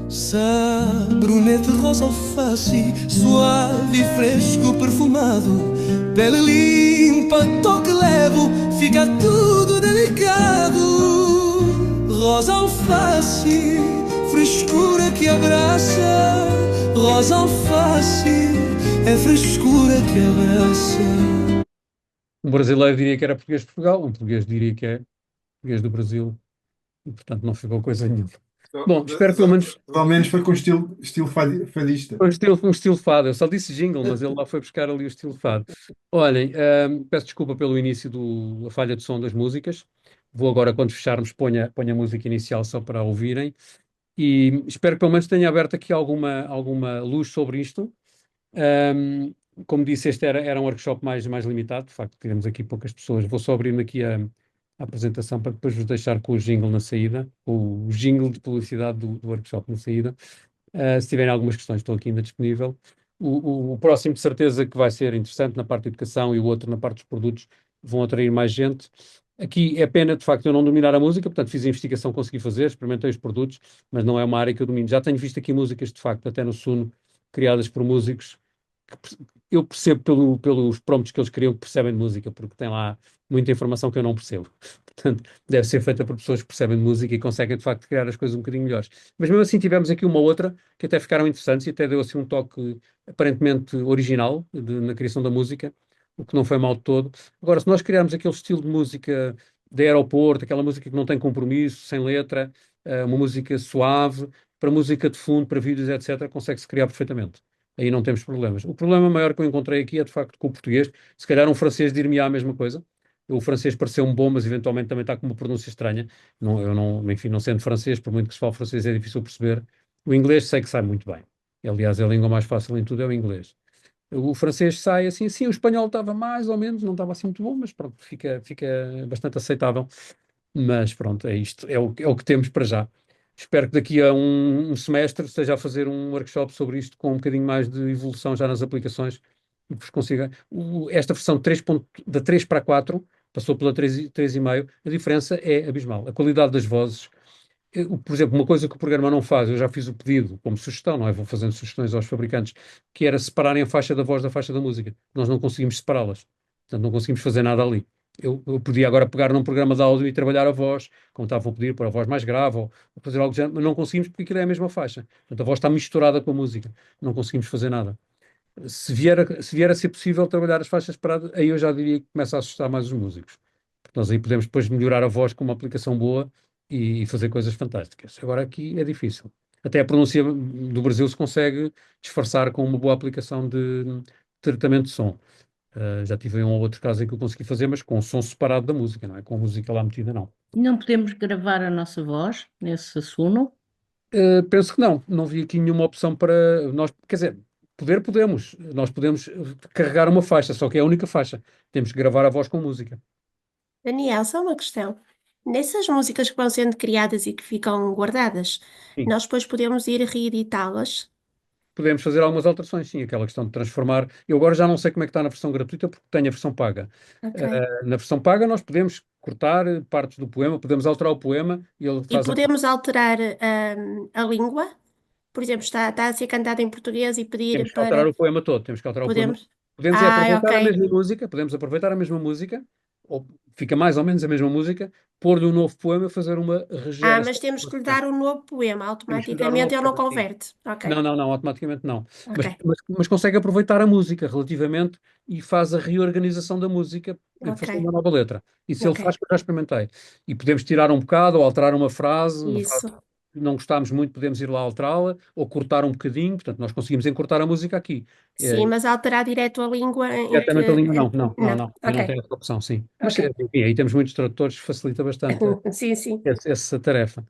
Sabonete, rosa alface, suave, fresco, perfumado, pele limpa, toque leve, fica tudo delicado. Rosa alface, frescura que abraça. Rosa alface, é frescura que abraça. Um brasileiro diria que era português de Portugal, um português diria que é português do Brasil, e portanto não ficou coisa nenhuma. Bom, espero que pelo menos... Pelo menos foi com estilo fadista. Foi um estilo fado. Eu só disse jingle, mas ele lá foi buscar ali o estilo fado. Olhem, peço desculpa pelo início da falha de som das músicas. Vou agora, quando fecharmos, ponha a música inicial só para ouvirem. E espero que pelo menos tenha aberto aqui alguma luz sobre isto. Como disse, este era um workshop mais limitado. De facto, tivemos aqui poucas pessoas. Vou só abrir aqui a apresentação para depois vos deixar com o jingle na saída, o jingle de publicidade do workshop na saída. Se tiverem algumas questões, estou aqui ainda disponível. O próximo, de certeza, que vai ser interessante na parte de educação e o outro na parte dos produtos, vão atrair mais gente. Aqui é pena, de facto, eu não dominar a música, portanto fiz a investigação, consegui fazer, experimentei os produtos, mas não é uma área que eu domino. Já tenho visto aqui músicas, de facto, até no Suno, criadas por músicos, que eu percebo pelos prompts que eles criam que percebem de música, porque tem lá muita informação que eu não percebo. Portanto, deve ser feita por pessoas que percebem de música e conseguem, de facto, criar as coisas um bocadinho melhores. Mas mesmo assim tivemos aqui uma outra que até ficaram interessantes e até deu assim um toque aparentemente original na criação da música, o que não foi mal de todo. Agora, se nós criarmos aquele estilo de música de aeroporto, aquela música que não tem compromisso, sem letra, uma música suave, para música de fundo, para vídeos, etc., consegue-se criar perfeitamente. Aí não temos problemas. O problema maior que eu encontrei aqui é, de facto, com o português. Se calhar um francês dir-me a mesma coisa. O francês pareceu-me bom, mas eventualmente também está com uma pronúncia estranha. Enfim, não sendo francês, por muito que se fale francês, é difícil perceber. O inglês sei que sai muito bem. Aliás, a língua mais fácil em tudo é o inglês. O francês sai assim, o espanhol estava mais ou menos, não estava assim muito bom, mas pronto, fica bastante aceitável. Mas pronto, é isto, é o que temos para já. Espero que daqui a um semestre esteja a fazer um workshop sobre isto com um bocadinho mais de evolução já nas aplicações e vos consiga. Esta versão da 3 para a 4 passou pela 3,5, a diferença é abismal. A qualidade das vozes, por exemplo, uma coisa que o programa não faz, eu já fiz o pedido como sugestão, não é? Vou fazendo sugestões aos fabricantes, que era separarem a faixa da voz da faixa da música. Nós não conseguimos separá-las, portanto não conseguimos fazer nada ali. Eu podia agora pegar num programa de áudio e trabalhar a voz, como estavam a pedir, pôr a voz mais grave ou fazer algo do género, mas não conseguimos porque aquilo é a mesma faixa. Portanto, a voz está misturada com a música. Não conseguimos fazer nada. Se vier a ser possível trabalhar as faixas separadas, aí eu já diria que começa a assustar mais os músicos. Porque nós aí podemos depois melhorar a voz com uma aplicação boa e fazer coisas fantásticas. Agora aqui é difícil. Até a pronúncia do Brasil se consegue disfarçar com uma boa aplicação de tratamento de som. Já tive um ou outro caso em que eu consegui fazer, mas com o som separado da música, não é? Com a música lá metida, não. Não podemos gravar a nossa voz nesse Suno? Penso que não vi aqui nenhuma opção para nós, quer dizer, podemos, nós podemos carregar uma faixa, só que é a única faixa. Temos que gravar a voz com música. Daniel, só uma questão. Nessas músicas que vão sendo criadas e que ficam guardadas, Sim. nós depois podemos ir reeditá-las? Podemos fazer algumas alterações, sim, aquela questão de transformar. Eu agora já não sei como é que está na versão gratuita, porque tenho a versão paga. Ok. Na versão paga nós podemos cortar partes do poema, podemos alterar o poema e ele E faz podemos alterar a língua? Por exemplo, está a ser cantado em português e pedir Temos que alterar para... o poema todo, temos que alterar o poema. Podemos? Podemos aproveitar a ok. mesma música, ou fica mais ou menos a mesma música, pôr-lhe um novo poema, fazer uma regeração. Mas temos que lhe dar um novo poema, automaticamente ele não converte. Ok. Não, automaticamente não. Ok. Mas consegue aproveitar a música relativamente e faz a reorganização da música em função Ok. da nova letra. Isso ele Ok. faz, que eu já experimentei. E podemos tirar um bocado ou alterar uma frase Isso. que não gostámos muito, podemos ir lá alterá-la ou cortar um bocadinho. Portanto, nós conseguimos encurtar a música aqui. Sim, mas alterar direto a língua... Diretamente a língua, não. Eu Ok. não tenho essa opção, sim. Mas Ok. enfim, aí temos muitos tradutores, facilita bastante Sim. essa tarefa.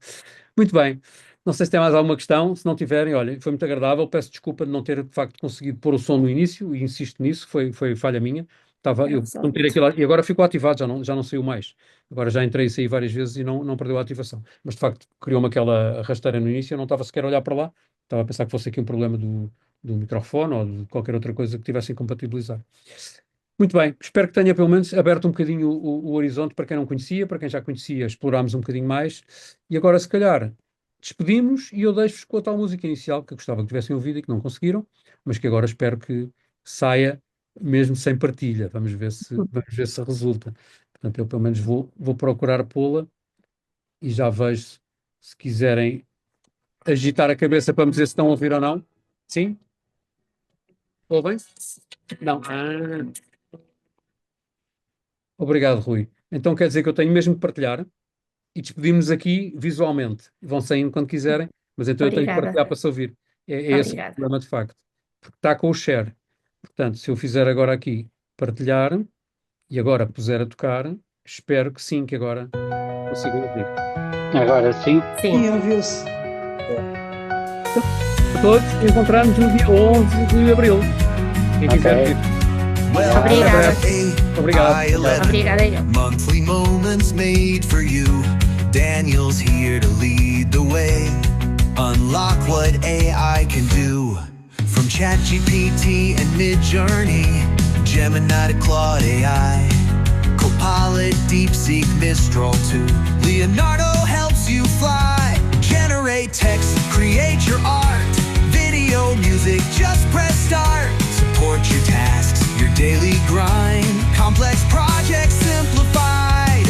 Muito bem. Não sei se tem mais alguma questão. Se não tiverem, olha, foi muito agradável. Peço desculpa de não ter, de facto, conseguido pôr o som no início e insisto nisso, foi falha minha. Eu meti aquilo e agora ficou ativado, já não saiu mais. Agora já entrei e saí várias vezes e não perdeu a ativação. Mas, de facto, criou-me aquela rasteira no início. Eu não estava sequer a olhar para lá. Estava a pensar que fosse aqui um problema do microfone ou de qualquer outra coisa que tivessem compatibilizar. Muito bem, espero que tenha pelo menos aberto um bocadinho o horizonte para quem não conhecia, para quem já conhecia, explorámos um bocadinho mais. E agora, se calhar, despedimos e eu deixo-vos com a tal música inicial que eu gostava que tivessem ouvido e que não conseguiram, mas que agora espero que saia mesmo sem partilha. Vamos ver se resulta. Portanto, eu pelo menos vou procurar pô-la e já vejo se quiserem agitar a cabeça para me dizer se estão a ouvir ou não. Sim? Ouvem? Não. Obrigado, Rui. Então quer dizer que eu tenho mesmo que partilhar e despedimos-nos aqui visualmente. Vão saindo quando quiserem, mas então eu tenho que partilhar para se ouvir. É esse o problema, de facto. Porque está com o share. Portanto, se eu fizer agora aqui partilhar e agora puser a tocar, espero que sim, que agora consigam ouvir. Agora sim? Sim. Ouviu-se. Todos encontramos no dia 11 de abril. Quem quiser vir. Obrigada. Monthly moments made for you. Daniel's here to lead the way. Unlock what AI can do. From ChatGPT and Midjourney, Gemini to Claude AI, Copilot, DeepSeek, Mistral 2. Leonardo helps you fly. Generate text, create your art. Video, music, just press start. Support your tasks, your daily grind. Complex projects simplified.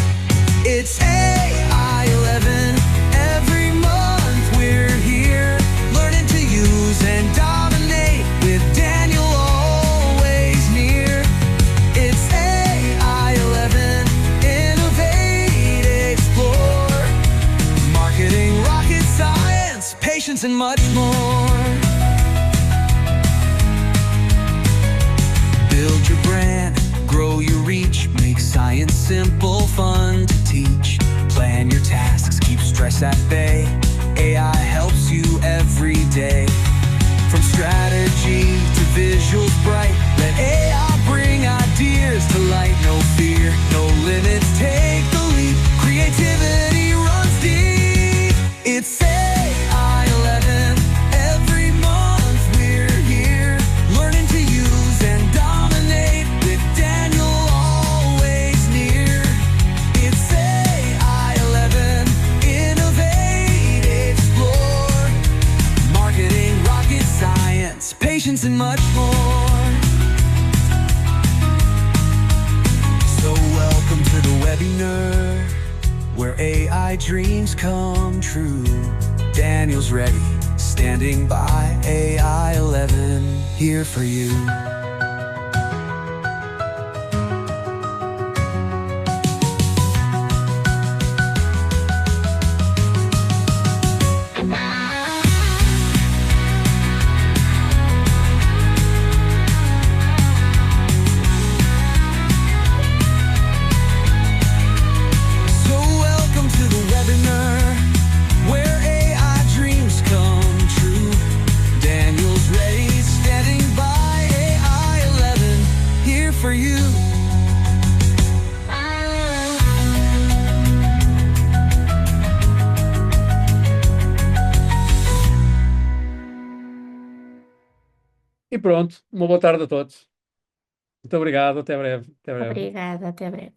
It's AI 11. Every month we're here, learning to use and dominate with Daniel always near. It's AI 11. Innovate, explore. Marketing, rocket science, patience, and much more. Build your brand, grow your reach, make science simple, fun to teach. Plan your tasks, keep stress at bay. AI helps you every day. From strategy to visuals bright, let AI bring ideas to light. No fear, no limits, take the leap. Creativity runs deep. It's AI 11. Every month we're here, learning to use and dominate with Daniel always near. It's AI 11. Innovate, explore. Marketing, rocket science, patience, and much more. So welcome to the webinar, where AI dreams come true. Daniel's ready, standing by. AI 11, here for you. So welcome to the webinar, where AI dreams come true. Daniel's ready, standing by. AI 11, here for you. E pronto, uma boa tarde a todos. Muito obrigado, até breve. Até breve. Obrigada, até breve.